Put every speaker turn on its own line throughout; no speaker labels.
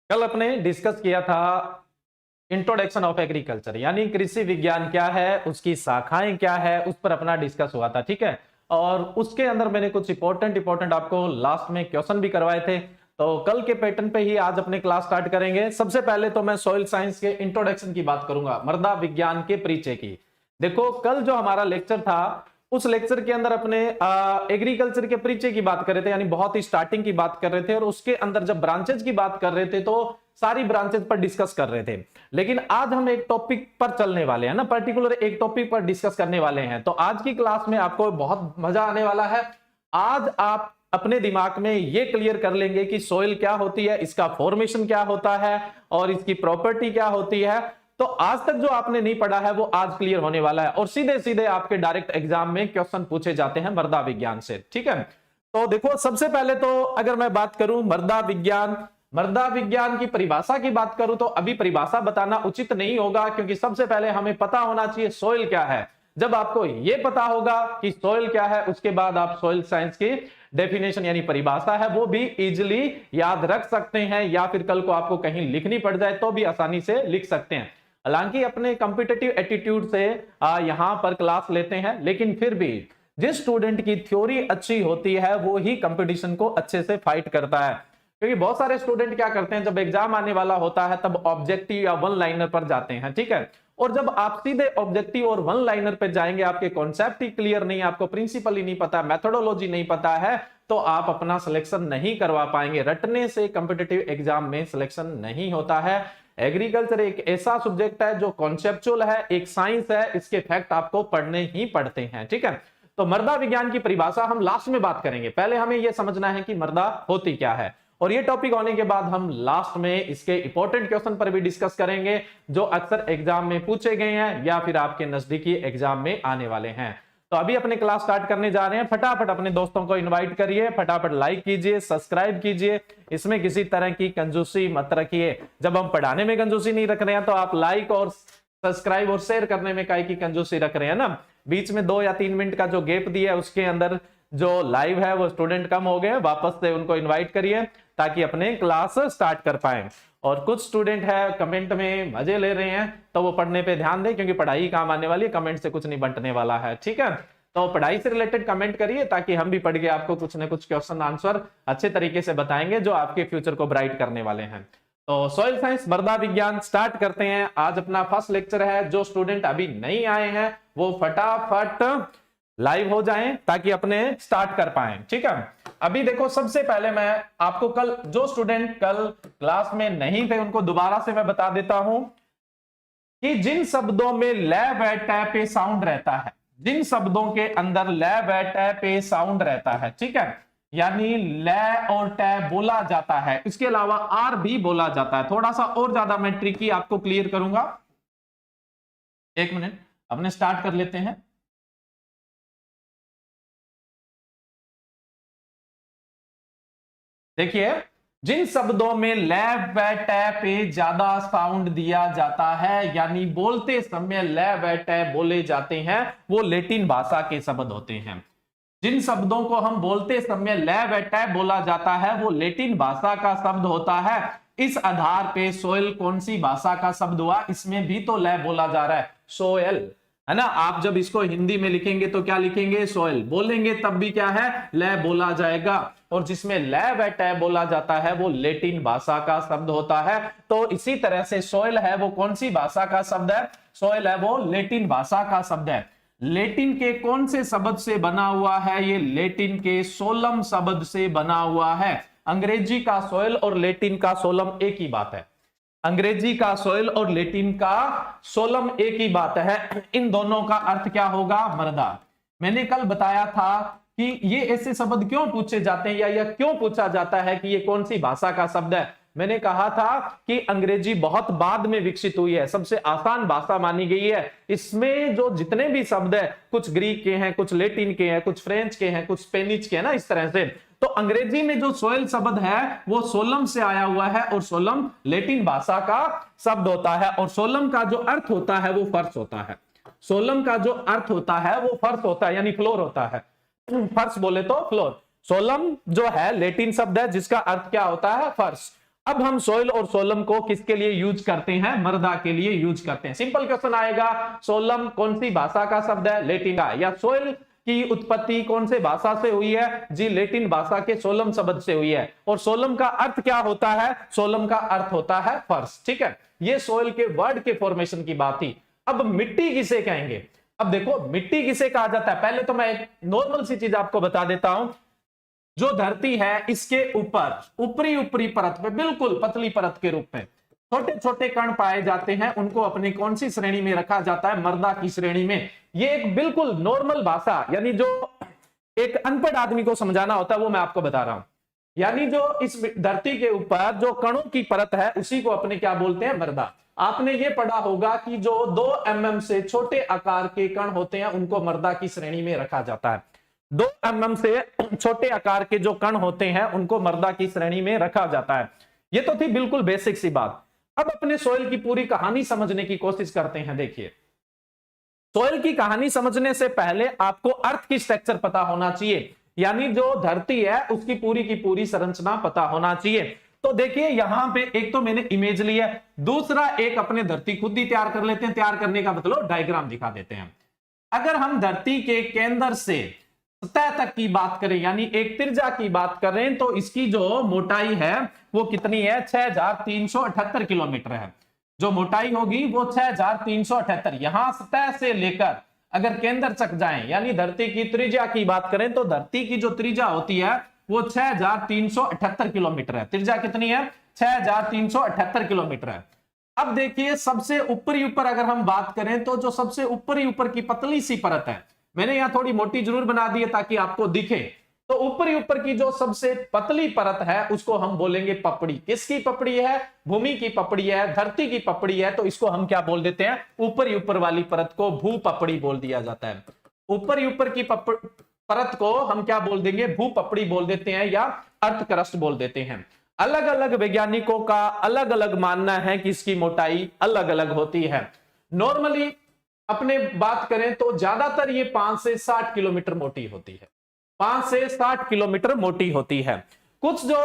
कल अपने डिस्कस किया था इंट्रोडक्शन ऑफ एग्रीकल्चर, यानी कृषि विज्ञान क्या है, उसकी शाखाएं क्या है, उस पर अपना डिस्कस हुआ था। ठीक है, और उसके अंदर मैंने कुछ इंपॉर्टेंट आपको लास्ट में क्वेश्चन भी करवाए थे। तो कल के पैटर्न पे ही आज अपने क्लास स्टार्ट करेंगे। सबसे पहले तो मैं सॉइल साइंस के इंट्रोडक्शन की बात करूंगा, मृदा विज्ञान के परिचय की। देखो, कल जो हमारा लेक्चर था उस लेक्चर के अंदर अपने एग्रीकल्चर के परिचय की बात कर रहे थे, यानी बहुत ही स्टार्टिंग की बात कर रहे थे, और उसके अंदर जब ब्रांचेज की बात कर रहे थे तो सारी ब्रांचेज पर डिस्कस कर रहे थे। लेकिन आज हम एक टॉपिक पर चलने वाले हैं ना, पर्टिकुलर एक टॉपिक पर डिस्कस करने वाले हैं। तो आज की क्लास में आपको बहुत मजा आने वाला है। आज आप अपने दिमाग में ये क्लियर कर लेंगे कि सॉइल क्या होती है, इसका फॉर्मेशन क्या होता है और इसकी प्रॉपर्टी क्या होती है। तो आज तक जो आपने नहीं पढ़ा है वो आज क्लियर होने वाला है, और सीधे सीधे आपके डायरेक्ट एग्जाम में क्वेश्चन पूछे जाते हैं मृदा विज्ञान से। ठीक है, तो देखो, सबसे पहले तो अगर मैं बात करूं मृदा विज्ञान की परिभाषा की बात करूं तो अभी परिभाषा बताना उचित नहीं होगा, क्योंकि सबसे पहले हमें पता होना चाहिए सॉइल क्या है। जब आपको यह पता होगा कि सॉइल क्या है, उसके बाद आप सॉइल साइंस की डेफिनेशन यानी परिभाषा है वो भी इजीली याद रख सकते हैं, या फिर कल को आपको कहीं लिखनी पड़ जाए तो भी आसानी से लिख सकते हैं। हालांकि अपने कॉम्पिटिटिव एटीट्यूड से यहां पर क्लास लेते हैं, लेकिन फिर भी जिस स्टूडेंट की थ्योरी अच्छी होती है वो ही कंपटीशन को अच्छे से फाइट करता है। क्योंकि बहुत सारे स्टूडेंट क्या करते हैं, जब एग्जाम आने वाला होता है तब ऑब्जेक्टिव या वन लाइनर पर जाते हैं। ठीक है, और जब आप सीधे ऑब्जेक्टिव और वन लाइनर पर जाएंगे, आपके कॉन्सेप्ट ही क्लियर नहीं, आपको प्रिंसिपल ही नहीं पता, मेथोडोलॉजी नहीं पता है, तो आप अपना सिलेक्शन नहीं करवा पाएंगे। रटने से कॉम्पिटिटिव एग्जाम में सिलेक्शन नहीं होता है। एग्रीकल्चर एक ऐसा सब्जेक्ट है जो कॉन्सेप्चुअल है, एक साइंस है, इसके फैक्ट आपको पढ़ने ही पड़ते हैं। ठीक है, तो मृदा विज्ञान की परिभाषा हम लास्ट में बात करेंगे। पहले हमें यह समझना है कि मृदा होती क्या है, और ये टॉपिक होने के बाद हम लास्ट में इसके इंपॉर्टेंट क्वेश्चन पर भी डिस्कस करेंगे जो अक्सर एग्जाम में पूछे गए हैं या फिर आपके नजदीकी एग्जाम में आने वाले हैं। तो अभी अपने क्लास स्टार्ट करने जा रहे हैं। फटाफट अपने दोस्तों को इनवाइट करिए, फटाफट लाइक कीजिए, सब्सक्राइब कीजिए। इसमें किसी तरह की कंजूसी मत रखिए। जब हम पढ़ाने में कंजूसी नहीं रख रहे हैं तो आप लाइक और सब्सक्राइब और शेयर करने में काहे की कंजूसी रख रहे हैं ना। बीच में 2 या 3 मिनट का जो गैप दिया है उसके अंदर जो लाइव है वो स्टूडेंट कम हो गए, वापस से उनको इनवाइट करिए ताकि अपने क्लास स्टार्ट कर पाए। और कुछ स्टूडेंट है कमेंट में मजे ले रहे हैं, तो वो पढ़ने पे ध्यान दें, क्योंकि पढ़ाई काम आने वाली है, कमेंट से कुछ नहीं बंटने वाला है। ठीक है, तो पढ़ाई से रिलेटेड कमेंट करिए ताकि हम भी पढ़ के आपको कुछ ना कुछ क्वेश्चन आंसर अच्छे तरीके से बताएंगे जो आपके फ्यूचर को ब्राइट करने वाले हैं। तो सॉइल साइंस मृदा विज्ञान स्टार्ट करते हैं। आज अपना फर्स्ट लेक्चर है। जो स्टूडेंट अभी नहीं आए हैं वो फटाफट लाइव हो जाएं ताकि अपने स्टार्ट कर पाएं। ठीक है, अभी देखो, सबसे पहले मैं आपको कल जो स्टूडेंट कल क्लास में नहीं थे उनको दोबारा से मैं बता देता हूं कि जिन शब्दों में ल व ट पे साउंड रहता है, जिन शब्दों के अंदर ल व ट पे साउंड रहता है, ठीक है, यानी ल और ट बोला जाता है, इसके अलावा आर भी बोला जाता है। थोड़ा सा और ज्यादा मैं ट्रिकी आपको क्लियर करूंगा। एक मिनट, अपने स्टार्ट कर लेते हैं। देखिए, जिन शब्दों में ल व ट पे ज्यादा साउंड दिया जाता है, यानी बोलते समय ल व ट बोले जाते हैं, वो लैटिन भाषा के शब्द होते हैं। जिन शब्दों को हम बोलते समय ल व ट बोला जाता है वो लैटिन भाषा का शब्द होता है। इस आधार पे सोयल कौन सी भाषा का शब्द हुआ, इसमें भी तो ल बोला जा रहा है, सोयल, है ना। आप जब इसको हिंदी में लिखेंगे तो क्या लिखेंगे, सोयल, बोलेंगे तब भी क्या है, ल बोला जाएगा। और जिसमें ल व ट बोला जाता है वो लैटिन भाषा का शब्द होता है। तो इसी तरह से सोयल है वो कौन सी भाषा का शब्द है, सोयल है वो लैटिन भाषा का शब्द है। लैटिन के कौन से शब्द से बना हुआ है, ये लैटिन के सोलम शब्द से बना हुआ है। अंग्रेजी का सोयल और लैटिन का सोलम एक ही बात है। अंग्रेजी का सोयल और लैटिन का सोलम एक ही बात है। इन दोनों का अर्थ क्या होगा, मृदा। मैंने कल बताया था कि ये ऐसे शब्द क्यों पूछे जाते हैं, या क्यों पूछा जाता है कि ये कौन सी भाषा का शब्द है। मैंने कहा था कि अंग्रेजी बहुत बाद में विकसित हुई है, सबसे आसान भाषा मानी गई है। इसमें जो जितने भी शब्द है, कुछ ग्रीक के हैं, कुछ लैटिन के हैं, कुछ फ्रेंच के हैं, कुछ स्पेनिश के हैं ना, इस तरह से। तो अंग्रेजी में जो सोयल शब्द है वो सोलम से आया हुआ है, और सोलम लैटिन भाषा का शब्द होता है। और सोलम का जो अर्थ होता है वो फर्श होता है। सोलम का जो अर्थ होता है वो फर्श होता है, यानी फ्लोर होता है। फर्श बोले तो फ्लोर। सोलम जो है लैटिन शब्द है जिसका अर्थ क्या होता है, फर्श। अब हम सोइल और सोलम को किसके लिए यूज करते हैं? मृदा के लिए यूज करते हैं। सिंपल क्वेश्चन आएगा, सोलम कौन सी भाषा का शब्द है? लैटिन का। या सोइल की उत्पत्ति कौन से भाषा से हुई है? जी लैटिन भाषा के सोलम शब्द से हुई है। और सोलम का अर्थ क्या होता है? सोलम का अर्थ होता है फर्श। ठीक है, ये सोइल के वर्ड के फॉर्मेशन की बात थी। अब मिट्टी किसे कहेंगे? अब देखो मिट्टी किसे कहा जाता है, पहले तो मैं एक नॉर्मल सी चीज आपको बता देता हूं। जो धरती है इसके ऊपर ऊपरी ऊपरी परत में, बिल्कुल पतली परत के रूप में छोटे छोटे कण पाए जाते हैं, उनको अपनी कौन सी श्रेणी में रखा जाता है? मृदा की श्रेणी में। ये एक बिल्कुल नॉर्मल भाषा, यानी जो एक अनपढ़ आदमी को समझाना होता है वो मैं आपको बता रहा हूं। यानी जो इस धरती के ऊपर जो कणों की परत है उसी को अपने क्या बोलते हैं? मृदा। आपने ये पढ़ा होगा कि जो 2 mm से छोटे आकार के कण होते हैं उनको मृदा की श्रेणी में रखा जाता है। 2 mm से छोटे आकार के जो कण होते हैं उनको मृदा की श्रेणी में रखा जाता है। ये तो थी बिल्कुल बेसिक सी बात। अब अपने सोइल की पूरी कहानी समझने की कोशिश करते हैं। देखिए, सोइल की कहानी समझने से पहले आपको अर्थ की स्ट्रक्चर पता होना चाहिए, यानी जो धरती है उसकी की पूरी संरचना पता होना चाहिए। तो देखिए यहां पे एक तो मैंने इमेज ली है, दूसरा एक अपने धरती खुद ही तैयार कर लेते हैं। तैयार करने का मतलब डायग्राम दिखा देते हैं। अगर हम धरती के केंद्र से सतह तक की बात करें, यानी एक त्रिज्या की बात करें, तो इसकी जो मोटाई है वो कितनी है? 6378 किलोमीटर है। जो मोटाई होगी वो 6378। यहां सतह से लेकर अगर केंद्र तक जाएं, यानी धरती की त्रिज्या की बात करें, तो धरती की जो त्रिज्या होती है वो 6378 किलोमीटर है। त्रिज्या कितनी है? 6378 किलोमीटर है। अब देखिए सबसे ऊपरी ऊपर अगर हम बात करें, तो जो सबसे ऊपरी ऊपर की पतली सी परत है, मैंने यहां थोड़ी मोटी जरूर बना दी है ताकि आपको दिखे, तो ऊपरी ऊपर की जो सबसे पतली परत है उसको हम बोलेंगे पपड़ी। किसकी पपड़ी है? भूमि की पपड़ी है, धरती की पपड़ी है। तो इसको हम क्या बोल देते हैं? ऊपरी ऊपर वाली परत को भू पपड़ी बोल दिया जाता है। ऊपरी ऊपर की परत को हम क्या बोल देंगे? भू पपड़ी बोल देते हैं या अर्थ क्रस्ट बोल देते हैं। अलग अलग वैज्ञानिकों का अलग अलग मानना है कि इसकी मोटाई अलग अलग होती है। नॉर्मली अपने बात करें तो ज्यादातर ये 5 से 60 किलोमीटर मोटी होती है। 5 से 60 किलोमीटर मोटी होती है। कुछ जो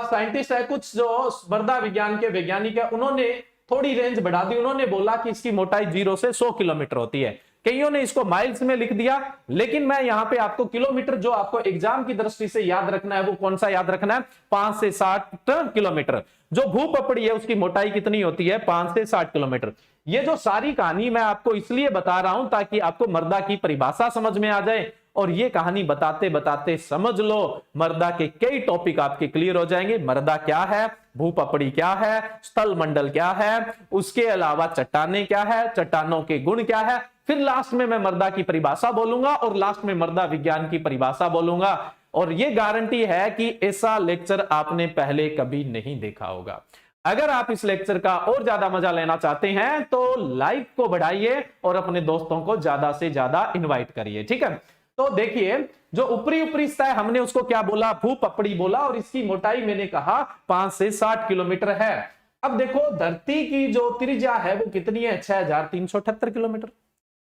साइंटिस्ट है, कुछ जो मृदा विज्ञान के वैज्ञानिक है, उन्होंने थोड़ी रेंज बढ़ा दी। उन्होंने बोला कि इसकी मोटाई 0 से 100 किलोमीटर होती है। कईयों ने इसको माइल्स में लिख दिया, लेकिन मैं यहां पे आपको किलोमीटर जो आपको एग्जाम की दृष्टि से याद रखना है वो कौन सा याद रखना है? 5 से 60 किलोमीटर। जो भू पपड़ी है उसकी मोटाई कितनी होती है? 5 से 60 किलोमीटर। ये जो सारी कहानी मैं आपको इसलिए बता रहा हूं ताकि आपको मृदा की परिभाषा समझ में आ जाए, और ये कहानी बताते बताते समझ लो मृदा के कई टॉपिक आपके क्लियर हो जाएंगे। मृदा क्या है, भूपपड़ी क्या है, स्थल मंडल क्या है, उसके अलावा चट्टानें क्या है, चट्टानों के गुण क्या है, फिर लास्ट में मैं मृदा की परिभाषा बोलूंगा और लास्ट में मृदा विज्ञान की परिभाषा बोलूंगा। और ये गारंटी है कि ऐसा लेक्चर आपने पहले कभी नहीं देखा होगा। अगर आप इस लेक्चर का और ज्यादा मजा लेना चाहते हैं तो लाइक को बढ़ाइए और अपने दोस्तों को ज्यादा से ज्यादा इनवाइट करिए। ठीक है, तो देखिए जो ऊपरी ऊपरी सतह हमने उसको क्या बोला? भू पपड़ी बोला, और इसकी मोटाई मैंने कहा 5 से 60 किलोमीटर है। अब देखो धरती की जो त्रिज्या है वो कितनी है? 6378 किलोमीटर।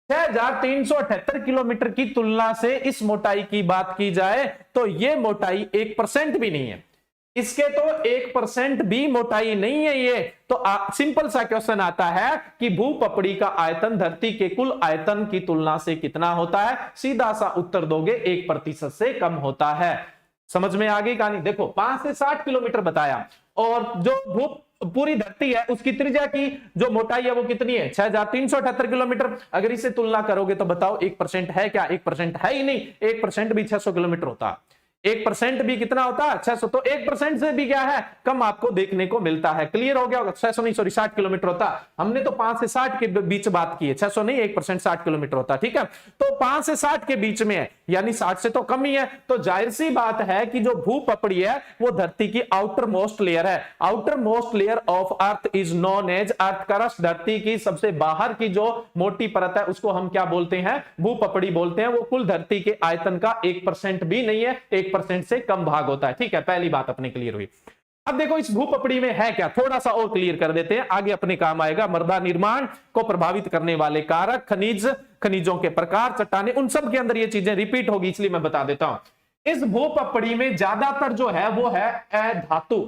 6378 किलोमीटर की तुलना से इस मोटाई की बात की जाए तो यह मोटाई 1% भी नहीं है। इसके तो 1% भी मोटाई नहीं है ये। तो सिंपल सा क्वेश्चन आता है कि भू पपड़ी का आयतन धरती के कुल आयतन की तुलना से कितना होता है? सीधा सा उत्तर दोगे 1% से कम होता है। समझ में आ गई कहानी? देखो 5 से 60 किलोमीटर बताया, और जो पूरी धरती है उसकी त्रिज्या की जो मोटाई है वो कितनी है? 6378 किलोमीटर। अगर इसे तुलना करोगे तो बताओ 1% है क्या? 1% है ही नहीं। 1% भी 600 किलोमीटर होता। 1% भी कितना होता है? 600। तो 1% से भी क्या है? कम आपको देखने को मिलता है। क्लियर हो गया होगा? 600 नहीं, सॉरी 60 किलोमीटर होता। हमने तो 5 से 60 के बीच बात की है, 600 नहीं, 1% 60 किलोमीटर होता। ठीक है, तो 5 से 60 के बीच में है, यानी 60 से तो कम ही है। तो जाहिर सी बात है कि जो भू पपड़ी है वो धरती की आउटर मोस्ट लेयर है। Outermost layer of earth is known as earth crust. धरती की सबसे बाहर की जो मोटी परत है उसको हम क्या बोलते हैं? भू पपड़ी बोलते हैं। वो कुल धरती के आयतन का 1% भी नहीं है, 1% से कम भाग होता है। ठीक है, पहली बात अपनी क्लियर हुई। अब देखो इस भूपपड़ी में है क्या, थोड़ा सा और क्लियर कर देते हैं, आगे अपने काम आएगा। मृदा निर्माण को प्रभावित करने वाले कारक, खनिजों के प्रकार, चट्टानें, उन सब के अंदर ये चीजें रिपीट होगी, इसलिए मैं बता देता हूं। इस भूपपड़ी में ज्यादातर जो है वो है अधातु।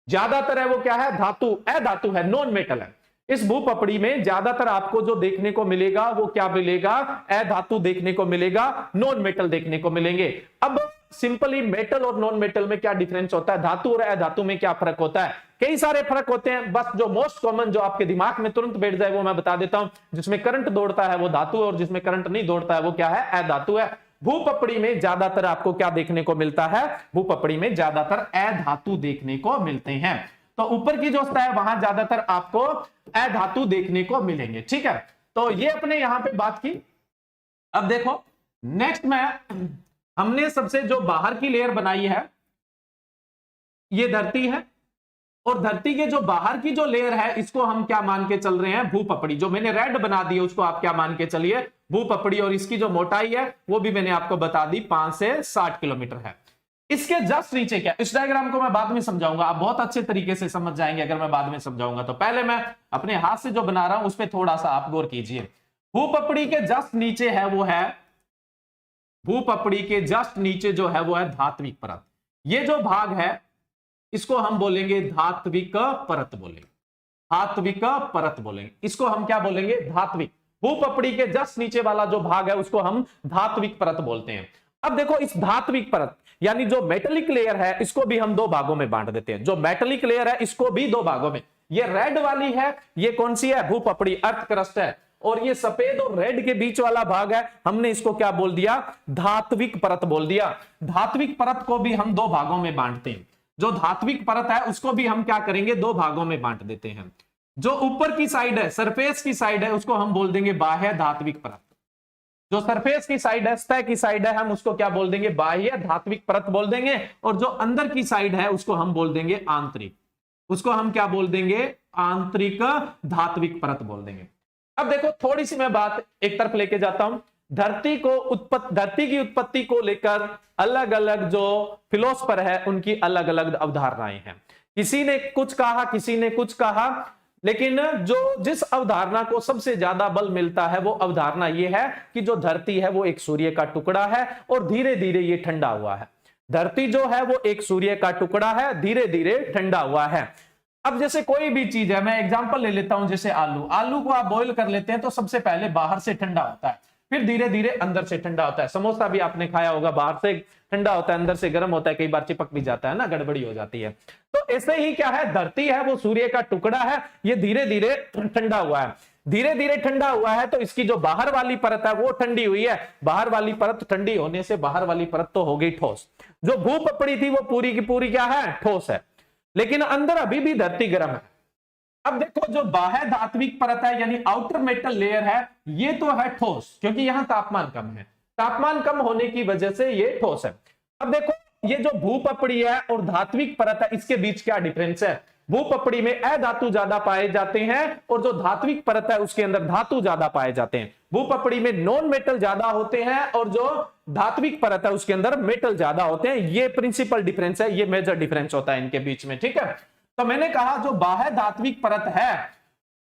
ज्यादातर है वो क्या है, धातु, अधातु है, नॉन मेटल है। इस भूपपड़ी में ज्यादातर आपको जो देखने को मिलेगा वो क्या मिलेगा, अधातु देखने को मिलेगा, नॉन मेटल देखने को मिलेंगे। अब सिंपली मेटल और नॉन मेटल में क्या डिफरेंस होता है, धातु और अधातु में क्या फर्क होता है, कई सारे फर्क होते हैं। बस जो मोस्ट कॉमन जो आपके दिमाग में तुरंत बैठ जाए वो मैं बता देता हूं। जिसमें करंट दौड़ता है वो धातु है और जिसमें करंट नहीं दौड़ता है वो क्या है, अधातु है। भूपपड़ी में ज्यादातर आपको क्या देखने को मिलता है, भूपपड़ी में ज्यादातर अधातु देखने को मिलते हैं। तो ऊपर की जो सतह है वहां ज्यादातर आपको अधातु देखने को मिलेंगे, ठीक है। तो ये अपने यहां पे बात की। अब देखो नेक्स्ट में हमने सबसे जो बाहर की लेयर बनाई है ये धरती है, और धरती के जो बाहर की जो लेयर है इसको हम क्या मान के चल रहे हैं, भूपपड़ी। जो मैंने रेड बना दी है उसको आप क्या मान के चलिए, भूपपड़ी। और इसकी जो मोटाई है वो भी मैंने आपको बता दी 5 से 60 किलोमीटर है। इसके जस्ट नीचे क्या, इस डायग्राम को मैं बाद में समझाऊंगा, आप बहुत अच्छे तरीके से समझ जाएंगे अगर मैं बाद में समझाऊंगा। तो पहले मैं अपने हाथ से जो बना रहा हूं उस पर थोड़ा सा आप गौर कीजिए। भूपपड़ी के जस्ट नीचे है वो है, भूपपड़ी के जस्ट नीचे जो है वो है धात्विक परत। ये जो भाग है इसको हम बोलेंगे धात्विक परत बोलेंगे, धात्विक परत बोलेंगे। इसको हम क्या बोलेंगे, धात्विक। भूपपड़ी के जस्ट नीचे वाला जो भाग है उसको हम धात्विक परत बोलते हैं। अब देखो इस धात्विक परत यानी जो मेटेलिक लेयर है इसको भी हम दो भागों में बांट देते हैं। जो मेटेलिक लेयर है इसको भी दो भागों में, ये रेड वाली है, ये कौन सी है, भूपपड़ी, अर्थ क्रस्ट है। और ये सफेद और रेड के बीच वाला भाग है, हमने इसको क्या बोल दिया, धात्विक परत बोल दिया। धात्विक परत को भी हम दो भागों में बांटते हैं। जो धात्विक परत है उसको भी हम क्या करेंगे, दो भागों में बांट देते हैं। जो ऊपर की साइड है, सरफेस की साइड है, उसको हम बोल देंगे बाह्य धात्विक परत। जो सरफेस की साइड है, सतह की साइड है, हम उसको क्या बोल देंगे, बाह्य धात्विक परत बोल देंगे। और जो अंदर की साइड है उसको हम बोल देंगे आंतरिक, उसको हम क्या बोल देंगे, आंतरिक धात्विक परत बोल देंगे। अब देखो थोड़ी सी मैं बात एक तरफ लेके जाता हूं। धरती की उत्पत्ति को लेकर अलग अलग जो फिलोसफर है उनकी अलग अलग अवधारणाएं हैं। किसी ने कुछ कहा, किसी ने कुछ कहा, लेकिन जो जिस अवधारणा को सबसे ज्यादा बल मिलता है वो अवधारणा ये है कि जो धरती है वो एक सूर्य का टुकड़ा है और धीरे धीरे ये ठंडा हुआ है। धरती जो है वो एक सूर्य का टुकड़ा है, धीरे धीरे ठंडा हुआ है। अब जैसे कोई भी चीज है, मैं एग्जांपल ले लेता हूं, जैसे आलू को आप बॉईल कर लेते हैं तो सबसे पहले बाहर से ठंडा होता है, फिर धीरे धीरे अंदर से ठंडा होता है। समोसा भी आपने खाया होगा, बाहर से ठंडा होता है, अंदर से गर्म होता है, कई बार चिपक भी जाता है ना, गड़बड़ी हो जाती है। तो ऐसे ही क्या है, धरती है वो सूर्य का टुकड़ा है, ये धीरे धीरे ठंडा हुआ है। धीरे धीरे ठंडा हुआ है तो इसकी जो बाहर वाली परत है वो ठंडी हुई है। बाहर वाली परत ठंडी होने से बाहर वाली परत तो हो गई ठोस। जो भूपपड़ी थी वो पूरी की पूरी क्या है, ठोस है, लेकिन अंदर अभी भी धरती गर्म है। अब देखो जो बाह्य धात्विक परत है यानी आउटर मेटल लेयर है, ये तो है ठोस, क्योंकि यहां तापमान कम है, तापमान कम होने की वजह से ये ठोस है। अब देखो ये जो भूपपड़ी है और धात्विक परत है इसके बीच क्या डिफरेंस है। भूपपड़ी में अधातु ज्यादा पाए जाते हैं और जो धात्विक परत है उसके अंदर धातु ज्यादा पाए जाते हैं। भूपपड़ी में नॉन मेटल ज्यादा होते हैं और जो धात्विक परत है उसके अंदर मेटल ज्यादा होते हैं। ये प्रिंसिपल डिफरेंस है, ये मेजर डिफरेंस होता है इनके बीच में, ठीक है। तो मैंने कहा जो बाह्य धात्विक परत है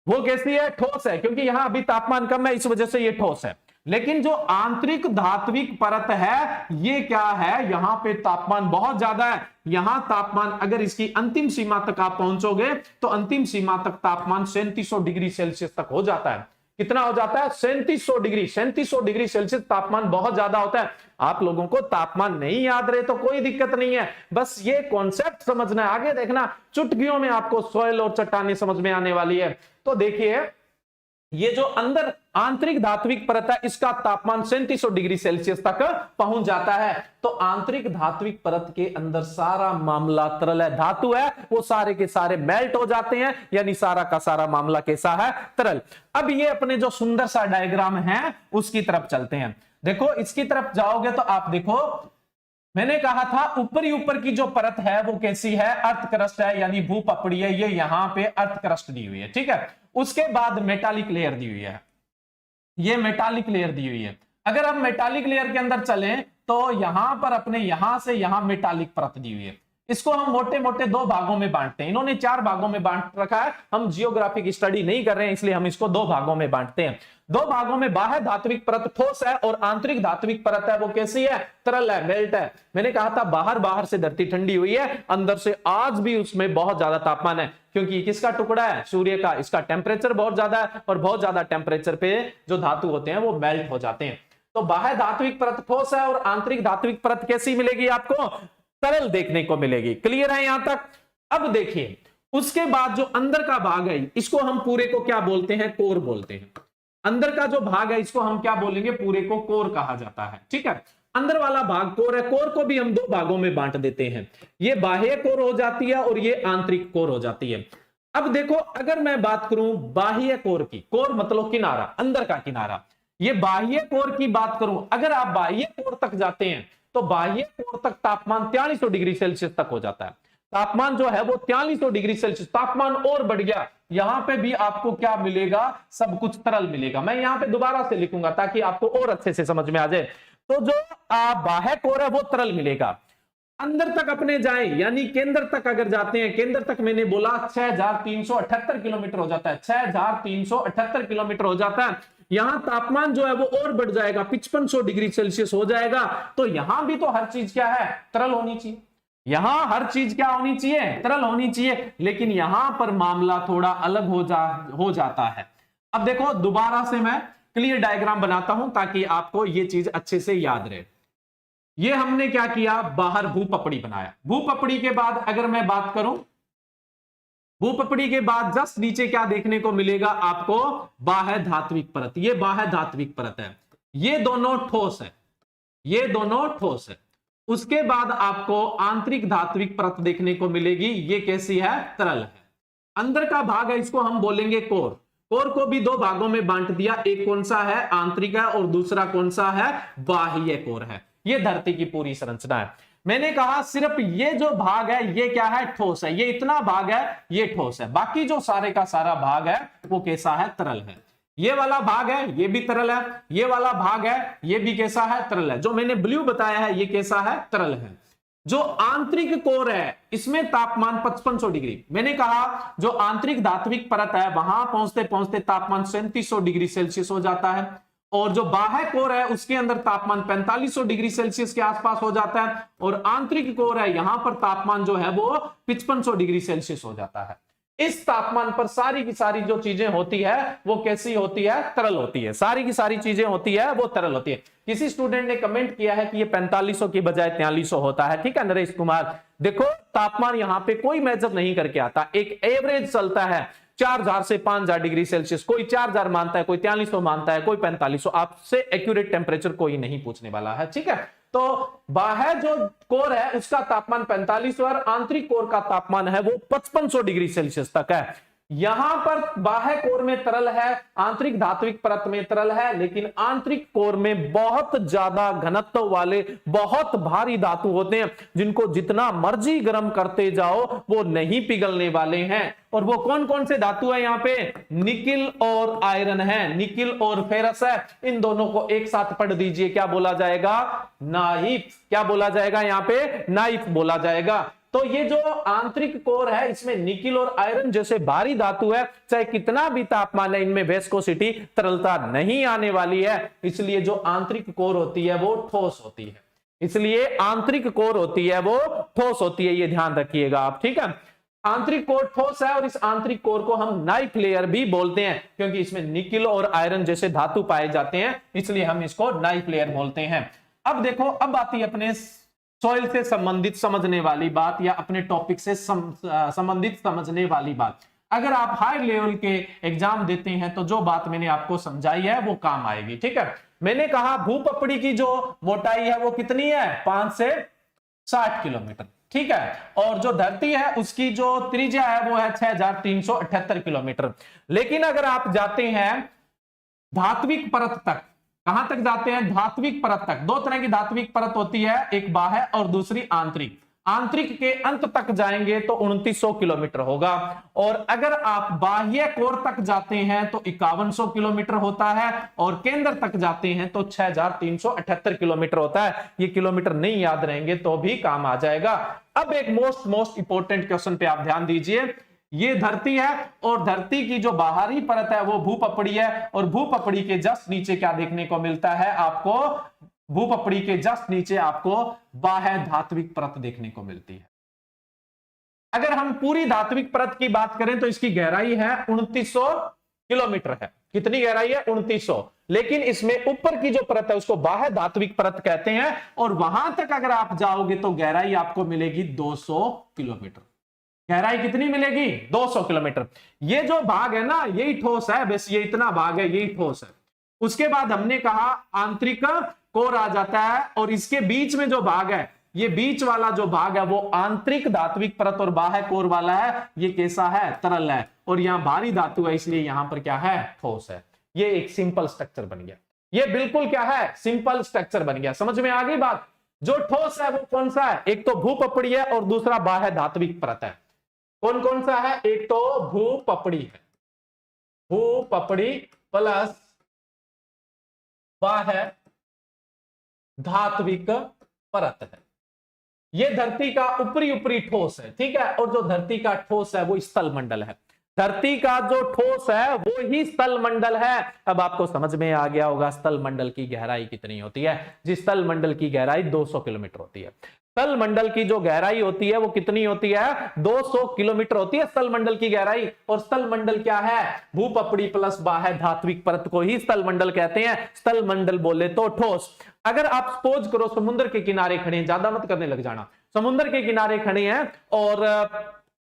वो कैसी है, ठोस है, क्योंकि यहां अभी तापमान कम है इस वजह से ये ठोस है। लेकिन जो आंतरिक धात्विक परत है ये क्या है, यहां पे तापमान बहुत ज्यादा है। यहां तापमान अगर इसकी अंतिम सीमा तक आप पहुंचोगे तो अंतिम सीमा तक तापमान 3700 डिग्री सेल्सियस तक हो जाता है। कितना हो जाता है, 3700 डिग्री। 3700 डिग्री सेल्सियस तापमान बहुत ज्यादा होता है। आप लोगों को तापमान नहीं याद रहे तो कोई दिक्कत नहीं है, बस ये कॉन्सेप्ट समझना है, आगे देखना चुटकियों में आपको सॉइल और चट्टानें समझ में आने वाली है। तो देखिए ये जो अंदर आंतरिक धात्विक परत है इसका तापमान 3700 डिग्री सेल्सियस तक पहुंच जाता है। तो आंतरिक धात्विक परत के अंदर सारा मामला तरल है, धातु है वो सारे के सारे मेल्ट हो जाते हैं, यानी सारा का सारा मामला कैसा है, तरल। अब ये अपने जो सुंदर सा डायग्राम है उसकी तरफ चलते हैं। देखो इसकी तरफ जाओगे तो आप देखो मैंने कहा था ऊपर की जो परत है वो कैसी है, अर्थ क्रस्ट है, यानी भूपपड़ी है, ये यहां पे अर्थ क्रस्ट दी हुई है, ठीक है। उसके बाद मेटालिक लेयर दी हुई है, ये मेटालिक लेयर दी हुई है। अगर हम मेटालिक लेयर के अंदर चलें तो यहां पर अपने यहां से यहां मेटालिक परत दी हुई है। इसको हम मोटे मोटे दो भागों में बांटते हैं। इन्होंने चार भागों में बांट रखा है, हम जियोग्राफिक स्टडी नहीं कर रहे हैं इसलिए हम इसको दो भागों में बांटते हैं। दो भागों में बाह्य धात्विक परत ठोस है और आंतरिक धात्विक परत है वो कैसी है, तरल है, मेल्ट है। मैंने कहा था बाहर से धरती ठंडी हुई है, अंदर से आज भी उसमें बहुत ज्यादा तापमान है, क्योंकि किसका टुकड़ा है, सूर्य का। इसका टेम्परेचर बहुत ज्यादा है और बहुत ज्यादा टेम्परेचर पे जो धातु होते हैं वो मेल्ट हो जाते हैं। तो बाह्य धात्विक परत ठोस है और आंतरिक धात्विक परत कैसी मिलेगी आपको, तरल देखने को मिलेगी। क्लियर है यहां तक। अब देखिए उसके बाद जो अंदर का भाग है इसको हम पूरे को क्या बोलते हैं, कोर बोलते हैं। अंदर का जो भाग है इसको हम क्या बोलेंगे, पूरे को कोर कहा जाता है। ठीक है, अंदर वाला भाग कोर है। कोर को भी हम दो भागों में बांट देते हैं, ये बाह्य कोर हो जाती है और ये आंतरिक कोर हो जाती है। अब देखो अगर मैं बात करूं बाह्य कोर की, कोर मतलब किनारा, अंदर का किनारा, ये बाह्य कोर की बात करूं, अगर आप बाह्य कोर तक जाते हैं तो बाह्य कोर तक तापमान 4300 डिग्री सेल्सियस तक हो जाता है। तापमान जो है वो 4300 डिग्री सेल्सियस, तापमान और बढ़ गया। यहां पे भी आपको क्या मिलेगा, सब कुछ तरल मिलेगा। मैं यहां पे दोबारा से लिखूंगा ताकि आपको और अच्छे से समझ में आ जाए। तो जो बाह्य कोर है वो तरल मिलेगा। अंदर तक अपने जाएं यानी केंद्र तक अगर जाते हैं, केंद्र तक मैंने बोला 6378 किलोमीटर हो जाता है, 6378 किलोमीटर हो जाता है। यहां तापमान जो है वो और बढ़ जाएगा, 5500 डिग्री सेल्सियस हो जाएगा। तो यहां भी तो हर चीज क्या है, तरल होनी चाहिए। यहां हर चीज क्या होनी चाहिए, तरल होनी चाहिए। लेकिन यहां पर मामला थोड़ा अलग हो जाता है। अब देखो दोबारा से मैं क्लियर डायग्राम बनाता हूं ताकि आपको ये चीज अच्छे से याद रहे। ये हमने क्या किया, बाहर भूपपड़ी बनाया। भूपपड़ी के बाद अगर मैं बात करूं, भूपपड़ी के बाद जस्ट नीचे क्या देखने को मिलेगा आपको, बाह्य धात्विक परत। ये बाह्य धात्विक परत है, ये दोनों ठोस है, ये दोनों ठोस है। उसके बाद आपको आंतरिक धात्विक परत देखने को मिलेगी, ये कैसी है, तरल है। अंदर का भाग है इसको हम बोलेंगे कोर। कोर को भी दो भागों में बांट दिया, एक कौन सा है, आंतरिक है, और दूसरा कौन सा है, बाह्य कोर है। ये धरती की पूरी संरचना है। मैंने कहा सिर्फ ये जो भाग है ये क्या है, ठोस है। ये इतना भाग है ये ठोस है, बाकी जो सारे का सारा भाग है वो कैसा है, तरल है। ये वाला भाग है ये भी तरल है, ये वाला भाग है ये भी कैसा है, तरल है। जो मैंने ब्लू बताया है ये कैसा है, तरल है। जो आंतरिक कोर है इसमें तापमान 5500 डिग्री। मैंने कहा जो आंतरिक धात्विक परत है वहां पहुंचते पहुंचते तापमान 3700 डिग्री सेल्सियस हो जाता है, और जो बाह्य कोर है उसके अंदर तापमान 4500 डिग्री सेल्सियस के आसपास हो जाता है, और आंतरिक कोर है यहां पर तापमान जो है वो 5500 डिग्री सेल्सियस हो जाता है। इस तापमान पर सारी की सारी जो चीजें होती है वो कैसी होती है, तरल होती है। सारी की सारी चीजें होती है वो तरल होती है। किसी स्टूडेंट ने कमेंट किया है कि ये 4500 की बजाय 4300 होता है। ठीक है नरेश कुमार, देखो तापमान यहां पे कोई मेजर नहीं करके आता, एक एवरेज चलता है 4000 से 5000 डिग्री सेल्सियस। कोई 4000 मानता है, कोई 4300 मानता है, कोई 4500। आपसे एक्यूरेट टेम्परेचर कोई नहीं पूछने वाला है। ठीक है, तो बाह्य जो कोर है उसका तापमान 4500 और आंतरिक कोर का तापमान है वो 5500 डिग्री सेल्सियस तक है। यहां पर बाह्य कोर में तरल है, आंतरिक धात्विक परत में तरल है, लेकिन आंतरिक कोर में बहुत ज्यादा घनत्व वाले बहुत भारी धातु होते हैं जिनको जितना मर्जी गर्म करते जाओ वो नहीं पिघलने वाले हैं। और वो कौन कौन से धातु है यहाँ पे, निकिल और आयरन है, निकिल और फेरस है। इन दोनों को एक साथ पढ़ दीजिए, क्या बोला जाएगा, नाइफ। क्या बोला जाएगा यहाँ पे, नाइफ बोला जाएगा। तो ये जो आंतरिक कोर है इसमें निकिल और आयरन जैसे भारी धातु है, चाहे कितना भी तापमान है इनमें वेस्कोसिटी, तरलता नहीं आने वाली है। इसलिए जो आंतरिक कोर होती है वो ठोस होती है, इसलिए आंतरिक कोर होती है वो ठोस होती है, ये ध्यान रखिएगा आप। ठीक है, आंतरिक कोर ठोस है और इस आंतरिक कोर को हम नाइफ लेयर भी बोलते हैं, क्योंकि इसमें निकिल और आयरन जैसे धातु पाए जाते हैं, इसलिए हम इसको नाइफ लेयर बोलते हैं। अब देखो, अब आती है अपने सॉइल से संबंधित समझने वाली बात, या अपने टॉपिक से संबंधित समझने वाली बात। अगर आप हाई लेवल के एग्जाम देते हैं तो जो बात मैंने आपको समझाई है वो काम आएगी। ठीक है, मैंने कहा भूपपड़ी की जो मोटाई है वो कितनी है, 5 से 60 किलोमीटर। ठीक है, और जो धरती है उसकी जो त्रिज्या है वो है 6378 किलोमीटर। लेकिन अगर आप जाते हैं धात्विक परत तक, कहां तक जाते हैं, धात्विक परत तक। दो तरह की धात्विक परत होती है, एक बाह्य और दूसरी आंतरिक। आंतरिक के अंत तक जाएंगे तो 2900 किलोमीटर होगा, और अगर आप बाह्य कोर तक जाते हैं तो 5100 किलोमीटर होता है, और केंद्र तक जाते हैं तो 6378 किलोमीटर होता है। ये किलोमीटर नहीं याद रहेंगे तो भी काम आ जाएगा। अब एक मोस्ट इंपोर्टेंट क्वेश्चन पे आप ध्यान दीजिए। ये धरती है, और धरती की जो बाहरी परत है वो भूपपड़ी है, और भूपपड़ी के जस्ट नीचे क्या देखने को मिलता है आपको, भूपपड़ी के जस्ट नीचे आपको बाह्य धात्विक परत देखने को मिलती है। अगर हम पूरी धात्विक परत की बात करें तो इसकी गहराई है 2900 किलोमीटर है। कितनी गहराई है? 2900। लेकिन इसमें ऊपर की जो परत है उसको बाह्य धात्विक परत कहते हैं, और वहां तक अगर आप जाओगे तो गहराई आपको मिलेगी 200 किलोमीटर। गहराई कितनी मिलेगी? 200 किलोमीटर। ये जो भाग है ना, यही ठोस है, बस ये इतना भाग है, यही ठोस है। उसके बाद हमने कहा आंतरिक कोर आ जाता है, और इसके बीच में जो भाग है, ये बीच वाला जो भाग है वो आंतरिक धात्विक परत और बाह्य कोर वाला है। ये कैसा है? तरल है, और यहां भारी धातु है, इसलिए यहां पर क्या है? ठोस है। ये एक सिंपल स्ट्रक्चर बन गया। ये बिल्कुल क्या है? सिंपल स्ट्रक्चर बन गया। समझ में आ गई बात? जो ठोस है वो कौन सा है? एक तो भूपपड़ी है और दूसरा बाह्य धात्विक परत है। कौन कौन सा है? एक तो भूपपड़ी है, भूपपड़ी प्लस बाह्य धात्विक परत है। ये धरती का ऊपरी ठोस है, ठीक है। और जो धरती का ठोस है वो स्थल मंडल है। धरती का जो ठोस है वो ही स्थल मंडल है। अब आपको समझ में आ गया होगा स्थल मंडल की गहराई कितनी होती है। जिस स्थल मंडल की गहराई 200 किलोमीटर होती है। स्थल मंडल की जो गहराई होती है वो कितनी होती है? 200 किलोमीटर होती है स्थल मंडल की गहराई। और स्थल मंडल क्या है? भूपपड़ी प्लस बाह्य धात्विक परत को ही स्थल मंडल कहते हैं। स्थल मंडल बोले तो ठोस। अगर आप सपोज करो समुद्र के किनारे खड़े हैं, ज्यादा मत करने लग जाना, समुद्र के किनारे खड़े हैं और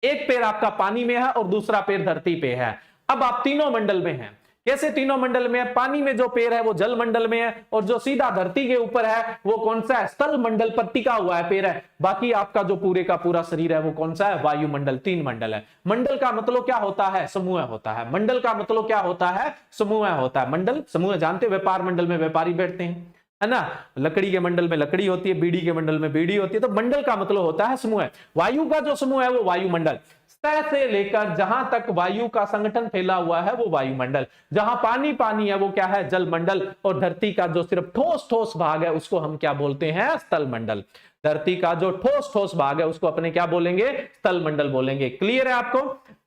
एक पैर आपका पानी में है और दूसरा पैर धरती पे है। अब आप तीनों मंडल में हैं। कैसे तीनों मंडल में है? पानी में जो पैर है वो जल मंडल में है, और जो सीधा धरती के ऊपर है वो कौन सा है? स्थल मंडल पर टिका हुआ है पैर है। बाकी आपका जो पूरे का पूरा शरीर है वो कौन सा है? वायुमंडल। 3 मंडल है। मंडल का मतलब क्या होता है? समूह होता है। मंडल का मतलब क्या होता है? समूह होता है। मंडल समूह जानते हो, व्यापार मंडल में व्यापारी बैठते हैं, है ना। लकड़ी के मंडल में लकड़ी होती है, बीड़ी के मंडल में बीड़ी होती है। तो मंडल का मतलब होता है समूह। वायु का जो समूह है वो वायुमंडल। सतह से लेकर जहां तक वायु का संगठन फैला हुआ है वो वायुमंडल। जहां पानी पानी है वो क्या है? जल मंडल। और धरती का जो सिर्फ ठोस ठोस भाग है उसको हम क्या बोलते हैं? स्थल मंडल। धरती का जो ठोस ठोस भाग है उसको अपने क्या बोलेंगे? स्थल मंडल बोलेंगे। क्लियर है आपको?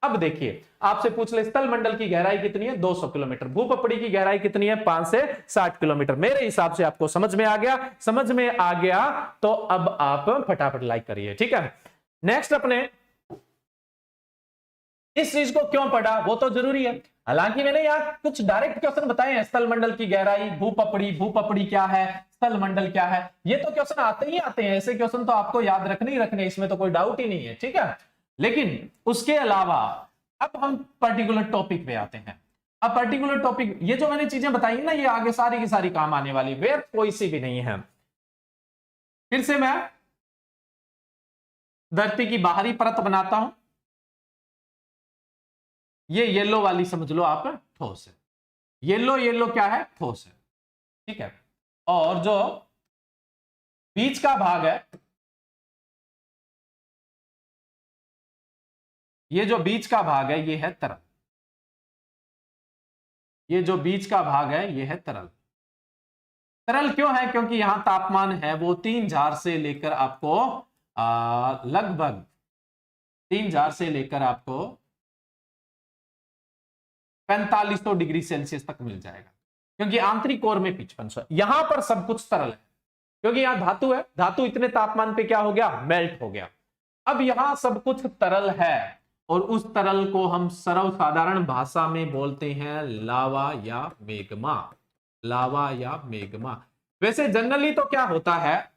अब देखिए, आपसे पूछ ले स्थल मंडल की गहराई कितनी है? 200 किलोमीटर। भूपपड़ी की गहराई कितनी है? 5 से 60 किलोमीटर। मेरे हिसाब से आपको समझ में आ गया। समझ में आ गया तो अब आप फटाफट लाइक करिए, ठीक है। नेक्स्ट अपने इस चीज को क्यों पढ़ा वो तो जरूरी है। हालांकि मैंने यहां कुछ डायरेक्ट क्वेश्चन बताए हैं, स्थल मंडल की गहराई, भूपपड़ी, भूपपड़ी क्या है, स्थल मंडल क्या है, ये तो क्वेश्चन आते ही आते हैं। ऐसे क्वेश्चन तो आपको याद रखने ही रखने, इसमें तो कोई डाउट ही नहीं है, ठीक है। लेकिन उसके अलावा अब हम पर्टिकुलर टॉपिक पे आते हैं। अब पर्टिकुलर टॉपिक, ये जो मैंने चीजें बताई ना, ये आगे सारी की सारी काम आने वाली, वे कोई सी भी नहीं है। फिर से मैं धरती की बाहरी परत बनाता हूं। ये येलो वाली समझ लो आप ठोस है। येलो येलो क्या है? ठोस है, ठीक है। और जो बीच का भाग है, ये जो बीच का भाग है ये है तरल। ये जो बीच का भाग है ये है तरल। तरल क्यों है? क्योंकि यहां तापमान है वो 3000 से लेकर आपको लगभग 3000 से लेकर आपको 4500 डिग्री सेल्सियस तक मिल जाएगा। क्योंकि आंतरिक कोर में 5500 है। यहां पर सब कुछ तरल है, क्योंकि यहां धातु है। धातु इतने तापमान पे क्या हो गया? मेल्ट हो गया। अब यहां सब कुछ तरल है, और उस तरल को हम सर्वसाधारण भाषा में बोलते हैं लावा या मेग्मा। लावा या मेग्मा। वैसे जनरली तो क्या होता है,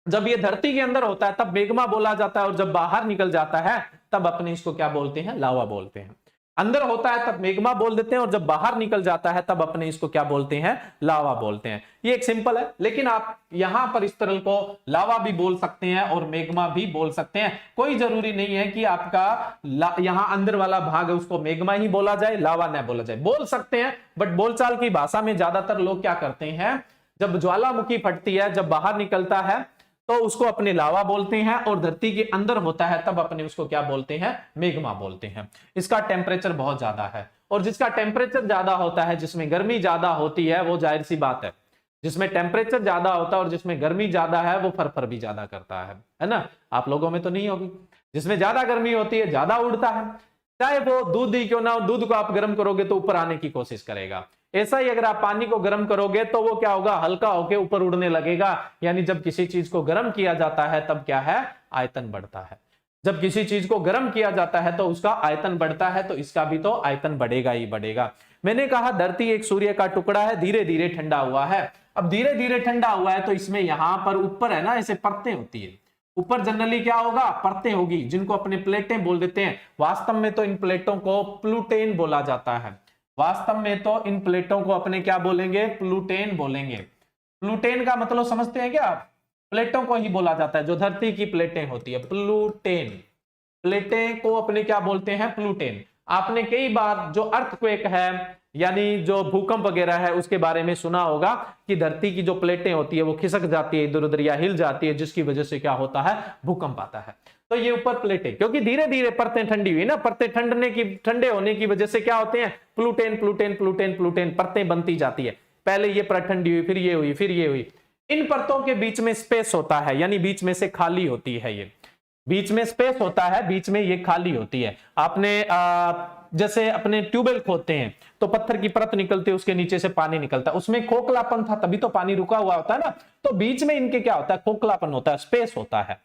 जब ये धरती के अंदर होता है तब मेग्मा बोला जाता है, और जब बाहर निकल जाता है तब अपने इसको क्या बोलते हैं? लावा बोलते हैं। अंदर होता है तब मेग्मा बोल देते हैं, और जब बाहर निकल जाता है तब अपने इसको क्या बोलते हैं? लावा बोलते हैं। ये एक सिंपल है, लेकिन आप यहां पर इस तरल को लावा भी बोल सकते हैं और मेग्मा भी बोल सकते हैं। कोई जरूरी नहीं है कि आपका यहां अंदर वाला भाग है उसको मेग्मा ही बोला जाए, लावा न बोला जाए। बोल सकते हैं, बट बोलचाल की भाषा में ज्यादातर लोग क्या करते हैं, जब ज्वालामुखी फटती है, जब बाहर निकलता है तो उसको अपने लावा बोलते हैं, और धरती के अंदर होता है तब अपने उसको क्या बोलते हैं, मेग्मा बोलते हैं। इसका टेम्परेचर बहुत ज्यादा है, और जिसका टेम्परेचर ज्यादा होता है, जिसमें गर्मी ज्यादा होती है, वो जाहिर सी बात है, जिसमें टेम्परेचर ज्यादा होता है और जिसमें गर्मी ज्यादा है, वो फर भी ज्यादा करता है ना। आप लोगों में तो नहीं होगी। जिसमें ज्यादा गर्मी होती है ज्यादा उड़ता है, चाहे वो दूध ही क्यों ना हो, दूध को आप गर्म करोगे तो ऊपर आने की कोशिश करेगा। ऐसा ही अगर आप पानी को गर्म करोगे तो वो क्या होगा, हल्का होकर ऊपर उड़ने लगेगा। यानी जब किसी चीज को गर्म किया जाता है तब क्या है, आयतन बढ़ता है। जब किसी चीज को गर्म किया जाता है तो उसका आयतन बढ़ता है, तो इसका भी तो आयतन बढ़ेगा ही बढ़ेगा। मैंने कहा धरती एक सूर्य का टुकड़ा है, धीरे धीरे ठंडा हुआ है। अब धीरे धीरे ठंडा हुआ है तो इसमें यहां पर ऊपर है ना, ऐसे परतें होती है। ऊपर जनरली क्या होगा, परतें होगी, जिनको अपने प्लेटें बोल देते हैं। वास्तव में तो इन प्लेटों को प्लूटेन बोला जाता है। वास्तव में तो इन प्लेटों को अपने क्या बोलेंगे, प्लूटेन बोलेंगे। प्लूटेन का मतलब समझते हैं क्या आप? प्लेटों को ही बोला जाता है, जो धरती की प्लेटें होती है, प्लूटेन। प्लेटें को अपने क्या बोलते हैं, प्लूटेन। आपने कई बार जो अर्थक्वेक है, यानी जो भूकंप वगैरह है, उसके बारे में सुना होगा कि धरती की जो प्लेटें होती है वो खिसक जाती है इधर उधर या हिल जाती है, जिसकी वजह से क्या होता है, भूकंप आता है। तो ये ऊपर प्लेटें, क्योंकि धीरे धीरे परतें ठंडी हुई ना, परतें ठंडे होने की वजह से क्या होते हैं, प्लूटेन प्लूटेन प्लूटेन प्लूटेन परतें बनती जाती है। पहले ये परत ठंडी हुई, फिर ये हुई, फिर ये हुई। इन परतों के बीच में स्पेस होता है, यानी बीच में से खाली होती है, ये बीच में स्पेस होता है, बीच में ये खाली होती है। आपने जैसे अपने ट्यूबवेल खोदते हैं तो पत्थर की परत निकलती है, उसके नीचे से पानी निकलता है, उसमें खोखलापन था तभी तो पानी रुका हुआ होता है ना। तो बीच में इनके क्या होता है, खोखलापन होता है, स्पेस होता है।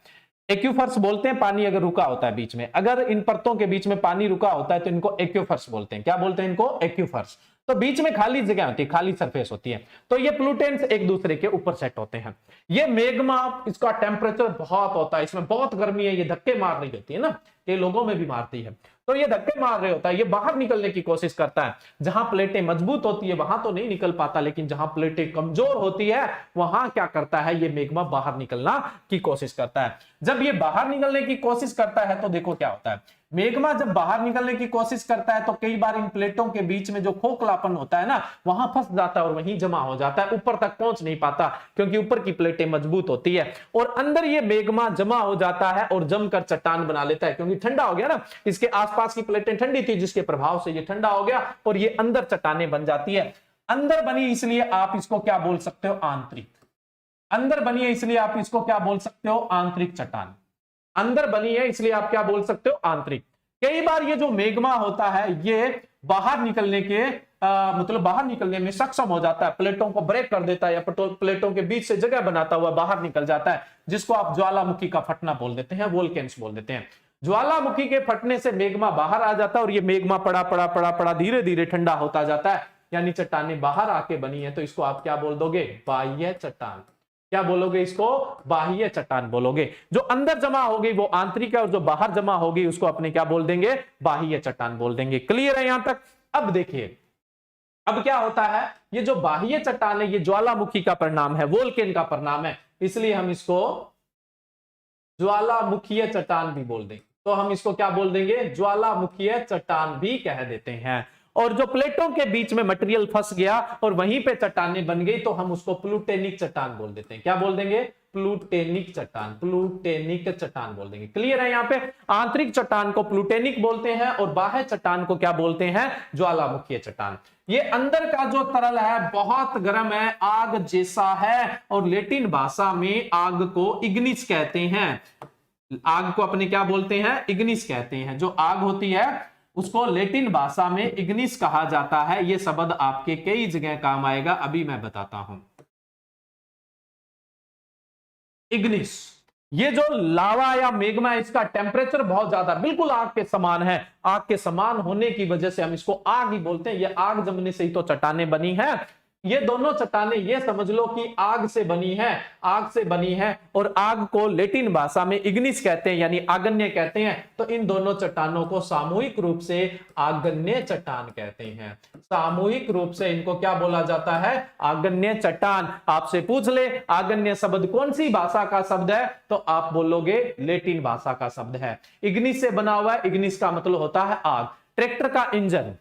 एक्यूफर्स बोलते हैं पानी अगर रुका होता है बीच में। अगर इन परतों के बीच में पानी रुका होता है तो इनको एक्यूफर्स बोलते हैं। क्या बोलते हैं इनको, एक्यूफर्स। तो बीच में खाली जगह होती है, खाली सरफेस होती है। तो ये प्लूटेन्स एक दूसरे के ऊपर सेट होते हैं। ये मेग्मा, इसका टेम्परेचर बहुत होता है, इसमें बहुत गर्मी है, ये धक्के मार रही होती है ना, ये लोगों में भी मारती है। तो ये धक्के मार रहे होता है, ये बाहर निकलने की कोशिश करता है। जहां प्लेटें मजबूत होती है वहां तो नहीं निकल पाता, लेकिन जहां प्लेटें कमजोर होती है वहां क्या करता है, ये मेग्मा बाहर निकलना की कोशिश करता है। जब ये बाहर निकलने की कोशिश करता है तो देखो क्या होता है, मेग्मा जब बाहर निकलने की कोशिश करता है तो कई बार इन प्लेटों के बीच में जो खोखलापन होता है ना, वहां फंस जाता है और वहीं जमा हो जाता है, ऊपर तक पहुंच नहीं पाता, क्योंकि ऊपर की प्लेटें मजबूत होती है। और अंदर ये मेग्मा जमा हो जाता है और जमकर चट्टान बना लेता है, क्योंकि ठंडा हो गया ना, इसके आसपास की प्लेटें ठंडी थी, जिसके प्रभाव से ये ठंडा हो गया और ये अंदर चट्टानें बन जाती है। अंदर बनी इसलिए आप इसको क्या बोल सकते हो, आंतरिक। अंदर बनी है इसलिए आप इसको क्या बोल सकते हो, आंतरिक चट्टान। अंदर बनी है इसलिए आप क्या बोल सकते हो, आंतरिक। कई बार ये जो मेग्मा होता है ये बाहर निकलने के मतलब बाहर निकलने में सक्षम हो जाता है, प्लेटों को ब्रेक कर देता है, या प्लेटों के बीच से जगह बनाता हुआ बाहर निकल जाता है, जिसको आप ज्वालामुखी का फटना बोल देते हैं, वोल्केन्स बोल देते हैं। ज्वालामुखी के फटने से मेग्मा बाहर आ जाता है और ये मेग्मा पड़ा पड़ा पड़ा पड़ा धीरे धीरे ठंडा होता जाता है, यानी चट्टानें बाहर आके बनी है। तो इसको आप क्या बोल दोगे, बाह्य चट्टान। क्या बोलोगे इसको, बाह्य चट्टान बोलोगे। जो अंदर जमा होगी वो आंतरिक है, और जो बाहर जमा होगी उसको अपने क्या बोल देंगे, बाह्य चट्टान बोल देंगे। क्लियर है यहां तक? अब देखिए अब क्या होता है, ये जो बाह्य चट्टान है ये ज्वालामुखी का परिणाम है, वोल्केन का परिणाम है, इसलिए हम इसको ज्वालामुखीय चट्टान भी बोल देंगे। तो हम इसको क्या बोल देंगे, ज्वालामुखीय चट्टान भी कह देते हैं। और जो प्लेटों के बीच में मटेरियल फंस गया और वहीं पे चट्टानें बन गई तो हम उसको प्लूटेनिक चट्टान बोल देते हैं। क्या बोल देंगे, प्लूटेनिक चट्टान, प्लूटेनिक चट्टान बोल देंगे। क्लियर है यहाँ पे? आंतरिक चट्टान को प्लूटेनिक बोलते हैं और बाह्य चट्टान को क्या बोलते हैं, ज्वालामुखीय चट्टान। ये अंदर का जो तरल है बहुत गर्म है, आग जैसा है, और लैटिन भाषा में आग को इग्निस कहते हैं। आग को अपने क्या बोलते हैं, इग्निस कहते हैं। जो आग होती है उसको लैटिन भाषा में इग्निस कहा जाता है। यह शब्द आपके कई जगह काम आएगा, अभी मैं बताता हूं। इग्निस, ये जो लावा या मेग्मा, इसका टेम्परेचर बहुत ज्यादा, बिल्कुल आग के समान है। आग के समान होने की वजह से हम इसको आग ही बोलते हैं। ये आग जमने से ही तो चट्टानें बनी है। ये दोनों चट्टानें ये समझ लो कि आग से बनी है, आग से बनी है, और आग को लैटिन भाषा में इग्निस कहते हैं, यानी आगन्य कहते हैं। तो इन दोनों चट्टानों को सामूहिक रूप से आगन्य चट्टान कहते हैं। सामूहिक रूप से इनको क्या बोला जाता है, आगन्य चट्टान। आपसे पूछ ले आगन्य शब्द कौन सी भाषा का शब्द है, तो आप बोलोगे लैटिन भाषा का शब्द है। इग्निस से बना हुआ है, इग्निस का मतलब होता है आग। ट्रैक्टर का इंजन,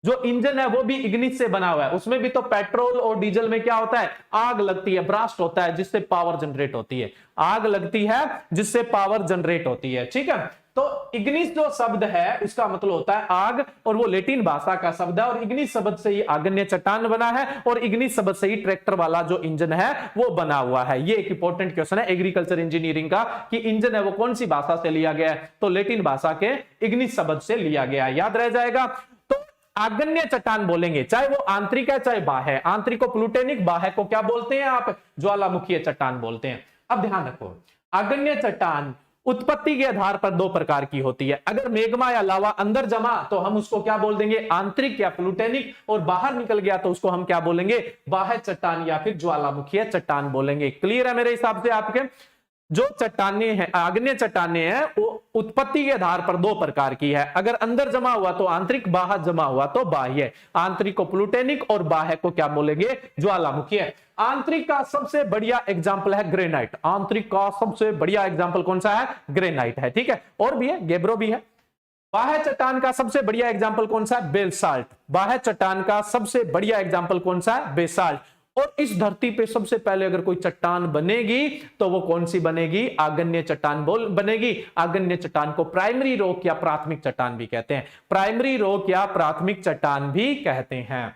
जो इंजन है वो भी इग्निस से बना हुआ है, उसमें भी तो पेट्रोल और डीजल में क्या होता है, आग लगती है, ब्रास्ट होता है, जिससे पावर जनरेट होती है, आग लगती है जिससे पावर जनरेट होती है, ठीक है। तो इग्निस जो शब्द है उसका मतलब होता है आग, और वो लैटिन भाषा का शब्द है, और इग्निस शब्द से ही आग्नेय चट्टान बना है, और इग्निस शब्द से ही ट्रैक्टर वाला जो इंजन है वो बना हुआ है। ये एक इंपॉर्टेंट क्वेश्चन है एग्रीकल्चर इंजीनियरिंग का, कि इंजन है वो कौन सी भाषा से लिया गया है, तो लैटिन भाषा के इग्निस शब्द से लिया गया, याद रह जाएगा। तो आग्नेय चट्टान बोलेंगे, चाहे वो आंतरिक है चाहे बाह्य, आंतरिक को प्लूटेनिक, बाह्य को क्या बोलते हैं आप, ज्वालामुखीय चट्टान बोलते हैं। अब ध्यान रखो, आग्नेय चट्टान उत्पत्ति के आधार पर दो प्रकार की होती है। अगर मेग्मा या लावा अंदर जमा तो हम उसको क्या बोल देंगे, आंतरिक या प्लूटेनिक, और बाहर निकल गया तो उसको हम क्या बोलेंगे, बाह्य चट्टान या फिर ज्वालामुखीय चट्टान बोलेंगे। क्लियर है मेरे हिसाब से आपके। जो चट्टाने हैं, आग्नेय चट्टाने हैं, वो उत्पत्ति के आधार पर दो प्रकार की है। अगर अंदर जमा हुआ तो आंतरिक, बाहर जमा हुआ तो बाह्य। आंतरिक को प्लूटेनिक और बाह्य को क्या बोलेंगे, ज्वालामुखीय। आंतरिक का सबसे बढ़िया एग्जाम्पल है ग्रेनाइट, आंतरिक का सबसे बढ़िया एग्जाम्पल कौन सा है, ग्रेनाइट है, ठीक है। और भी है, गेब्रो भी है। बाह्य चट्टान का सबसे बढ़िया एग्जाम्पल कौन सा है, बेसाल्ट। बाह्य चट्टान का सबसे बढ़िया एग्जाम्पल कौन सा है, बेसाल्ट। और इस धरती पे सबसे पहले अगर कोई चट्टान बनेगी तो वो कौन सी बनेगी, आग्नेय चट्टान बनेगी। आग्नेय चट्टान को प्राइमरी रॉक या प्राथमिक चट्टान भी कहते हैं, प्राइमरी रॉक या प्राथमिक चट्टान भी कहते हैं।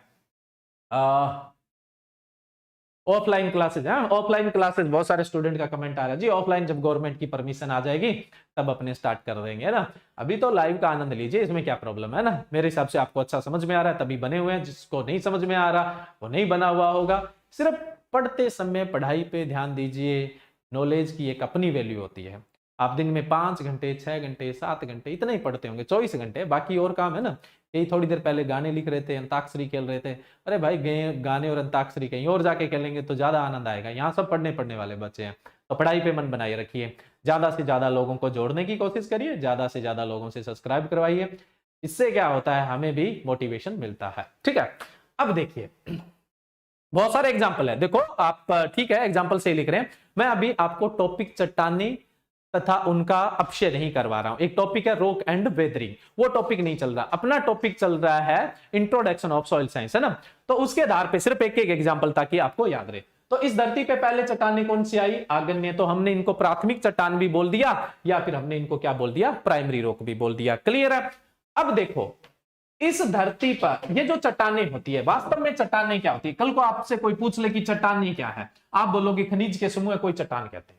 ऑफलाइन क्लासेज है, ऑफलाइन क्लासेज, बहुत सारे स्टूडेंट का कमेंट आ रहा है जी, ऑफलाइन जब गवर्नमेंट की परमिशन आ जाएगी तब अपने स्टार्ट कर देंगे, है ना। अभी तो लाइव का आनंद लीजिए, इसमें क्या प्रॉब्लम है ना। मेरे हिसाब से आपको अच्छा समझ में आ रहा है तभी बने हुए हैं, जिसको नहीं समझ में आ रहा वो नहीं बना हुआ होगा। सिर्फ पढ़ते समय पढ़ाई पे ध्यान दीजिए, नॉलेज की एक अपनी वैल्यू होती है। आप दिन में 5 घंटे 6 घंटे 7 घंटे इतना ही पढ़ते होंगे, 24 घंटे, बाकी और काम है ना। यही थोड़ी देर पहले गाने लिख रहे थे, अंताक्षरी खेल रहे थे, अरे भाई गाने और अंताक्षरी कहीं और जाके खेलेंगे तो ज्यादा आनंद आएगा। यहाँ सब पढ़ने वाले बच्चे हैं, तो पढ़ाई पे मन बनाए रखिए, ज्यादा से ज्यादा लोगों को जोड़ने की कोशिश करिए, ज्यादा से ज्यादा लोगों से सब्सक्राइब करवाइए। इससे क्या होता है, हमें भी मोटिवेशन मिलता है, ठीक है। अब देखिए बहुत सारे एग्जाम्पल है, देखो आप ठीक है एग्जाम्पल से ही लिख रहे हैं। मैं अभी आपको टॉपिक चट्टानी तथा उनका अपक्षय नहीं करवा रहा हूं। एक टॉपिक है रॉक एंड वेदरिंग, वो टॉपिक नहीं चल रहा, अपना टॉपिक चल रहा है इंट्रोडक्शन ऑफ सॉइल साइंस, है ना। तो उसके आधार पे सिर्फ एक एक एग्जांपल ताकि आपको याद रहे। तो इस धरती पे पहले चट्टानें कौन सी आई, आग्नेय, तो हमने इनको प्राथमिक चट्टान भी बोल दिया, या फिर हमने इनको क्या बोल दिया, प्राइमरी रॉक भी बोल दिया। क्लियर है। अब देखो इस धरती पर ये जो चट्टानें होती है, वास्तव में चट्टानें क्या होती है। कल को आपसे कोई पूछ ले कि चट्टानें क्या है, आप बोलोगे खनिज के समूह कोई चट्टान कहते हैं।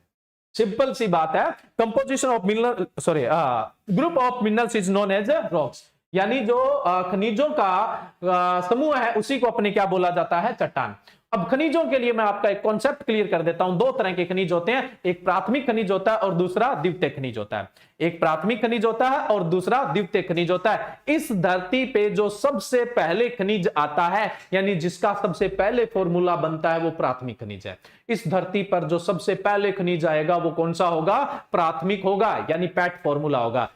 सिंपल सी बात है, composition of mineral group of minerals is known as rocks, यानी जो खनिजों का समूह है उसी को अपने क्या बोला जाता है, चट्टान। अब खनिजों के लिए मैं आपका एक कॉन्सेप्ट क्लियर कर देता हूं। दो तरह के खनिज होते हैं, एक प्राथमिक खनिज होता है और दूसरा द्वितीयक खनिज होता है। एक प्राथमिक खनिज होता है और दूसरा द्वितीयक खनिज होता है। इस धरती पे जो सबसे पहले खनिज आता है, यानी जिसका सबसे पहले फॉर्मूला बनता है, वो प्राथमिक खनिज है। इस धरती पर जो सबसे पहले खनिज आएगा वो कौन सा होगा, प्राथमिक होगा, यानी पैट फॉर्मूला होगा।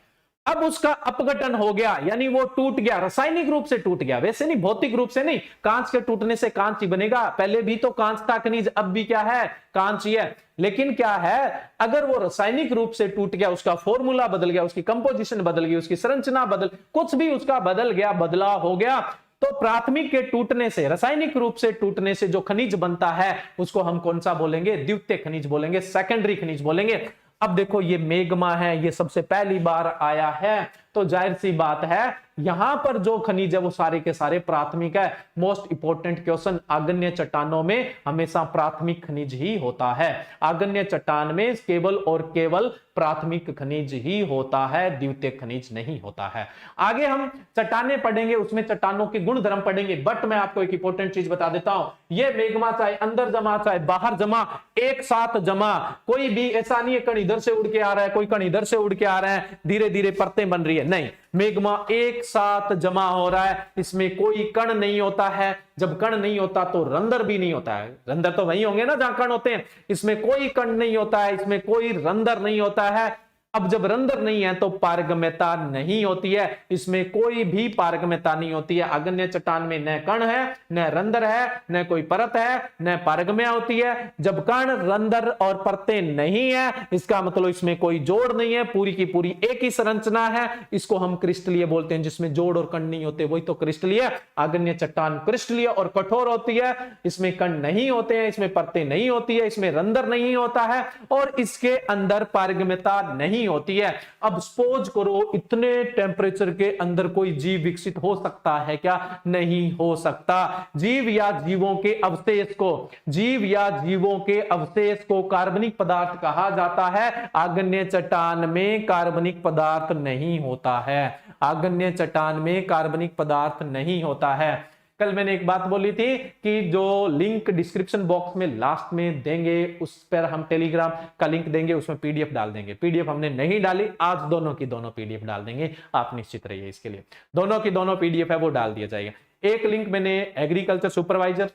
अब उसका अपघटन हो गया, यानी वो टूट गया, रासायनिक रूप से टूट गया, वैसे नहीं, भौतिक रूप से नहीं। कांच के टूटने से कांच ही बनेगा, पहले भी तो कांच था खनिज, अब भी क्या है, कांच ही है। लेकिन क्या है, अगर वो रासायनिक रूप से टूट गया, उसका फॉर्मूला बदल गया, उसकी कंपोजिशन बदल गई, उसकी संरचना कुछ भी उसका बदल गया, बदलाव हो गया, तो प्राथमिक के टूटने से, रासायनिक रूप से टूटने से जो खनिज बनता है उसको हम कौन सा बोलेंगे, द्वितीयक खनिज बोलेंगे, सेकेंडरी खनिज बोलेंगे। अब देखो ये मेग्मा है, ये सबसे पहली बार आया है, तो जाहिर सी बात है यहां पर जो खनिज है वो सारे के सारे प्राथमिक है। मोस्ट इंपोर्टेंट क्वेश्चन, आग्नेय चट्टानों में हमेशा प्राथमिक खनिज ही होता है। आग्नेय चट्टान में केवल और केवल प्राथमिक खनिज ही होता है, द्वितीयक खनिज नहीं होता है। आगे हम चट्टानें पढ़ेंगे, उसमें चट्टानों के गुण धर्म पढ़ेंगे, बट मैं आपको एक इंपॉर्टेंट चीज बता देता हूं, ये मेग्मा चाहे अंदर जमा चाहे बाहर जमा, एक साथ जमा, कोई भी ऐसा नहीं है कण इधर से उड़ के आ रहा है, कोई कण इधर से उड़ के आ रहा है, धीरे धीरे परतें बन रही है, नहीं, मेग्मा एक साथ जमा हो रहा है, इसमें कोई कण नहीं होता है। जब कण नहीं होता तो रंध्र भी नहीं होता है, रंध्र तो वही होंगे ना जहां कण होते हैं, इसमें कोई कण नहीं होता है, इसमें कोई रंध्र नहीं होता है। अब जब रंध्र नहीं है तो पारगम्यता नहीं होती है, इसमें कोई भी पारगम्यता नहीं होती है। आग्नेय चट्टान में न कण है, न रंध्र है, न कोई परत है, न पारगम्य होती है। जब कण, रंध्र और परतें नहीं है, इसका मतलब इसमें कोई जोड़ नहीं है, पूरी की पूरी एक ही संरचना है। इसको हम क्रिस्टलीय बोलते हैं, जिसमें जोड़ और कण नहीं होते, वही तो क्रिस्टलीय। आग्नेय चट्टान क्रिस्टलीय और कठोर होती है, इसमें कण नहीं होते हैं, इसमें परतें नहीं होती है, इसमें रंध्र नहीं होता है और इसके अंदर पारगम्यता नहीं होती है। अब सपोज करो इतने टेम्परेचर के अंदर कोई जीव विकसित हो सकता है क्या? नहीं हो सकता। जीव या जीवों के अवशेष को, जीव या जीवों के अवशेष को कार्बनिक पदार्थ कहा जाता है। आग्नेय चट्टान में कार्बनिक पदार्थ नहीं होता है, आग्नेय चट्टान में कार्बनिक पदार्थ नहीं होता है। कल मैंने एक बात बोली थी कि जो लिंक डिस्क्रिप्शन बॉक्स में लास्ट में देंगे, उस पर हम टेलीग्राम का लिंक देंगे, उसमें पीडीएफ डाल देंगे। पीडीएफ हमने नहीं डाली, आज दोनों की दोनों पीडीएफ डाल देंगे, आप निश्चित रहिए इसके लिए। दोनों की दोनों पीडीएफ है वो डाल दिया जाएगा। एक लिंक मैंने एग्रीकल्चर सुपरवाइजर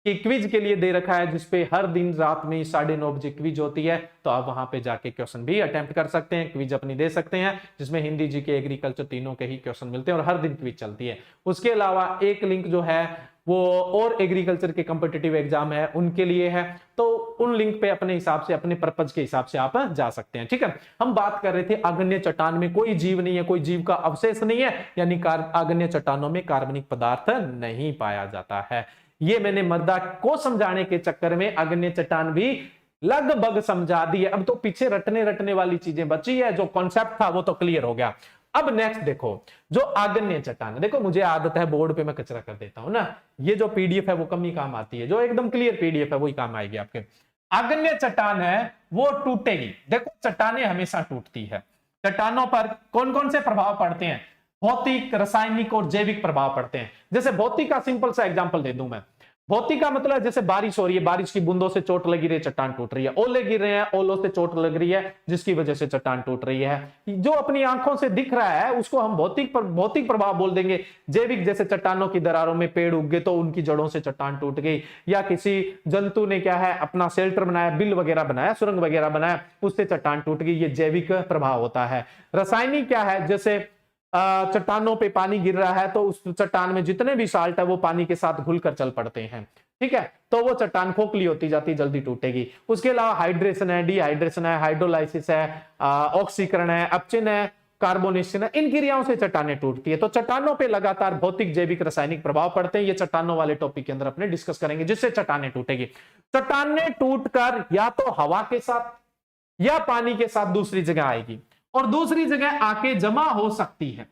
कि क्विज के लिए दे रखा है, जिसपे हर दिन रात में 9:30 बजे क्विज होती है, तो आप वहां पे जाके क्वेश्चन भी अटेम्प्ट कर सकते हैं, क्विज अपनी दे सकते हैं, जिसमें हिंदी, जीके, एग्रीकल्चर तीनों के ही क्वेश्चन मिलते हैं और हर दिन क्विज चलती है। उसके अलावा एक लिंक जो है वो और एग्रीकल्चर के कॉम्पिटिटिव एग्जाम है उनके लिए है, तो उन लिंक पे अपने हिसाब से, अपने पर्पज के हिसाब से आप जा सकते हैं। ठीक है, हम बात कर रहे थे आग्नेय चट्टान में कोई जीव नहीं है, कोई जीव का अवशेष नहीं है, यानी आग्नेय चट्टानों में कार्बनिक पदार्थ नहीं पाया जाता है। ये मैंने मृदा को समझाने के चक्कर में आग्नेय चट्टान भी लगभग समझा दी है। अब तो पीछे रटने वाली चीजें बची है, जो कॉन्सेप्ट था वो तो क्लियर हो गया। अब नेक्स्ट देखो, जो आग्नेय चट्टान, देखो मुझे आदत है बोर्ड पे मैं कचरा कर देता हूं ना, ये जो पीडीएफ है वो कम ही काम आती है, जो एकदम क्लियर पीडीएफ है वही काम आएगी आपके। आग्नेय चट्टान है वो टूटेगी। देखो चट्टानें हमेशा टूटती है, चट्टानों पर कौन कौन से प्रभाव पड़ते हैं? भौतिक, रासायनिक और जैविक प्रभाव पड़ते हैं। जैसे भौतिक का सिंपल सा एग्जांपल दे दूं मैं। भौतिक का मतलब जैसे बारिश हो रही है, बारिश की बूंदों से चोट लगी रही है, चट्टान टूट रही है। ओले गिर रहे हैं, ओलों से चोट लग रही है, जिसकी वजह से चट्टान टूट रही है। जो अपनी आंखों से दिख रहा है उसको हम भौतिक प्रभाव बोल देंगे। जैविक, जैसे चट्टानों की दरारों में पेड़ उग गए तो उनकी जड़ों से चट्टान टूट गई, या किसी जंतु ने क्या है अपना शेल्टर बनाया, बिल वगैरह बनाया, सुरंग वगैरह बनाया, उससे चट्टान टूट गई, ये जैविक प्रभाव होता है। रासायनिक क्या है? जैसे चट्टानों पे पानी गिर रहा है तो उस चट्टान में जितने भी साल्ट है वो पानी के साथ घुलकर चल पड़ते हैं, ठीक है, तो वो चट्टान खोखली होती जाती, जल्दी टूटेगी। उसके अलावा हाइड्रेशन है, डिहाइड्रेशन है, हाइड्रोलाइसिस है, ऑक्सीकरण है, अपचिन है, कार्बोनेशन है, इन क्रियाओं से चट्टानें टूटती है। तो चट्टानों पे लगातार भौतिक, जैविक, रासायनिक प्रभाव पड़ते हैं। ये चट्टानों वाले टॉपिक के अंदर अपने डिस्कस करेंगे, जिससे चट्टानें टूटेगी। चट्टानें टूटकर या तो हवा के साथ या पानी के साथ दूसरी जगह आएगी और दूसरी जगह आके जमा हो सकती है।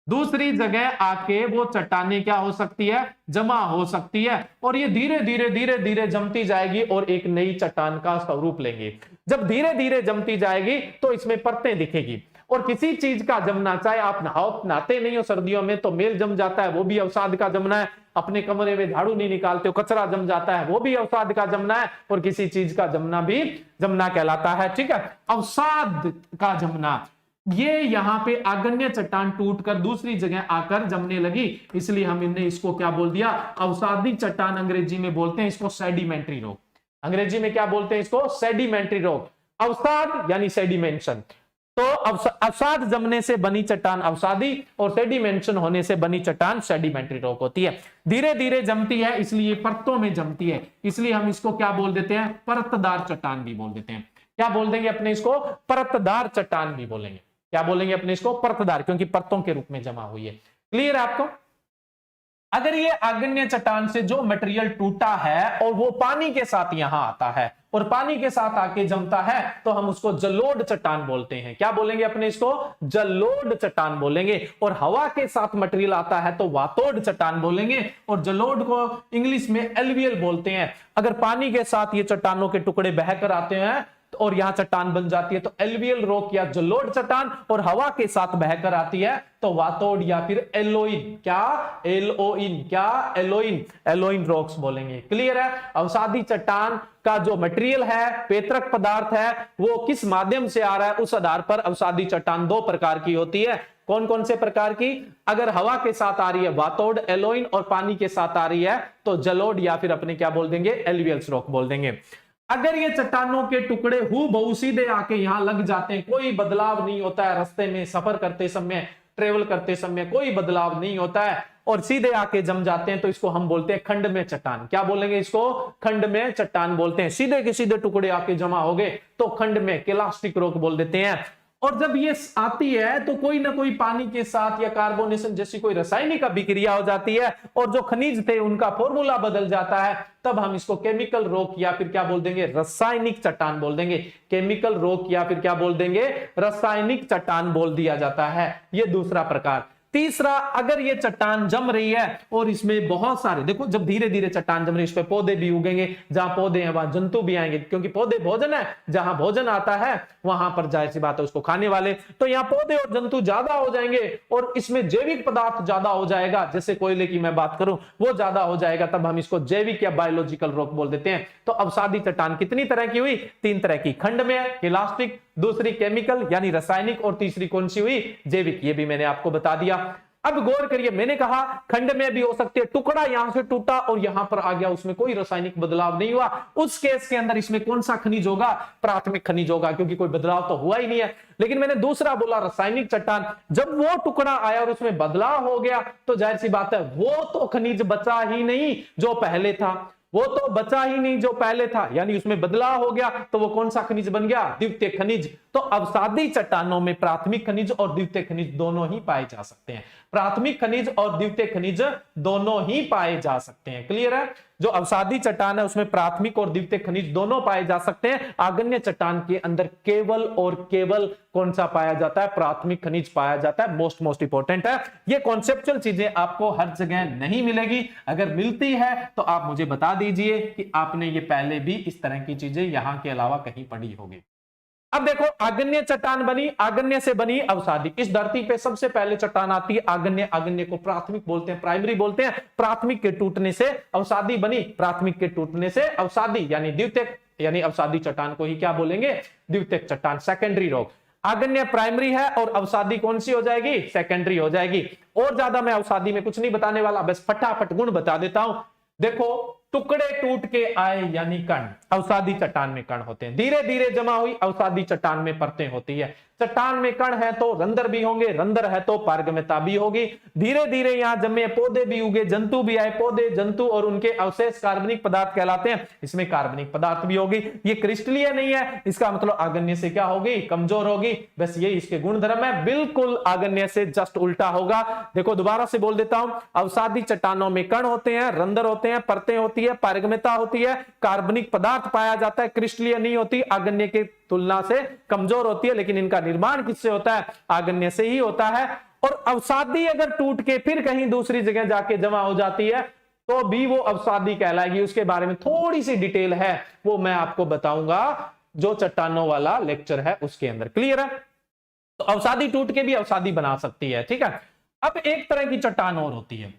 दूसरी जगह आके वो चट्टानें क्या हो सकती है? जमा हो सकती है, और ये धीरे धीरे धीरे धीरे जमती जाएगी और एक नई चट्टान का स्वरूप लेंगे। जब धीरे धीरे जमती जाएगी तो इसमें परतें दिखेगी, और किसी चीज का जमना, चाहे आप नहाते नहीं हो सर्दियों में तो मेल जम जाता है, वो भी अवसाद का जमना है। अपने कमरे में झाड़ू नहीं निकालते हो, कचरा जम जाता है, वो भी अवसाद का जमना है। और किसी चीज का जमना भी जमना कहलाता है, ठीक है, अवसाद का जमना। ये यहाँ पे आग्नेय चट्टान टूटकर दूसरी जगह आकर जमने लगी, इसलिए हमने इसको क्या बोल दिया? अवसादी चट्टान अंग्रेजी में बोलते हैं इसको सेडिमेंट्री रोग। अंग्रेजी में क्या बोलते हैं इसको? सेडिमेंट्री रोग। अवसाद यानी सेडिमेंशन, तो अवसाद जमने से बनी चट्टान अवसादी, और सेडिमेंशन होने से बनी चट्टान सेडिमेंट्री रॉक होती है। धीरे धीरे जमती है, इसलिए परतों में जमती है, इसलिए हम इसको क्या बोल देते हैं? परतदार चट्टान भी बोल देते हैं। क्या बोल देंगे अपने इसको? परतदार चट्टान भी बोलेंगे। क्या बोलेंगे अपने इसको? परतदार, क्योंकि परतों के रूप में जमा हुई है। क्लियर है आपको? अगर ये आग्नेय चट्टान से जो मटेरियल टूटा है और वो पानी के साथ यहां आता है और पानी के साथ आके जमता है, तो हम उसको जलोढ़ चट्टान बोलते हैं। क्या बोलेंगे अपने इसको? जलोढ़ चट्टान बोलेंगे। और हवा के साथ मटेरियल आता है तो वातोड़ चट्टान बोलेंगे, और जलोढ़ को इंग्लिश में एलुवियल बोलते हैं। अगर पानी के साथ ये चट्टानों के टुकड़े बहकर आते हैं और यहां चट्टान बन जाती है तो एलुवियल रॉक या जलोढ़ चट्टान, और हवा के साथ बहकर आती है तो वातोड़ या फिर एलोइन, क्या एलोइन, क्या एलोइन, एलोइन रॉक्स बोलेंगे। क्लियर है? अवसादी चट्टान का जो मटेरियल है, पेत्रक पदार्थ है, वो किस माध्यम से आ रहा है, उस आधार पर अवसादी चट्टान दो प्रकार की होती है। कौन कौन से प्रकार की? अगर हवा के साथ आ रही है वातोड़, एलोइन, और पानी के साथ आ रही है तो जलोढ़ या फिर अपने क्या बोल देंगे? एलुवियल रॉक बोल देंगे। अगर ये चट्टानों के टुकड़े हूबहू सीधे आके यहां लग जाते हैं, कोई बदलाव नहीं होता है, रास्ते में सफर करते समय, ट्रेवल करते समय कोई बदलाव नहीं होता है और सीधे आके जम जाते हैं, तो इसको हम बोलते हैं खंड में चट्टान। क्या बोलेंगे इसको? खंड में चट्टान बोलते हैं। सीधे के सीधे टुकड़े आके जमा हो गए तो खंड में केलास्टिक रॉक बोल देते हैं। और जब ये आती है तो कोई ना कोई पानी के साथ या कार्बोनेशन जैसी कोई रासायनिक अभिक्रिया हो जाती है और जो खनिज थे उनका फॉर्मूला बदल जाता है, तब हम इसको केमिकल रॉक या फिर क्या बोल देंगे? रासायनिक चट्टान बोल देंगे। केमिकल रॉक या फिर क्या बोल देंगे? रासायनिक चट्टान बोल दिया जाता है। ये दूसरा प्रकार। तीसरा, अगर ये चट्टान जम रही है और इसमें बहुत सारे, देखो जब धीरे धीरे चट्टान जम रही है, इस पे पौधे भी उगेंगे, जहां पौधे हैं वहां जंतु भी आएंगे, क्योंकि पौधे भोजन है, जहां भोजन आता है वहां पर जाहिर सी बात है उसको खाने वाले, तो यहाँ पौधे और जंतु ज्यादा हो जाएंगे और इसमें जैविक पदार्थ ज्यादा हो जाएगा, जैसे कोयले की मैं बात करूं वो ज्यादा हो जाएगा, तब हम इसको जैविक या बायोलॉजिकल रॉक बोल देते हैं। तो अवसादी चट्टान कितनी तरह की हुई? 3 तरह की। खंड में इलास्टिक, दूसरी केमिकल यानी रासायनिक, और तीसरी कौन सी हुई? जैविक। ये भी मैंने आपको बता दिया। अब गौर करिए, मैंने कहा खंड में भी हो सकती है, टुकड़ा यहां से टूटा और यहां पर आ गया, उसमें कोई रासायनिक बदलाव नहीं हुआ, उस केस के अंदर इसमें कौन सा खनिज होगा? प्राथमिक खनिज होगा, क्योंकि कोई बदलाव तो हुआ ही नहीं है। लेकिन मैंने दूसरा बोला रासायनिक चट्टान, जब वो टुकड़ा आया और उसमें बदलाव हो गया तो जाहिर सी बात है वो तो खनिज बचा ही नहीं जो पहले था, वो तो बचा ही नहीं जो पहले था, यानी उसमें बदलाव हो गया, तो वो कौन सा खनिज बन गया? द्वितीय खनिज। तो अवसादी चट्टानों में प्राथमिक खनिज और द्वितीय खनिज दोनों ही पाए जा सकते हैं। प्राथमिक खनिज और द्वितीय खनिज दोनों ही पाए जा सकते हैं। क्लियर है? जो अवसादी चट्टान है उसमें प्राथमिक और द्वितीय खनिज दोनों पाए जा सकते हैं। आग्नेय चट्टान के अंदर केवल और केवल कौन सा पाया जाता है? प्राथमिक खनिज पाया जाता है। मोस्ट इंपॉर्टेंट है। ये कॉन्सेप्चुअल चीजें आपको हर जगह नहीं मिलेगी, अगर मिलती है तो आप मुझे बता दीजिए कि आपने ये पहले भी इस तरह की चीजें यहां के अलावा कहीं पढ़ी होगी। अब देखो, आग्नेय चट्टान बनी, आग्नेय से बनी अवसादी। इस धरती पे सबसे पहले चट्टान आती है आग्नेय। आग्नेय को प्राथमिक बोलते हैं, प्राइमरी बोलते हैं। प्राथमिक के टूटने से अवसादी बनी, प्राथमिक के टूटने से अवसादी यानी द्वितीयक, यानी अवसादी चट्टान को ही क्या बोलेंगे? द्वितीयक चट्टान, सेकेंडरी रॉक। आग्नेय प्राइमरी है और अवसादी कौन सी हो जाएगी? सेकेंडरी हो जाएगी। और ज्यादा मैं अवसादी में कुछ नहीं बताने वाला, बस फटाफट गुण बता देता हूं। देखो, टुकड़े टूट के आए यानी कण, अवसादी चट्टान में कण होते हैं। धीरे धीरे जमा हुई अवसादी चट्टान में परतें होती है। चट्टान में कण है तो रंध्र भी होंगे, रंध्र है तो पारगम्यता भी होगी। धीरे धीरे यहां जमे, पौधे भी उगे, जंतु भी आए, पौधे, जंतु और उनके अवशेष कार्बनिक पदार्थ कहलाते हैं। इसमें कार्बनिक पदार्थ भी होगी। ये क्रिस्टलीय नहीं है, इसका मतलब आग्नेय से क्या होगी? कमजोर होगी। बस ये इसके गुणधर्म है, बिल्कुल आग्नेय से जस्ट उल्टा होगा। देखो दोबारा से बोल देता हूं, अवसादी चट्टानों में कण होते हैं, रंध्र होते हैं, परतें होती है, पारगम्यता होती है, कार्बनिक पदार्थ पाया जाता है, क्रिस्टलीय नहीं होती, आग्नेय के तुलना से कमजोर होती है। लेकिन इनका निर्माण किससे होता है? आग्नेय से ही होता है। और अवसादी अगर टूट के फिर कहीं दूसरी जगह जाके जमा हो जाती है तो भी वो अवसादी कहलाएगी। उसके बारे में थोड़ी सी डिटेल है, वो मैं आपको बताऊंगा जो चट्टानों वाला लेक्चर है उसके अंदर। क्लियर है? तो अवसादी टूट के भी अवसादी बना सकती है। ठीक है। अब एक तरह की चट्टान और होती है,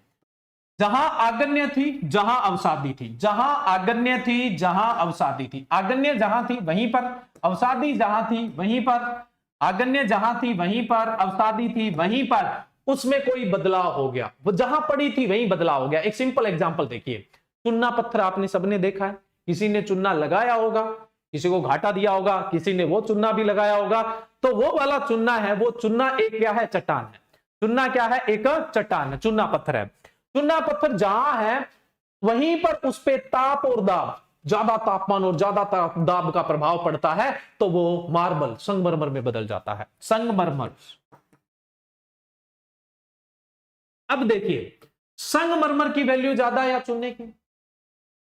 जहां आग्नेय थी जहां अवसादी थी, जहां आग्नेय थी जहां अवसादी थी। आग्नेय जहां थी वहीं पर, अवसादी जहां थी वहीं पर, आग्नेय जहां थी वहीं पर, अवसादी थी वहीं पर, उसमें कोई बदलाव हो गया, वो जहां पड़ी थी वहीं बदलाव हो गया। एक सिंपल एग्जांपल देखिए, चुन्ना पत्थर आपने सबने देखा है, किसी ने चुन्ना लगाया होगा, किसी को घाटा दिया होगा, किसी ने वो चुन्ना भी लगाया होगा, तो वो वाला चुन्ना है, वो चुन्ना एक क्या है? चट्टान है। चुन्ना क्या है? एक चट्टान है, चुन्ना पत्थर है। चुन्ना पत्थर जहां है वहीं पर उस पे ताप और दाब, ज्यादा तापमान और ज्यादा दाब का प्रभाव पड़ता है तो वो मार्बल, संगमरमर में बदल जाता है। संगमरमर। अब देखिए, संगमरमर की वैल्यू ज्यादा है या चुन्ने की?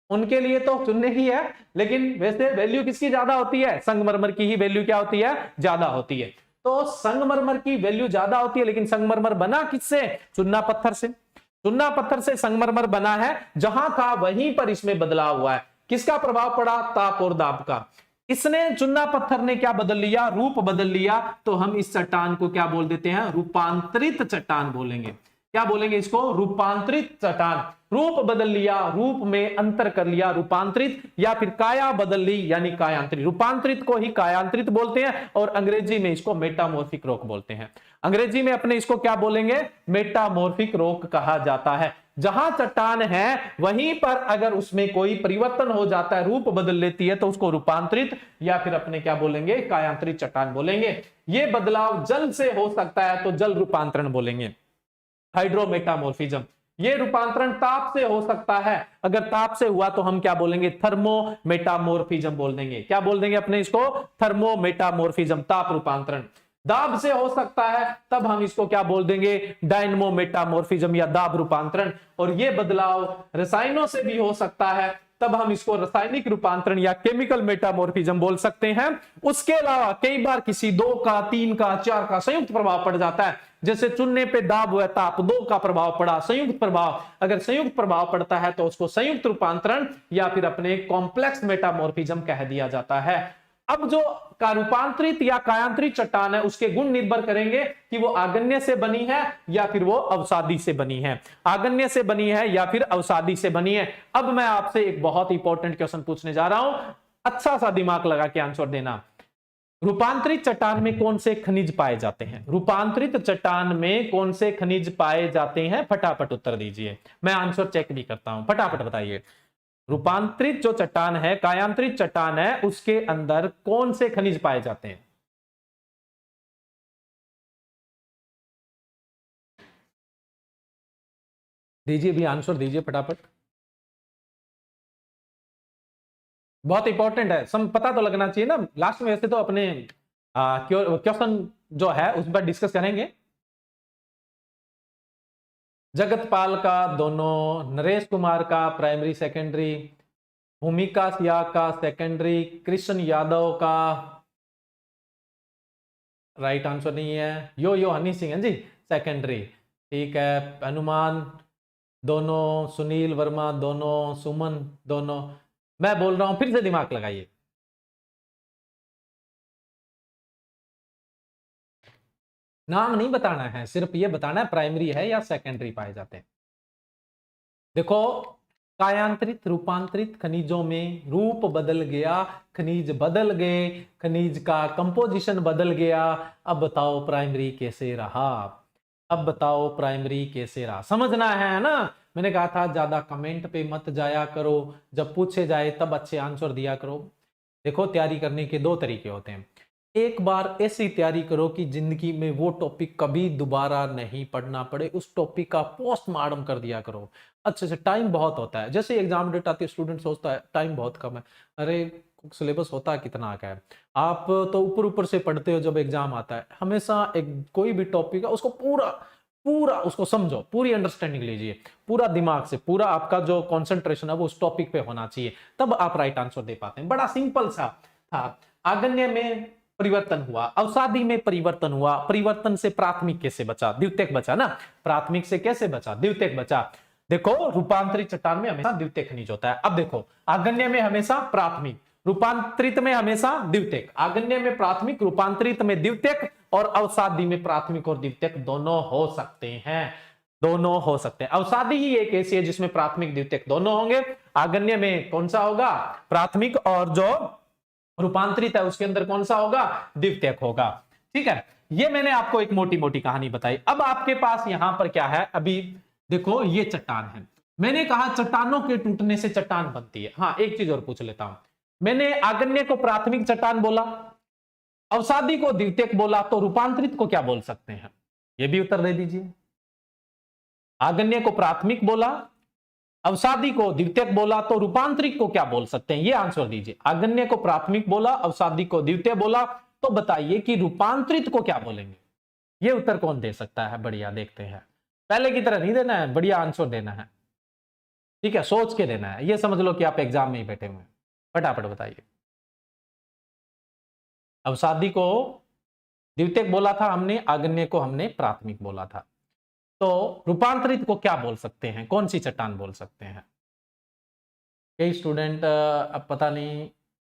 उनके लिए तो चुन्ने ही है, लेकिन वैसे वैल्यू किसकी ज्यादा होती है? संगमरमर की ही वैल्यू क्या होती है? ज्यादा होती है। तो संगमरमर की वैल्यू ज्यादा होती है, लेकिन संगमरमर बना किससे? चुन्ना पत्थर से। चुन्ना पत्थर से संगमरमर बना है, जहां था वहीं पर इसमें बदलाव हुआ है। किसका प्रभाव पड़ा? ताप और दाब का। इसने, चुन्ना पत्थर ने क्या बदल लिया? रूप बदल लिया। तो हम इस चट्टान को क्या बोल देते हैं? रूपांतरित चट्टान बोलेंगे। क्या बोलेंगे इसको? रूपांतरित चट्टान। रूप बदल लिया, रूप में अंतर कर लिया, रूपांतरित, या फिर काया बदल ली यानी कायांतरित। रूपांतरित को ही कायांतरित बोलते हैं और अंग्रेजी में इसको मेटामॉर्फिक रॉक बोलते हैं। अंग्रेजी में अपने इसको क्या बोलेंगे? मेटामॉर्फिक रॉक कहा जाता है। जहां चट्टान है वहीं पर अगर उसमें कोई परिवर्तन हो जाता है, रूप बदल लेती है, तो उसको रूपांतरित या फिर अपने क्या बोलेंगे, कायांतरित चट्टान बोलेंगे। ये बदलाव जल से हो सकता है तो जल रूपांतरण बोलेंगे, हाइड्रोमेटामॉर्फिज्म। ये रूपांतरण ताप से हो सकता है, अगर ताप से हुआ तो हम क्या बोलेंगे, थर्मोमेटामॉर्फिज्म बोल देंगे। क्या बोल देंगे अपने इसको, थर्मोमेटामॉर्फिज्म, ताप रूपांतरण। दाब से हो सकता है तब हम इसको क्या बोल देंगे, डायनमोमेटामॉर्फिज्म या दाब रूपांतरण। और ये बदलाव रसायनों से भी हो सकता है, तब हम इसको रासायनिक रूपांतरण या केमिकल मेटामॉर्फिज्म बोल सकते हैं। उसके अलावा कई बार किसी 2 का, 3 का, 4 का संयुक्त प्रभाव पड़ जाता है, जैसे चुनने पे दाब हुआ, ताप, 2 का प्रभाव पड़ा, संयुक्त प्रभाव। अगर संयुक्त प्रभाव पड़ता है तो उसको संयुक्त रूपांतरण या फिर अपने कॉम्प्लेक्स मेटामॉर्फिज्म कह दिया जाता है। अब जो का रूपांतरित या कायांतरित चट्टान है उसके गुण निर्भर करेंगे कि वो आगन्य से बनी है या फिर वो अवसादी से बनी है, आगन्य से बनी है या फिर अवसादी से बनी है। अब मैं आपसे एक बहुत इंपॉर्टेंट क्वेश्चन पूछने जा रहा हूं, अच्छा सा दिमाग लगा के आंसर देना। रूपांतरित चट्टान में कौन से खनिज पाए जाते हैं, रूपांतरित चट्टान में कौन से खनिज पाए जाते हैं, फटाफट उत्तर दीजिए, मैं आंसर चेक भी करता हूं, फटाफट बताइए। रूपांतरित जो चट्टान है, कायांतरित चट्टान है, उसके अंदर कौन से खनिज पाए जाते हैं? दीजिए भी आंसर दीजिए फटाफट, बहुत इंपॉर्टेंट है, सम पता तो लगना चाहिए ना। लास्ट में वैसे तो अपने क्वेश्चन जो है उस पर डिस्कस करेंगे। जगतपाल का दोनों, नरेश कुमार का प्राइमरी सेकेंडरी, भूमिका सिया का सेकेंडरी, कृष्ण यादव का राइट आंसर नहीं है, यो हनी सिंह है जी सेकेंडरी, ठीक है। हनुमान दोनों, सुनील वर्मा दोनों, सुमन दोनों। मैं बोल रहा हूं फिर से दिमाग लगाइए, नाम नहीं बताना है, सिर्फ ये बताना है प्राइमरी है या सेकेंडरी पाए जाते हैं। देखो, कायांतरित रूपांतरित खनिजों में रूप बदल गया, खनिज बदल गए, खनिज का कंपोजिशन बदल गया। अब बताओ प्राइमरी कैसे रहा, अब बताओ प्राइमरी कैसे रहा, समझना है ना। मैंने कहा था ज्यादा कमेंट पे मत जाया करो, जब पूछे जाए तब अच्छे आंसर दिया करो। देखो, तैयारी करने के 2 तरीके होते हैं। एक बार ऐसी तैयारी करो कि जिंदगी में वो टॉपिक कभी दोबारा नहीं पढ़ना पड़े, उस टॉपिक का पोस्टमार्टम कर दिया करो अच्छे से। टाइम बहुत होता है, जैसे एग्जाम डेट आती है स्टूडेंट सोचता है टाइम बहुत कम है, अरे सिलेबस होता कितना का है। आप तो ऊपर ऊपर से पढ़ते हो, जब एग्जाम आता है हमेशा एक कोई भी टॉपिक है उसको पूरा पूरा उसको समझो, पूरी अंडरस्टैंडिंग लीजिए, पूरा दिमाग से, पूरा आपका जो कंसंट्रेशन है वो उस टॉपिक पे होना चाहिए, तब आप राइट आंसर दे पाते हैं। बड़ा सिंपल सा था। आगन्य में परिवर्तन हुआ, अवसादी में परिवर्तन हुआ, परिवर्तन से प्राथमिक कैसे बचा, द्वितीयक बचा ना, प्राथमिक से कैसे बचा, द्वितीयक बचा। देखो, रूपांतरित चट्टान में हमेशा द्वितीयक खनिज होता है। अब देखो, आगन्य में हमेशा प्राथमिक, रूपांतरित में हमेशा द्वितीयक, आगन्य में प्राथमिक, रूपांतरित में द्वितीयक, और अवसादी में प्राथमिक और द्वितीयक दोनों हो सकते हैं, दोनों हो सकते हैं। अवसादी ही एक ऐसी है जिसमें प्राथमिक द्वितीयक दोनों होंगे। आगन्य में कौन सा होगा, प्राथमिक, और जो रूपांतरित है उसके अंदर कौन सा होगा, द्वितीयक होगा। ठीक है, ये मैंने आपको एक मोटी मोटी कहानी बताई। अब आपके पास यहां पर क्या है, अभी देखो ये चट्टान है, मैंने कहा चट्टानों के टूटने से चट्टान बनती है। हाँ, एक चीज और पूछ लेता हूं, मैंने आगन्य को प्राथमिक चट्टान बोला, अवसादी को द्वितीयक बोला, तो रूपांतरित को क्या बोल सकते हैं, ये भी उत्तर दे दीजिए। आगन्य को प्राथमिक बोला, अवसादी को द्वितीयक बोला, तो रूपांतरित को क्या बोल सकते हैं, ये आंसर दीजिए। आगन्य को प्राथमिक बोला, अवसादी को द्वितीय बोला, तो बताइए कि रूपांतरित को क्या बोलेंगे। ये उत्तर कौन दे सकता है, बढ़िया देखते हैं। पहले की तरह नहीं देना है, बढ़िया आंसर देना है, ठीक है, सोच के देना है। ये समझ लो कि आप एग्जाम में ही बैठे हुए हैं, फटाफट बताइए। अवसादी को द्वितीयक बोला था हमने, आगन्य को हमने प्राथमिक बोला था, तो रूपांतरित को क्या बोल सकते हैं, कौन सी चट्टान बोल सकते हैं। कई स्टूडेंट अब पता नहीं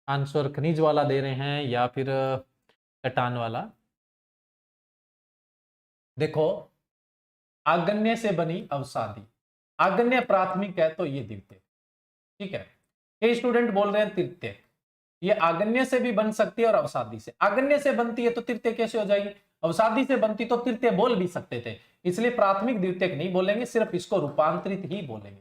आंसर खनिज वाला दे रहे हैं या फिर चट्टान वाला। देखो, आगन्य से बनी अवसादी, आगन्य प्राथमिक है तो ये द्वितीयक, ठीक है। कई स्टूडेंट बोल रहे हैं तृतीयक, ये आगन्य से भी बन सकती है और अवसादी से। आगन्य से बनती है तो तृतीय कैसे हो जाएगी, अवसादी से बनती तो तृतीय बोल भी सकते थे, इसलिए प्राथमिक द्वितीयक नहीं बोलेंगे, सिर्फ इसको रूपांतरित ही बोलेंगे।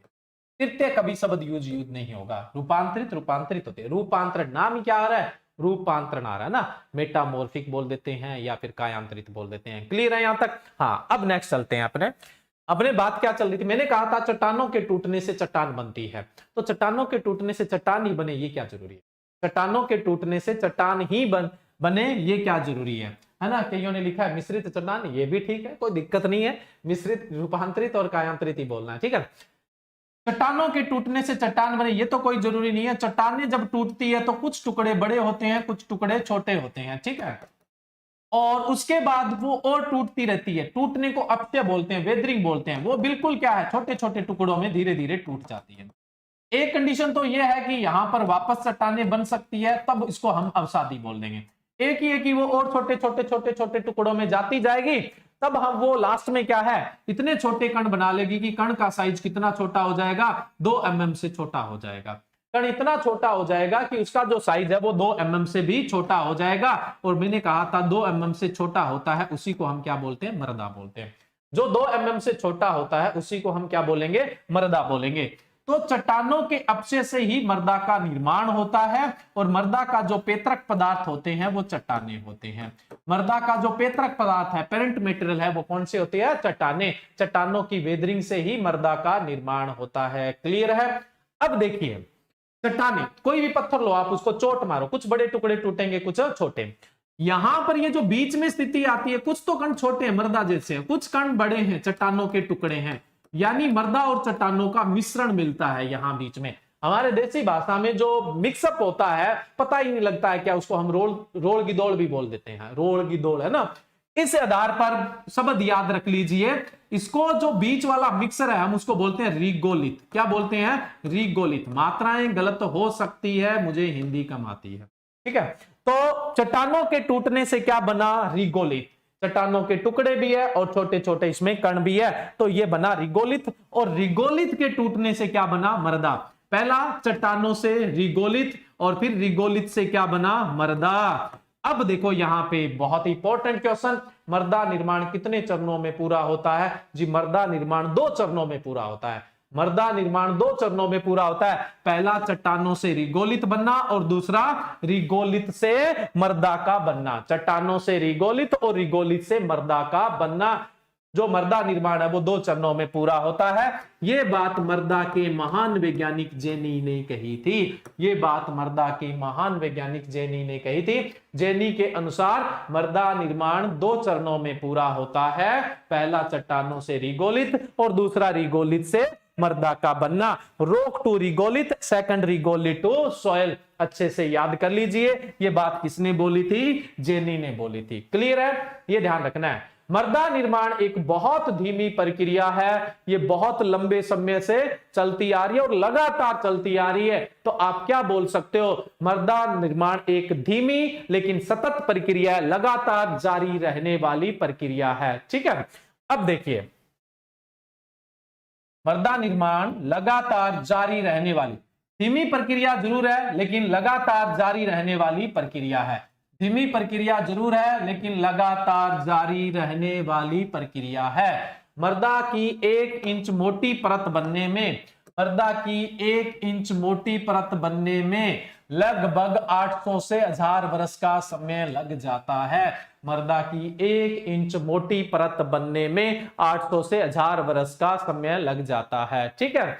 तृतीय कभी शब्द यूज नहीं होगा। रूपांतरित रूपांतरित होते, रूपांतरण नाम ही क्या आ रहा है, रूपांतरण आ रहा है ना, मेटामॉर्फिक बोल देते हैं या फिर कायांतरित बोल देते हैं। क्लियर है यहां तक? हाँ, अब नेक्स्ट चलते हैं अपने अपने बात क्या चल रही थी, मैंने कहा था चट्टानों के टूटने से चट्टान बनती है, तो चट्टानों के टूटने से चट्टान ही बने ये क्या जरूरी है? चट्टानों के टूटने से चट्टान ही बने ये क्या जरूरी है ना? कईयों ने लिखा है मिश्रित चट्टान, ये भी ठीक है, कोई दिक्कत नहीं है, मिश्रित रूपांतरित और कायांतरित ही बोलना है, ठीक है। चट्टानों के टूटने से चट्टान बने ये तो कोई जरूरी नहीं है। चट्टानें जब टूटती है तो कुछ टुकड़े बड़े होते हैं, कुछ टुकड़े छोटे होते हैं, ठीक है, और उसके बाद वो और टूटती रहती है। टूटने को अपत्य बोलते हैं, वेदरिंग बोलते हैं। वो बिल्कुल क्या है, छोटे छोटे टुकड़ों में धीरे धीरे टूट जाती है। एक कंडीशन तो ये है कि यहां पर वापस चट्टानें बन सकती है, तब इसको हम अवसादी बोल देंगे। एक ही है कि वो और छोटे छोटे छोटे छोटे टुकड़ों में जाती जाएगी, तब हम वो लास्ट में क्या है, इतने छोटे कण बना लेगी कि कण का साइज कितना छोटा हो जाएगा, 2 mm से छोटा हो जाएगा। कण इतना छोटा हो जाएगा कि उसका जो साइज है वो 2 mm से भी छोटा हो जाएगा। और मैंने कहा था 2 mm से छोटा होता है उसी को हम क्या बोलते हैं, मृदा बोलते हैं। जो 2 mm से छोटा होता है उसी को हम क्या बोलेंगे, मृदा बोलेंगे। तो चट्टानों के अपक्षय से ही मृदा का निर्माण होता है, और मृदा का जो पेत्रक पदार्थ होते हैं वो चट्टाने होते हैं। मृदा का जो पेत्रक पदार्थ है, पेरेंट मटेरियल है, वो कौन से होते हैं, चट्टाने। चट्टानों की वेदरिंग से ही मृदा का निर्माण होता है। क्लियर है? अब देखिए, चट्टाने, कोई भी पत्थर लो आप, उसको चोट मारो, कुछ बड़े टुकड़े टूटेंगे, कुछ छोटे। यहां पर ये जो बीच में स्थिति आती है, कुछ तो कण छोटे हैं मृदा जैसे, कुछ कण बड़े हैं, चट्टानों के टुकड़े हैं, यानी मृदा और चट्टानों का मिश्रण मिलता है यहां बीच में। हमारे देसी भाषा में जो मिक्सअप होता है पता ही नहीं लगता है क्या, उसको हम रोल गिदोड़ भी बोल देते हैं, रोल गिदोड़, है ना। इस आधार पर शब्द याद रख लीजिए, इसको जो बीच वाला मिक्सर है हम उसको बोलते हैं रिगोलित। क्या बोलते हैं, रिगोलित। मात्राएं गलत हो सकती है, मुझे हिंदी कम आती है, ठीक है। तो चट्टानों के टूटने से क्या बना, रिगोलित। चट्टानों के टुकड़े भी है और छोटे छोटे इसमें कण भी है, तो ये बना रिगोलित। और रिगोलित के टूटने से क्या बना, मृदा। पहला चट्टानों से रिगोलित और फिर रिगोलित से क्या बना, मृदा। अब देखो यहां पे बहुत इंपॉर्टेंट क्वेश्चन, मृदा निर्माण कितने चरणों में पूरा होता है जी? मृदा निर्माण 2 चरणों में पूरा होता है। मृदा निर्माण 2 चरणों में पूरा होता है। पहला चट्टानों से रिगोलित बनना और दूसरा रिगोलित से मृदा का बनना। चट्टानों से रिगोलित और रिगोलित से मृदा का बनना। जो मृदा निर्माण है वो 2 चरणों में पूरा होता है। ये बात मृदा के महान वैज्ञानिक जेनी ने कही थी। ये बात मृदा के महान वैज्ञानिक जेनी ने कही थी। जेनी के अनुसार मृदा निर्माण 2 चरणों में पूरा होता है। पहला चट्टानों से रिगोलित और दूसरा रिगोलित से मृदा का बनना। रोक टू रिगोलित, सेकंड रिगोलित टू सॉइल। अच्छे से याद कर लीजिए, ये बात किसने बोली थी, जेनी ने बोली थी। क्लियर है? ये ध्यान रखना है। मृदा निर्माण एक बहुत धीमी प्रक्रिया है, ये बहुत लंबे समय से चलती आ रही है और लगातार चलती आ रही है। तो आप क्या बोल सकते हो, मृदा निर्माण एक धीमी लेकिन सतत प्रक्रिया, लगातार जारी रहने वाली प्रक्रिया है, ठीक है। अब देखिए, मृदा निर्माण लगातार जारी रहने वाली, धीमी प्रक्रिया जरूर है लेकिन लगातार जारी रहने वाली प्रक्रिया है। धीमी प्रक्रिया जरूर है लेकिन लगातार जारी रहने वाली प्रक्रिया है। मृदा की 1 इंच मोटी परत बनने में, मृदा की 1 इंच मोटी परत बनने में लगभग 800 से 1000 वर्ष का समय लग जाता है। मृदा की 1 इंच मोटी परत बनने में 800 से 1000 वर्ष का समय लग जाता है, ठीक है।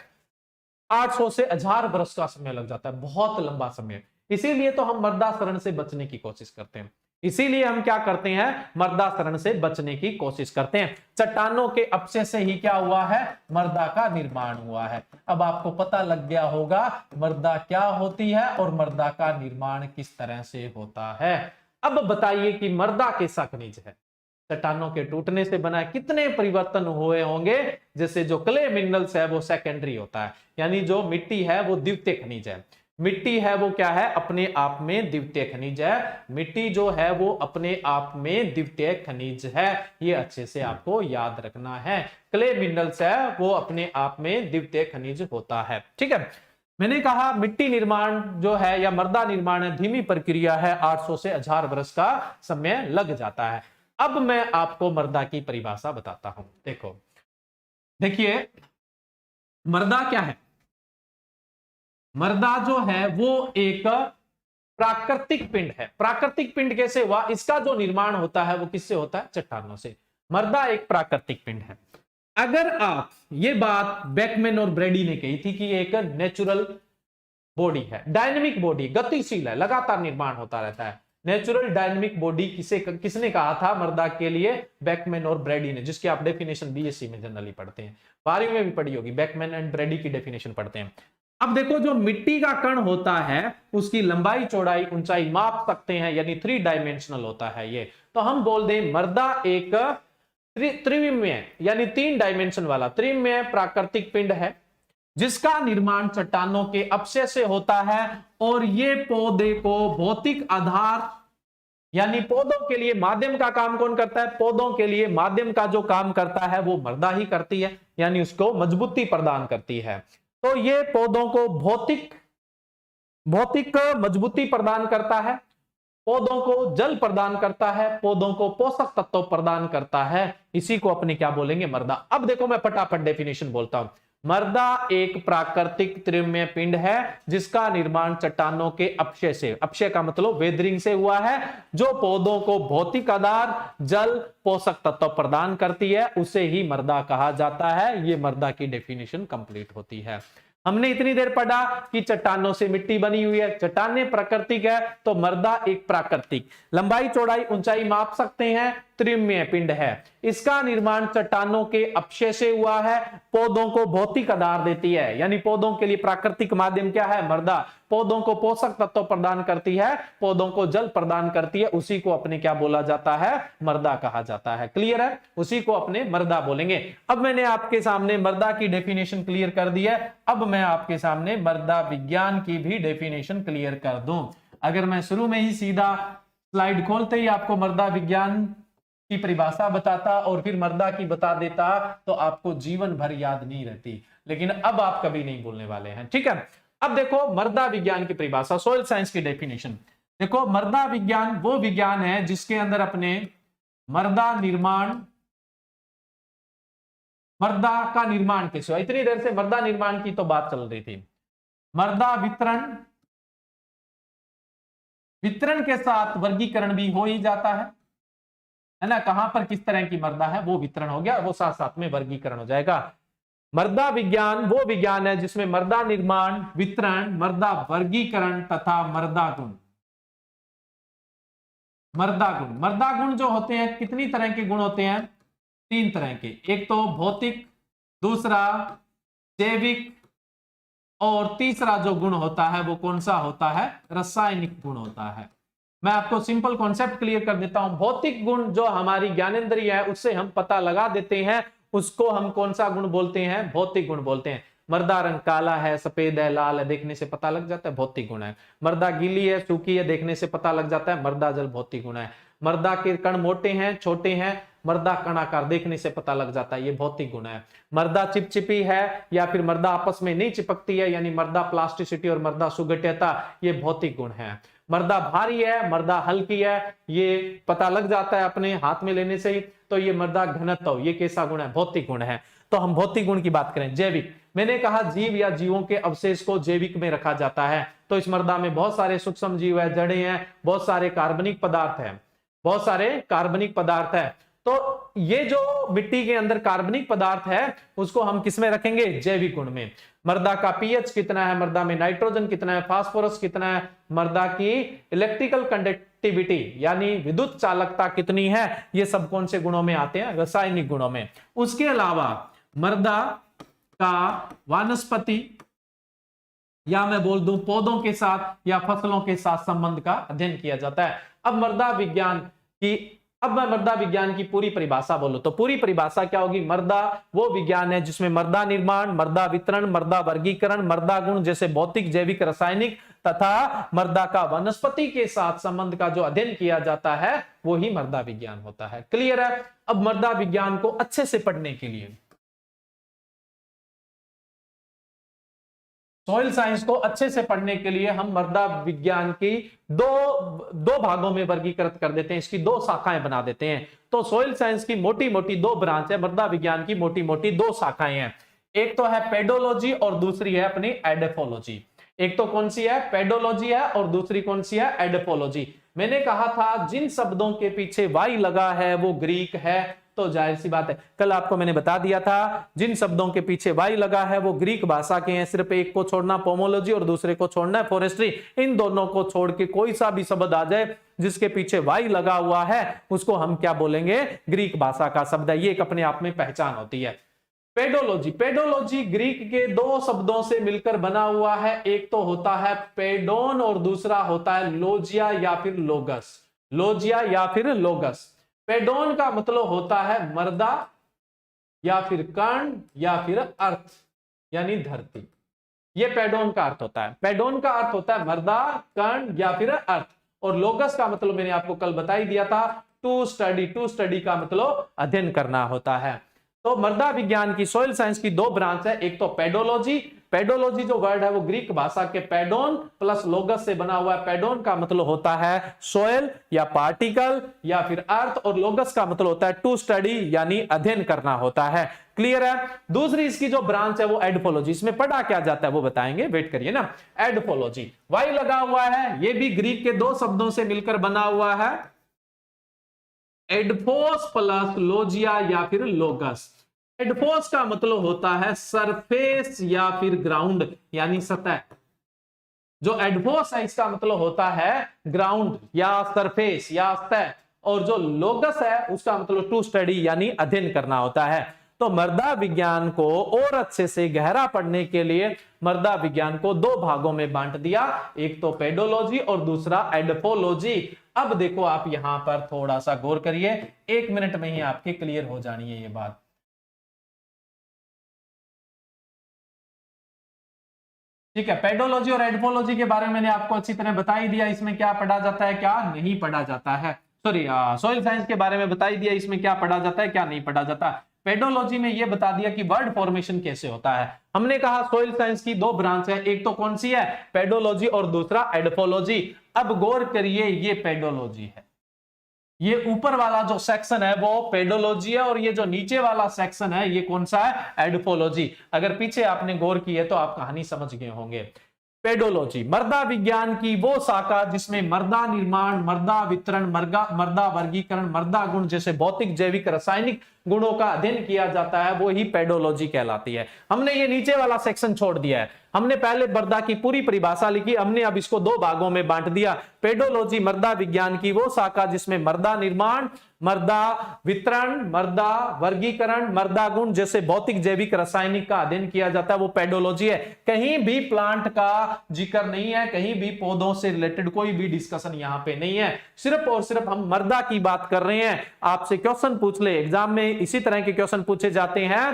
800 से 1000 वर्ष का समय लग जाता है, बहुत लंबा समय। इसीलिए तो हम मृदा शरण से बचने की कोशिश करते हैं। इसीलिए हम क्या करते हैं, मृदा शरण से बचने की कोशिश करते हैं। चट्टानों के अपक्षय से ही क्या हुआ है, मृदा का निर्माण हुआ है। अब आपको पता लग गया होगा मृदा क्या होती है और मृदा का निर्माण किस तरह से होता है। अब बताइए कि मृदा कैसा खनिज है, चट्टानों के टूटने से बना है, कितने परिवर्तन हुए होंगे। जैसे जो क्ले मिनरल्स है वो सेकेंडरी होता है, यानी जो मिट्टी है वो द्वितीय खनिज है। मिट्टी है वो क्या है, अपने आप में द्वितीय खनिज है। मिट्टी जो है वो अपने आप में द्वितीय खनिज है, ये अच्छे से आपको याद रखना है। क्ले मिनरल्स है वो अपने आप में द्वितीय खनिज होता है, ठीक है। मैंने कहा मिट्टी निर्माण जो है या मृदा निर्माण है, धीमी प्रक्रिया है, 800 से 1000 वर्ष का समय लग जाता है। अब मैं आपको मर्दा की परिभाषा बताता हूं। देखिए मर्दा क्या है? मर्दा जो है वो एक प्राकृतिक पिंड है। प्राकृतिक पिंड कैसे हुआ? इसका जो निर्माण होता है वो किससे होता है? चट्टानों से। मर्दा एक प्राकृतिक पिंड है। अगर आप, ये बात बेकमैन और ब्रेडी ने कही थी कि एक नेचुरल बॉडी है, डायनेमिक बॉडी, गतिशील है, लगातार निर्माण होता रहता है। नेचुरल डायनेमिक बॉडी किसने कहा था मर्दा के लिए? बेकमैन और ब्रेडी ने, जिसकी आप डेफिनेशन बीएससी में जनरली पढ़ते हैं, 12वीं में भी पढ़ी होगी, बेकमैन एंड ब्रेडी की डेफिनेशन पढ़ते हैं। अब देखो जो मिट्टी का कण होता है उसकी लंबाई चौड़ाई ऊंचाई माप सकते हैं, यानी 3 डायमेंशनल होता है ये। तो हम बोल दें मर्दा एक त्रिविमीय यानी 3 डायमेंशन वाला त्रिविमीय प्राकृतिक पिंड है, जिसका निर्माण चट्टानों के अपक्षय से होता है। और ये पौधे को भौतिक आधार, यानी पौधों के लिए माध्यम का काम कौन करता है? पौधों के लिए माध्यम का जो काम करता है वो मर्दा ही करती है, यानी उसको मजबूती प्रदान करती है। तो ये पौधों को भौतिक मजबूती प्रदान करता है, पौधों को जल प्रदान करता है, पौधों को पोषक तत्व प्रदान करता है। इसी को अपने क्या बोलेंगे? मर्दा। अब देखो मैं फटाफट डेफिनेशन बोलता हूं। मर्दा एक प्राकृतिक त्रिविमीय पिंड है जिसका निर्माण चट्टानों के अपक्षय से, अपक्षय का मतलब वेदरिंग से हुआ है, जो पौधों को भौतिक आधार, जल, पोषक तत्व प्रदान करती है, उसे ही मर्दा कहा जाता है। ये मर्दा की डेफिनेशन कंप्लीट होती है। हमने इतनी देर पढ़ा कि चट्टानों से मिट्टी बनी हुई है, चट्टानें प्राकृतिक है, तो मर्दा एक प्राकृतिक, लंबाई चौड़ाई ऊंचाई माप सकते हैं, त्रिविमीय पिंड है। इसका निर्माण चट्टानों के अपक्षय से हुआ है, पौधों को भौतिक आधार देती है, यानी पौधों के लिए प्राकृतिक माध्यम क्या है? मर्दा। पौधों को पोषक तत्व प्रदान करती है, पौधों को जल प्रदान करती है, उसी को अपने क्या बोला जाता है? मर्दा कहा जाता है। क्लियर है? उसी को अपने मर्दा बोलेंगे। अब मैंने आपके सामने मर्दा की डेफिनेशन क्लियर कर दी है, अब मैं आपके सामने मर्दा विज्ञान की भी डेफिनेशन क्लियर कर दूं। अगर मैं शुरू में ही सीधा स्लाइड खोलते ही आपको मर्दा विज्ञान की परिभाषा बताता और फिर मर्दा की बता देता तो आपको जीवन भर याद नहीं रहती, लेकिन अब आप कभी नहीं भूलने वाले हैं। ठीक है? अब देखो मर्दा विज्ञान की परिभाषा, सॉइल साइंस की डेफिनेशन देखो। मर्दा विज्ञान वो विज्ञान है जिसके अंदर अपने मर्दा का निर्माण कैसे हुआ? इतनी देर से मर्दा निर्माण की तो बात चल रही थी। मर्दा वितरण के साथ वर्गीकरण भी हो ही जाता है ना? कहां पर किस तरह की मर्दा है वो वितरण हो गया, वो साथ साथ में वर्गीकरण हो जाएगा। मर्दा विज्ञान वो विज्ञान है जिसमें मर्दा निर्माण, वितरण, मर्दा वर्गीकरण तथा मर्दा गुण मर्दा गुण जो होते हैं, कितनी तरह के गुण होते हैं? 3 तरह के। एक तो भौतिक, दूसरा जैविक, और तीसरा जो गुण होता है वो कौन सा होता है? रासायनिक गुण होता है। मैं आपको सिंपल कॉन्सेप्ट क्लियर कर देता हूं। भौतिक गुण जो हमारी ज्ञानेंद्रिय है उससे हम पता लगा देते हैं, उसको हम कौन सा गुण बोलते हैं? भौतिक गुण बोलते हैं। मर्दा रंग काला है, सफेद है, लाल है, देखने से पता लग जाता है, भौतिक गुण है। मर्दा गीली है, सूखी है, देखने से पता लग जाता है, मर्दा जल, भौतिक गुण है। मर्दा के कण मोटे हैं, छोटे हैं, मर्दा कणाकार, देखने से पता लग जाता है, ये भौतिक गुण है। मर्दा चिपचिपी है या फिर मर्दा आपस में नहीं चिपकती है, यानी मर्दा प्लास्टिसिटी और मर्दा सुगठियता, ये भौतिक गुण है। मर्दा भारी है, मर्दा हल्की है, ये पता लग जाता है अपने हाथ में लेने से ही, तो ये मर्दा घनत्व, ये कैसा गुण है? भौतिक गुण है। तो हम भौतिक गुण की बात करें। जैविक, मैंने कहा जीव या जीवों के अवशेष को जैविक में रखा जाता है, तो इस मर्दा में बहुत सारे सूक्ष्म जीव है, जड़ें हैं, बहुत सारे कार्बनिक पदार्थ है। तो ये जो मिट्टी के अंदर कार्बनिक पदार्थ है उसको हम किसमें रखेंगे? जैविक गुण में। मर्दा का पीएच कितना है, मर्दा में नाइट्रोजन कितना है, फास्फोरस कितना है, मर्दा की इलेक्ट्रिकल कंडक्टिविटी यानी विद्युत चालकता कितनी है, ये सब कौन से गुणों में आते हैं? रासायनिक गुणों में। उसके अलावा मर्दा का वानस्पति या मैं बोल दूं पौधों के साथ या फसलों के साथ संबंध का अध्ययन किया जाता है। अब मैं मर्दा विज्ञान की पूरी परिभाषा बोलूं तो पूरी परिभाषा क्या होगी? मर्दा वो विज्ञान है जिसमें मर्दा निर्माण, मर्दा वितरण, मर्दा वर्गीकरण, मर्दा गुण जैसे भौतिक, जैविक, रासायनिक तथा मर्दा का वनस्पति के साथ संबंध का जो अध्ययन किया जाता है वो ही मर्दा विज्ञान होता है। क्लियर है? अब मर्दा विज्ञान को अच्छे से पढ़ने के लिए सॉइल साइंस को अच्छे से पढ़ने के लिए हम मृदा विज्ञान की दो भागों में वर्गीकृत कर देते हैं, इसकी दो शाखाएं बना देते हैं। तो सॉइल साइंस की मोटी मोटी दो ब्रांच है, मृदा विज्ञान की मोटी मोटी दो शाखाएं हैं। एक तो है पेडोलॉजी और दूसरी है अपनी एडेफोलॉजी। एक तो कौन सी है, पेडोलॉजी है, और दूसरी कौन सी है, एडेफोलॉजी। मैंने कहा था जिन शब्दों के पीछे वाई लगा है वो ग्रीक है, तो जाहिर सी बात है, कल आपको मैंने बता दिया था जिन शब्दों के पीछे वाई लगा है वो ग्रीक भाषा के हैं, सिर्फ एक को छोड़ना पोमोलॉजी और दूसरे को छोड़ना है फॉरेस्ट्री। इन दोनों को छोड़ के कोई सा भी शब्द आ जाए जिसके पीछे वाई लगा हुआ है उसको हम क्या बोलेंगे, ग्रीक भाषा का शब्द है। ये एक अपने आप में पहचान होती है। पेडोलॉजी, पेडोलॉजी ग्रीक के दो शब्दों से मिलकर बना हुआ है, एक तो होता है पेडोन और दूसरा होता है लोजिया या फिर लोगस। लोजिया या फिर लोगस। पेडोन का मतलब होता है मर्दा या फिर कर्ण या फिर अर्थ यानी धरती, ये पेडोन का अर्थ होता है। पेडोन का अर्थ होता है मर्दा, कर्ण या फिर अर्थ। और लोगस का मतलब मैंने आपको कल बता ही दिया था, टू स्टडी। टू स्टडी का मतलब अध्ययन करना होता है। तो मृदा विज्ञान की, सॉइल साइंस की दो ब्रांच है, एक तो पेडोलॉजी। पेडोलॉजी जो वर्ड है वो ग्रीक भाषा के पेडोन प्लस लोगस से बना हुआ है। पेडोन का मतलब होता है सॉइल या पार्टिकल या फिर अर्थ, और लोगस का मतलब होता है टू स्टडी यानी अध्ययन करना होता है। क्लियर है। दूसरी इसकी जो ब्रांच है वो एडफोलॉजी। इसमें पढ़ा क्या जाता है वो बताएंगे, वेट करिए ना। एडफोलॉजी, वाई लगा हुआ है, ये भी ग्रीक के दो शब्दों से मिलकर बना हुआ है, एडफोस प्लस लोजिया या फिर लोगस। एडफोस का मतलब होता है सरफेस या फिर ग्राउंड यानी सतह। जो एडफोस है इसका मतलब होता है ग्राउंड या सरफेस या सतह, और जो लोगस है उसका मतलब टू स्टडी यानी अध्ययन करना होता है। तो मृदा विज्ञान को और अच्छे से गहरा पढ़ने के लिए मृदा विज्ञान को दो भागों में बांट दिया, एक तो पेडोलॉजी और दूसरा एडफोलॉजी। अब देखो आप यहां पर थोड़ा सा गौर करिए, 1 मिनट में ही आपके क्लियर हो जानी है ये बात। ठीक है, पेडोलॉजी और एडफोलॉजी के बारे में मैंने आपको अच्छी तरह बता ही दिया, इसमें क्या पढ़ा जाता है क्या नहीं पढ़ा जाता है। सॉरी, सॉइल साइंस के बारे में बता ही दिया, इसमें क्या पढ़ा जाता है क्या नहीं पढ़ा जाता। पेडोलॉजी में यह बता दिया कि वर्ड फॉर्मेशन कैसे होता है। हमने कहा सॉइल साइंस की दो ब्रांच है, एक तो कौन सी है, पेडोलॉजी, और दूसरा एडफोलॉजी। अब गौर करिए, ये पेडोलॉजी है, ये ऊपर वाला जो सेक्शन है वो पेडोलॉजी है, और ये जो नीचे वाला सेक्शन है ये कौन सा है, एडफोलॉजी। अगर पीछे आपने गौर की है तो आप कहानी समझ गए होंगे। पेडोलॉजी, मृदा विज्ञान की वो शाखा जिसमें मृदा निर्माण, मृदा वितरण, मृदा वर्गीकरण, मृदा गुण जैसे भौतिक, जैविक, रासायनिक गुणों का अध्ययन किया जाता है, वो ही पेडोलॉजी कहलाती है। हमने ये नीचे वाला सेक्शन छोड़ दिया है, हमने पहले मृदा की पूरी परिभाषा लिखी, हमने अब इसको दो भागों में बांट दिया। पेडोलॉजी मृदा विज्ञान की वो शाखा जिसमें मृदा निर्माण, मृदा वितरण, मृदा वर्गीकरण, मृदा गुण जैसे भौतिक, जैविक, रासायनिक का अध्ययन किया जाता है, वो पेडोलॉजी है। कहीं भी प्लांट का जिक्र नहीं है, कहीं भी पौधों से रिलेटेड कोई भी डिस्कशन यहां पे नहीं है, सिर्फ और सिर्फ हम मृदा की बात कर रहे हैं। आपसे क्वेश्चन पूछ ले एग्जाम में, इसी तरह के क्वेश्चन पूछे जाते हैं।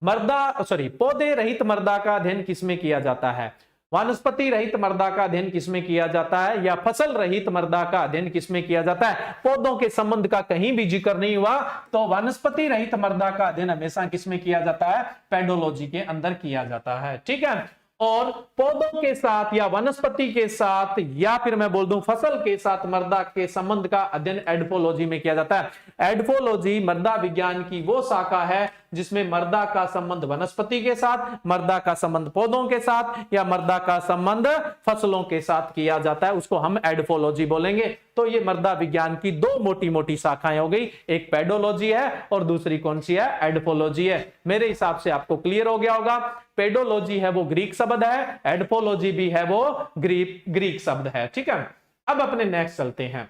पौधे रहित मृदा का अध्ययन किसमें किया जाता है, वनस्पति रहित मृदा का अध्ययन किसमें किया जाता है, या फसल रहित मृदा का अध्ययन किसमें किया जाता है। पौधों के संबंध का कहीं भी जिक्र नहीं हुआ, तो वनस्पति रहित मृदा का अध्ययन हमेशा किसमें किया जाता है, पेडोलॉजी के अंदर किया जाता है। ठीक है। और पौधों के साथ या वनस्पति के साथ या फिर मैं बोल दूं फसल के साथ मृदा के संबंध का अध्ययन एडफोलॉजी में किया जाता है। एडफोलॉजी मृदा विज्ञान की वो शाखा है जिसमें मृदा का संबंध वनस्पति के साथ, मृदा का संबंध पौधों के साथ, या मृदा का संबंध फसलों के साथ किया जाता है, उसको हम एडफोलॉजी बोलेंगे। तो ये मृदा विज्ञान की दो मोटी मोटी शाखाएं हो गई, एक पेडोलॉजी है और दूसरी कौन सी है, एडफोलॉजी है। मेरे हिसाब से आपको क्लियर हो गया होगा। पेडोलॉजी है वो ग्रीक शब्द है, एडफोलॉजी भी है वो ग्रीक शब्द है। ठीक है। अब अपने नेक्स्ट चलते हैं।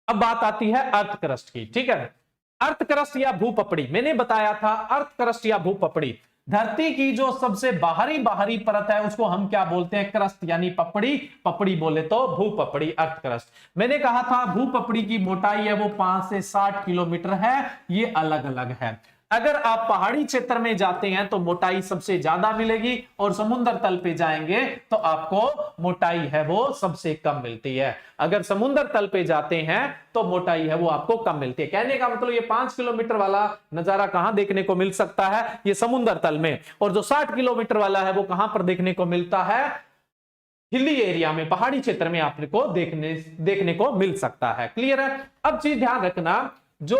अब बात आती है अर्थ क्रस्ट की। ठीक है, अर्थ क्रस्ट या भूपपड़ी। मैंने बताया था अर्थ क्रस्ट या भूपपड़ी, धरती की जो सबसे बाहरी परत है उसको हम क्या बोलते हैं, क्रस्ट यानी पपड़ी। पपड़ी बोले तो भूपपड़ी, अर्थ क्रस्ट। मैंने कहा था भूपपड़ी की मोटाई है वो 5 से 60 किलोमीटर है, ये अलग अलग है। अगर आप पहाड़ी क्षेत्र में जाते हैं तो मोटाई सबसे ज्यादा मिलेगी, और समुद्र तल पे जाएंगे तो आपको मोटाई है वो सबसे कम मिलती है। अगर समुद्र तल पे जाते हैं तो मोटाई है वो आपको कम मिलती है। कहने का मतलब ये 5 किलोमीटर वाला नजारा कहां देखने को मिल सकता है, ये समुद्र तल में, और जो 60 किलोमीटर वाला है वो कहां पर देखने को मिलता है, हिली एरिया में, पहाड़ी क्षेत्र में आपको देखने को मिल सकता है। क्लियर है। अब चीज ध्यान रखना, जो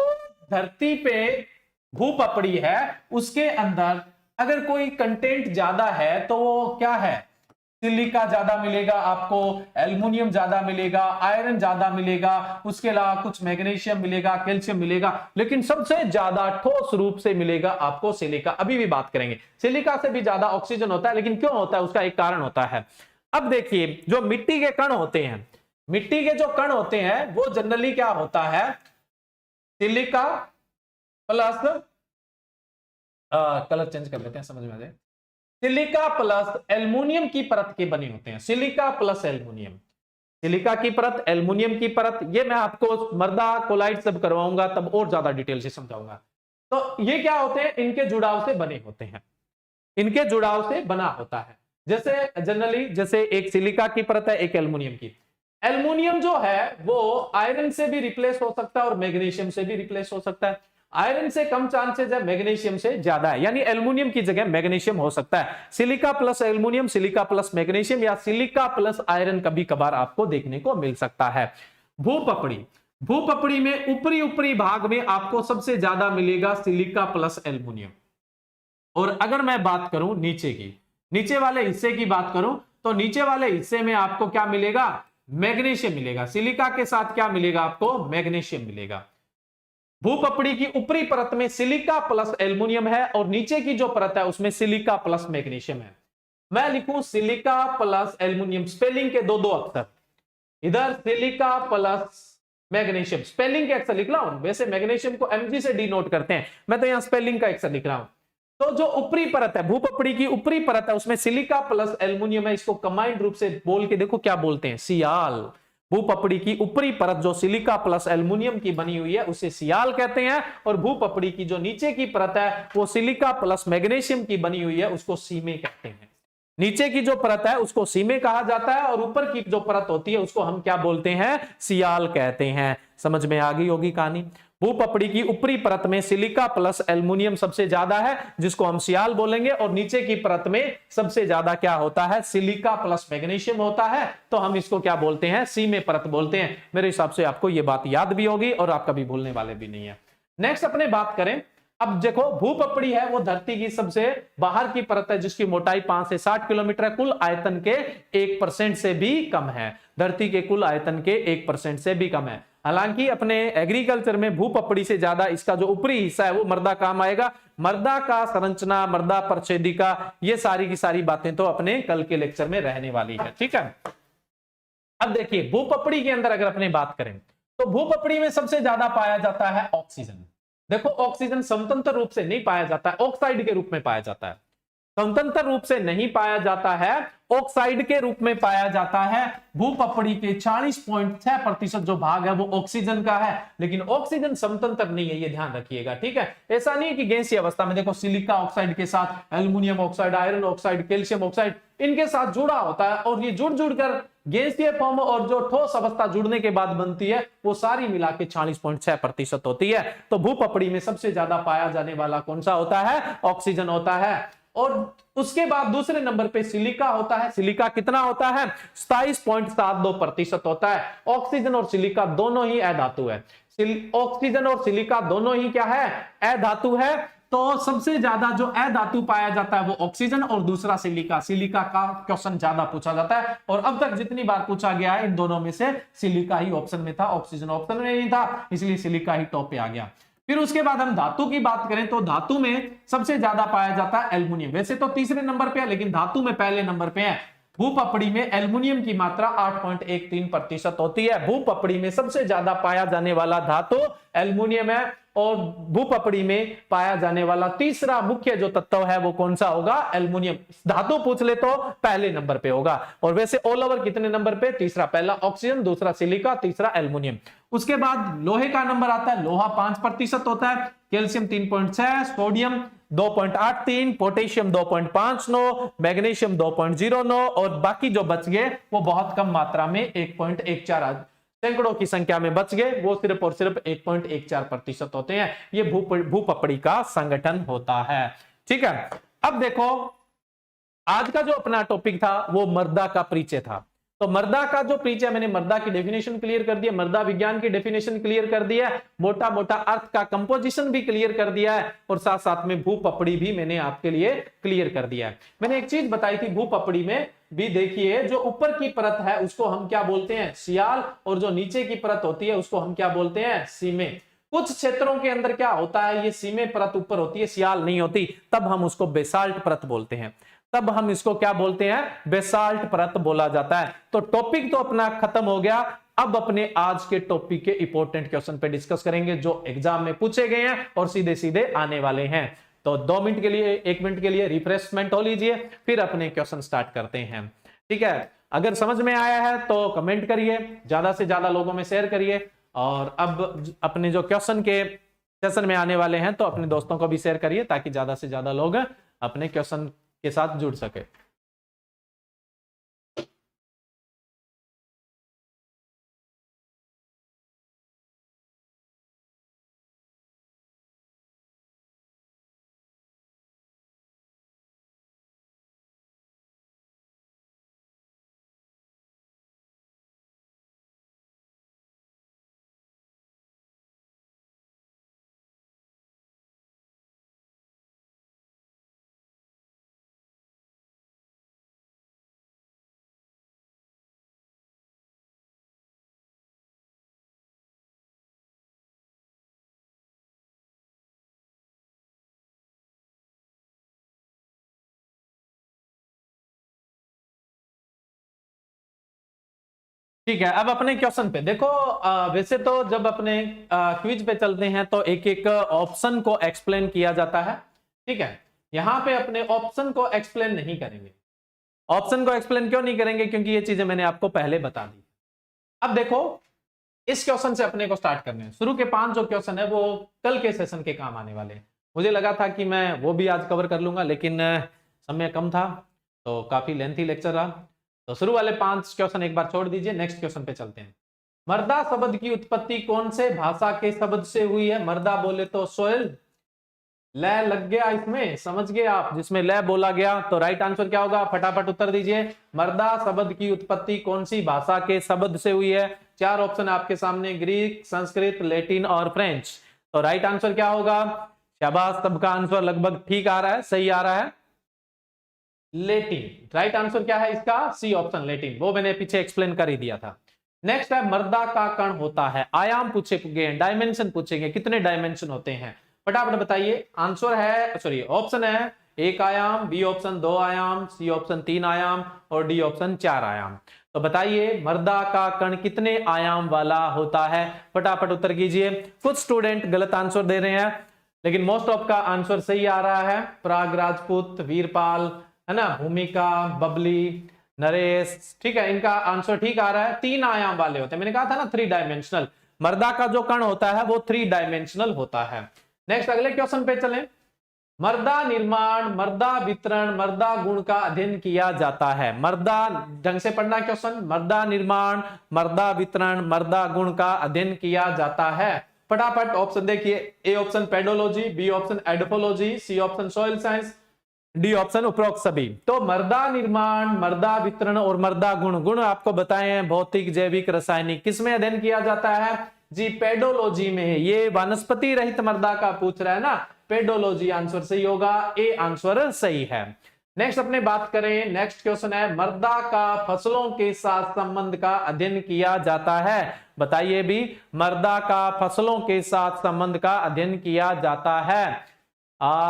धरती पे भूपपड़ी है उसके अंदर अगर कोई कंटेंट ज्यादा है तो वो क्या है, सिलिका ज्यादा मिलेगा आपको, एल्युमिनियम ज्यादा मिलेगा, आयरन ज्यादा मिलेगा, उसके अलावा कुछ मैग्नीशियम मिलेगा, कैल्शियम मिलेगा, लेकिन सबसे ज्यादा ठोस रूप से मिलेगा आपको सिलिका। अभी भी बात करेंगे, सिलिका से भी ज्यादा ऑक्सीजन होता है, लेकिन क्यों होता है उसका एक कारण होता है। अब देखिए, जो मिट्टी के कण होते हैं, मिट्टी के जो कण होते हैं वो जनरली क्या होता है, सिलिका प्लस, कलर चेंज कर लेते हैं समझ में आ जाए, सिलिका प्लस एल्युमिनियम की परत के बने होते हैं। सिलिका प्लस एल्युमिनियम, सिलिका की परत, एल्युमिनियम की परत, ये मैं आपको मर्दा कोलाइड सब करवाऊंगा तब और ज्यादा डिटेल से समझाऊंगा। तो ये क्या होते हैं, इनके जुड़ाव से बने होते हैं, इनके जुड़ाव से बना होता है। जैसे जनरली जैसे एक सिलिका की परत है, एक एल्युमिनियम की। एल्युमिनियम जो है वो आयरन से भी रिप्लेस हो सकता है और मैग्नीशियम से भी रिप्लेस हो सकता है। आयरन से कम चांसेस है, मैग्नीशियम से ज्यादा है, यानी एल्युमिनियम की जगह मैग्नीशियम हो सकता है। Silica plus aluminium, silica plus magnesium, या सिलिका प्लस आयरन कभी कभार आपको देखने को मिल सकता है। भूपपड़ी, भूपपड़ी में ऊपरी ऊपरी भाग में आपको सबसे ज्यादा मिलेगा सिलिका प्लस एल्युमिनियम। और अगर मैं बात करूं नीचे की, नीचे वाले हिस्से की बात करूं तो नीचे वाले हिस्से में आपको क्या मिलेगा, मैग्नीशियम मिलेगा। सिलिका के साथ क्या मिलेगा आपको, मैग्नीशियम मिलेगा। भूपपड़ी की ऊपरी परत में सिलिका प्लस एल्युमिनियम है और नीचे की जो परत है उसमें सिलिका प्लस मैग्नीशियम है। मैं लिखूं सिलिका प्लस एल्युमिनियम, स्पेलिंग के दो अक्षर, इधर सिलिका प्लस मैग्नीशियम, स्पेलिंग के अक्षर लिख रहा हूं, वैसे मैग्नीशियम को mg से डिनोट करते हैं, मैं तो यहां स्पेलिंग का अक्षर लिख रहा हूं। तो जो ऊपरी परत है, भूपपड़ी की ऊपरी परत है, उसमें सिलिका प्लस एल्युमिनियम है। इसको कंबाइंड रूप से बोल के देखो क्या बोलते हैं, सियाल। भूपपड़ी की ऊपरी परत जो सिलिका प्लस एल्युमिनियम की बनी हुई है उसे सियाल कहते हैं, और भूपपड़ी की जो नीचे की परत है वो सिलिका प्लस मैग्नीशियम की बनी हुई है, उसको सीमे कहते हैं। नीचे की जो परत है उसको सीमे कहा जाता है, और ऊपर की जो परत होती है उसको हम क्या बोलते हैं, सियाल कहते हैं। समझ में आ गई होगी कहानी। भूपपड़ी की ऊपरी परत में सिलिका प्लस एल्युमिनियम सबसे ज्यादा है, जिसको हम सियाल बोलेंगे, और नीचे की परत में सबसे ज्यादा क्या होता है, सिलिका प्लस मैग्नीशियम होता है, तो हम इसको क्या बोलते हैं, सीमे परत बोलते हैं। मेरे हिसाब से आपको यह बात याद भी होगी और आप कभी भूलने वाले भी नहीं है। नेक्स्ट अपने बात करें, अब देखो भूपपड़ी है वो धरती की सबसे बाहर की परत है, जिसकी मोटाई 5 से 60 किलोमीटर है, कुल आयतन के 1% से भी कम है, धरती के कुल आयतन के 1% से भी कम है। हालांकि अपने एग्रीकल्चर में भूपपड़ी से ज्यादा इसका जो ऊपरी हिस्सा है वो मृदा काम आएगा। मृदा का संरचना, मृदा परिच्छेदिका, ये सारी की सारी बातें तो अपने कल के लेक्चर में रहने वाली है, ठीक है। अब देखिए भूपपड़ी के अंदर अगर अपने बात करें तो भूपपड़ी में सबसे ज्यादा पाया जाता है ऑक्सीजन। देखो ऑक्सीजन स्वतंत्र रूप से नहीं पाया जाता है, ऑक्साइड के रूप में पाया जाता है। स्वतंत्र रूप से नहीं पाया जाता है, ऑक्साइड के रूप में पाया जाता है। भूपपड़ी के 40.6% जो भाग है वो ऑक्सीजन का है, लेकिन ऑक्सीजन स्वतंत्र नहीं है, ये ध्यान रखिएगा, ठीक है। ऐसा नहीं है कि गैसीय अवस्था में देखो सिलिका ऑक्साइड के साथ aluminium oxide, iron oxide, calcium oxide इनके साथ जुड़ा होता है, और ये जुड़ जुड़कर गैसीय फॉर्म और जो ठोस अवस्था जुड़ने के बाद बनती है वो सारी मिला के 40.6% होती है। तो भूपपड़ी में सबसे ज्यादा पाया जाने वाला कौन सा होता है, ऑक्सीजन होता है। और उसके बाद दूसरे नंबर पे सिलिका होता है। सिलिका कितना होता है, 27.72% होता है। ऑक्सीजन और सिलिका दोनों ही अधातु है, ऑक्सीजन और सिलिका दोनों ही क्या है, अधातु है। तो सबसे ज्यादा जो अधातु पाया जाता है वो ऑक्सीजन और दूसरा सिलिका। सिलिका का क्वेश्चन ज्यादा पूछा जाता है, और अब तक जितनी बार पूछा गया है इन दोनों में से सिलिका ही ऑप्शन में था, ऑक्सीजन ऑप्शन में नहीं था, इसलिए सिलिका ही टॉप पे आ गया। फिर उसके बाद हम धातु की बात करें तो धातु में सबसे ज्यादा पाया जाता है एल्युमिनियम। वैसे तो तीसरे नंबर पे है, लेकिन धातु में पहले नंबर पे है। भूपपड़ी में एल्युमिनियम की मात्रा 8.13% होती है। भूपपड़ी में सबसे ज्यादा पाया जाने वाला धातु एल्युमिनियम है और भूपपड़ी में पाया जाने वाला तीसरा मुख्य जो तत्व है वो कौन सा होगा? एल्युमिनियम। धातु पूछ ले तो पहले नंबर पे होगा। और वैसे ऑल ओवर कितने नंबर पे? तीसरा। पहला ऑक्सीजन, दूसरा सिलिका, तीसरा एल्युमिनियम। उसके बाद लोहे का नंबर आता है। लोहा 5% होता है, कैल्शियम 3.6, सोडियम 2.83, पोटेशियम 2.59, मैग्नीशियम 2.09 और बाकी जो बच गए वो बहुत कम मात्रा में 1.14, सैकड़ों की संख्या में बच गए, वो सिर्फ और सिर्फ 1.14% होते हैं। ये भूपपड़ी का संगठन होता है। ठीक है, अब देखो आज का जो अपना टॉपिक था वो मृदा का परिचय था। तो मृदा का जो परिचय, मैंने मृदा की डेफिनेशन क्लियर कर दिया, मृदा विज्ञान की डेफिनेशन क्लियर कर दिया, मोटा मोटा अर्थ का कंपोजिशन भी क्लियर कर दिया है और साथ साथ में भूपपड़ी भी मैंने आपके लिए क्लियर कर दिया है। मैंने एक चीज बताई थी भूपपड़ी में भी, देखिए जो ऊपर की परत है उसको हम क्या बोलते हैं? सियाल, और जो नीचे की परत होती है उसको हम क्या बोलते हैं? सीमे। कुछ क्षेत्रों के अंदर क्या होता है, ये सीमे परत ऊपर होती है, सियाल नहीं होती, तब हम उसको बेसाल्ट परत बोलते हैं, तब हम इसको क्या बोलते हैं? बेसाल्ट परत बोला जाता है। तो टॉपिक तो अपना खत्म हो गया। अब अपने आज के टॉपिक के इंपॉर्टेंट क्वेश्चन पे डिस्कस करेंगे जो एग्जाम में पूछे गए हैं और सीधे सीधे आने वाले हैं। तो 2 मिनट के लिए, 1 मिनट के लिए रिफ्रेशमेंट हो लीजिए, फिर अपने क्वेश्चन स्टार्ट करते हैं। ठीक है, अगर समझ में आया है तो कमेंट करिए, ज्यादा से ज्यादा लोगों में शेयर करिए, और अब अपने जो क्वेश्चन के सेशन में आने वाले हैं तो अपने दोस्तों को भी शेयर करिए ताकि ज्यादा से ज्यादा लोग अपने क्वेश्चन के साथ जुड़ सके। ठीक है, अब अपने क्वेश्चन पे देखो। वैसे तो जब अपने क्विज पे चलते हैं तो एक एक ऑप्शन को एक्सप्लेन किया जाता है। ठीक है, यहां पे अपने ऑप्शन को एक्सप्लेन नहीं करेंगे। ऑप्शन को एक्सप्लेन क्यों नहीं करेंगे? क्योंकि ये चीजें मैंने आपको पहले बता दी। अब देखो इस क्वेश्चन से अपने को स्टार्ट करने हैं। शुरू के 5 जो क्वेश्चन है वो कल के सेशन के काम आने वाले हैं। मुझे लगा था कि मैं वो भी आज कवर कर लूंगा, लेकिन समय कम था तो काफी लेंथी लेक्चर रहा। तो शुरू वाले 5 क्वेश्चन एक बार छोड़ दीजिए, नेक्स्ट क्वेश्चन पे चलते हैं। मृदा शब्द की उत्पत्ति कौन से भाषा के शब्द से हुई है? मृदा बोले तो सोइल, ल लग गया इसमें, समझ गए आप, जिसमें ल बोला गया। तो राइट आंसर क्या होगा? फटाफट उत्तर दीजिए। मृदा शब्द की उत्पत्ति कौन सी भाषा के शब्द से हुई है? 4 ऑप्शन आपके सामने, ग्रीक, संस्कृत, लैटिन और फ्रेंच। तो राइट आंसर क्या होगा? शाबाश, सबका आंसर लगभग ठीक आ रहा है, सही आ रहा है, लैटिन। राइट आंसर क्या है इसका? C option, Latin. वो मैंने पीछे एक्सप्लेन कर ही दिया था। नेक्स्ट है, मृदा का कण होता है। आयाम पूछेंगे, डायमेंशन पूछेंगे, कितने डायमेंशन होते हैं? फटाफट बताइए। आंसर है, सॉरी ऑप्शन है 1 आयाम, बी ऑप्शन 2 आयाम, सी ऑप्शन 3 आयाम और डी ऑप्शन 4 आयाम। तो बताइए मृदा का कण कितने आयाम वाला होता है? फटाफट उत्तर कीजिए। कुछ स्टूडेंट गलत आंसर दे रहे हैं, लेकिन मोस्ट ऑफ का आंसर सही आ रहा है। प्राग राजपूत, वीरपाल, है ना, भूमिका, बबली, नरेश, ठीक है, इनका आंसर ठीक आ रहा है। 3 आयाम वाले होते हैं, मैंने कहा था ना 3 डायमेंशनल। मृदा का जो कण होता है वो 3 डायमेंशनल होता है। नेक्स्ट अगले क्वेश्चन पे चलें। मृदा निर्माण, मृदा वितरण, मृदा गुण का अध्ययन किया जाता है। मृदा, ढंग से पढ़ना क्वेश्चन, मृदा निर्माण, मृदा वितरण, मृदा गुण का अध्ययन किया जाता है। फटाफट ऑप्शन देखिए। A option pedology, B option edaphology, C option soil science, D option उपरोक्त सभी। तो मृदा निर्माण, मृदा वितरण और मृदा गुण, गुण आपको बताए हैं भौतिक, जैविक, रासायनिक, किसमें अध्ययन किया जाता है? जी पेडोलॉजी में। ये वनस्पति रहित मृदा का पूछ रहा है ना, पेडोलॉजी आंसर सही होगा, ए आंसर सही है। नेक्स्ट अपने बात करें, नेक्स्ट क्वेश्चन है, मृदा का फसलों के साथ संबंध का अध्ययन किया जाता है। बताइए भी, मृदा का फसलों के साथ संबंध का अध्ययन किया जाता है।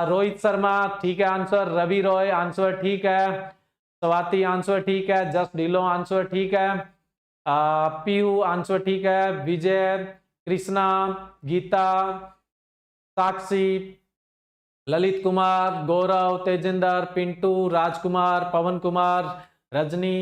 रोहित शर्मा ठीक है आंसर, रवि रॉय आंसर ठीक है, स्वाति आंसर ठीक है, जस्ट डिलो आंसर ठीक है, पीयू आंसर ठीक है, विजय, कृष्णा, गीता, साक्षी, ललित कुमार, गौरव, तेजिंदर, पिंटू, राजकुमार, पवन कुमार, रजनी,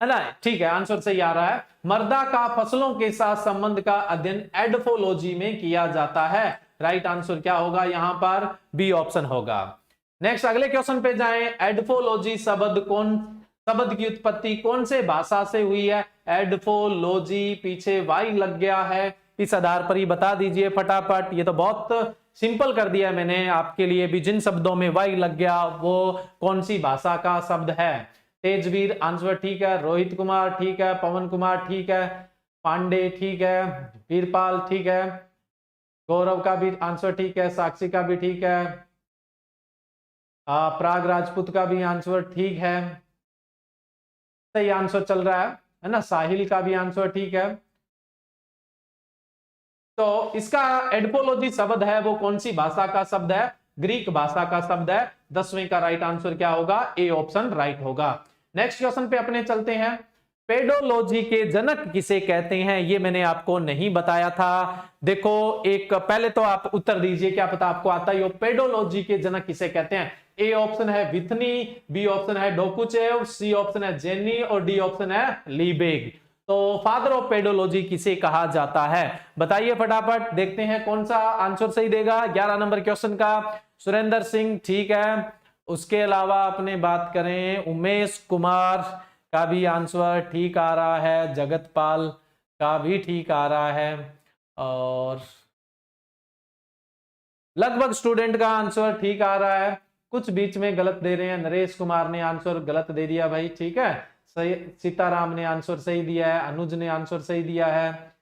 है ना, ठीक है, आंसर सही आ रहा है। मर्दा का फसलों के साथ संबंध का अध्ययन एडफोलॉजी में किया जाता है। राइट आंसर क्या होगा यहां पर? बी ऑप्शन होगा। नेक्स्ट अगले क्वेश्चन पे जाएं। एडफोलॉजी शब्द की उत्पत्ति कौन से भाषा से हुई है? एडफोलॉजी, पीछे वाई लग गया है, इस आधार पर ही बता दीजिए फटाफट। ये तो बहुत सिंपल कर दिया मैंने आपके लिए भी, जिन शब्दों में वाई लग गया वो कौन सी भाषा का शब्द है। तेजवीर आंसर ठीक है, रोहित कुमार ठीक है, पवन कुमार ठीक है, पांडे ठीक है, वीरपाल ठीक है, गौरव का भी आंसर ठीक है, साक्षी का भी ठीक है, प्राग राजपूत का भी आंसर ठीक है, सही आंसर चल रहा है ना, साहिल का भी आंसर ठीक है। तो इसका एडफोलॉजी शब्द है वो कौन सी भाषा का शब्द है? ग्रीक भाषा का शब्द है। 10वें का राइट आंसर क्या होगा? ए ऑप्शन राइट होगा। नेक्स्ट क्वेश्चन पे अपने चलते हैं। पेडोलॉजी के जनक किसे कहते हैं? ये मैंने आपको नहीं बताया था। देखो एक पहले तो आप उत्तर दीजिए, क्या पता आपको आता ही हो। पेडोलॉजी के जनक किसे कहते हैं? ए ऑप्शन है विथनी, बी ऑप्शन है डोकुचेव, सी ऑप्शन है जेनी और डी ऑप्शन है लीबेग। तो फादर ऑफ पेडोलॉजी किसे कहा जाता है? बताइए फटाफट, देखते हैं कौन सा आंसर सही देगा 11 नंबर क्वेश्चन का। सुरेंद्र सिंह ठीक है, उसके अलावा अपने बात करें उमेश कुमार का भी आंसर ठीक आ रहा है, जगतपाल का भी ठीक आ रहा है, और लगभग स्टूडेंट का आंसर ठीक आ रहा है, कुछ बीच में गलत दे रहे हैं। नरेश कुमार ने आंसर गलत दे दिया भाई, ठीक है, सही। सीताराम ने आंसर सही दिया है, अनुज ने आंसर सही दिया है,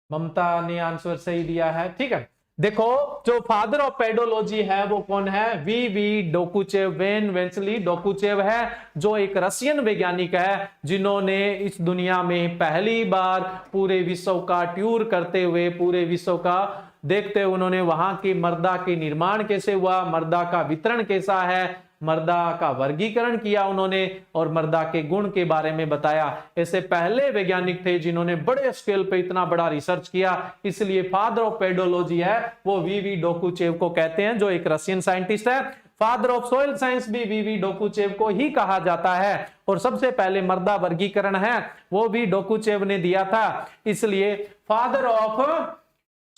ममता ने आंसर सही दिया है, ठीक है। देखो जो फादर ऑफ पेडोलॉजी है वो कौन है? वी डोकुचेव, वेन वेंसली डोकुचेव है, जो एक रशियन वैज्ञानिक है जिन्होंने इस दुनिया में पहली बार पूरे विश्व का टूर करते हुए, पूरे विश्व का देखते हुए, उन्होंने वहां की मर्दा के निर्माण कैसे हुआ, मर्दा का वितरण कैसा है, मर्दा का वर्गीकरण किया उन्होंने, और मर्दा के गुण के बारे में बताया। ऐसे पहले वैज्ञानिक थे जिन्होंने बड़े स्केल पे इतना बड़ा रिसर्च किया, इसलिए फादर ऑफ पेडोलॉजी है वो वी डोकुचेव को कहते हैं, जो एक रशियन साइंटिस्ट है। फादर ऑफ सॉइल साइंस भी वी डोकुचेव को ही कहा जाता है, और सबसे पहले मर्दा वर्गीकरण है वो भी डोकुचेव ने दिया था, इसलिए father of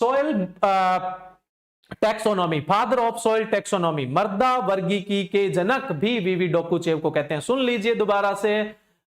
soil taxonomy, father of soil taxonomy, मर्दा वर्गीकी के जनक भी वी डोकुचेव को कहते हैं। सुन लीजिए दोबारा से,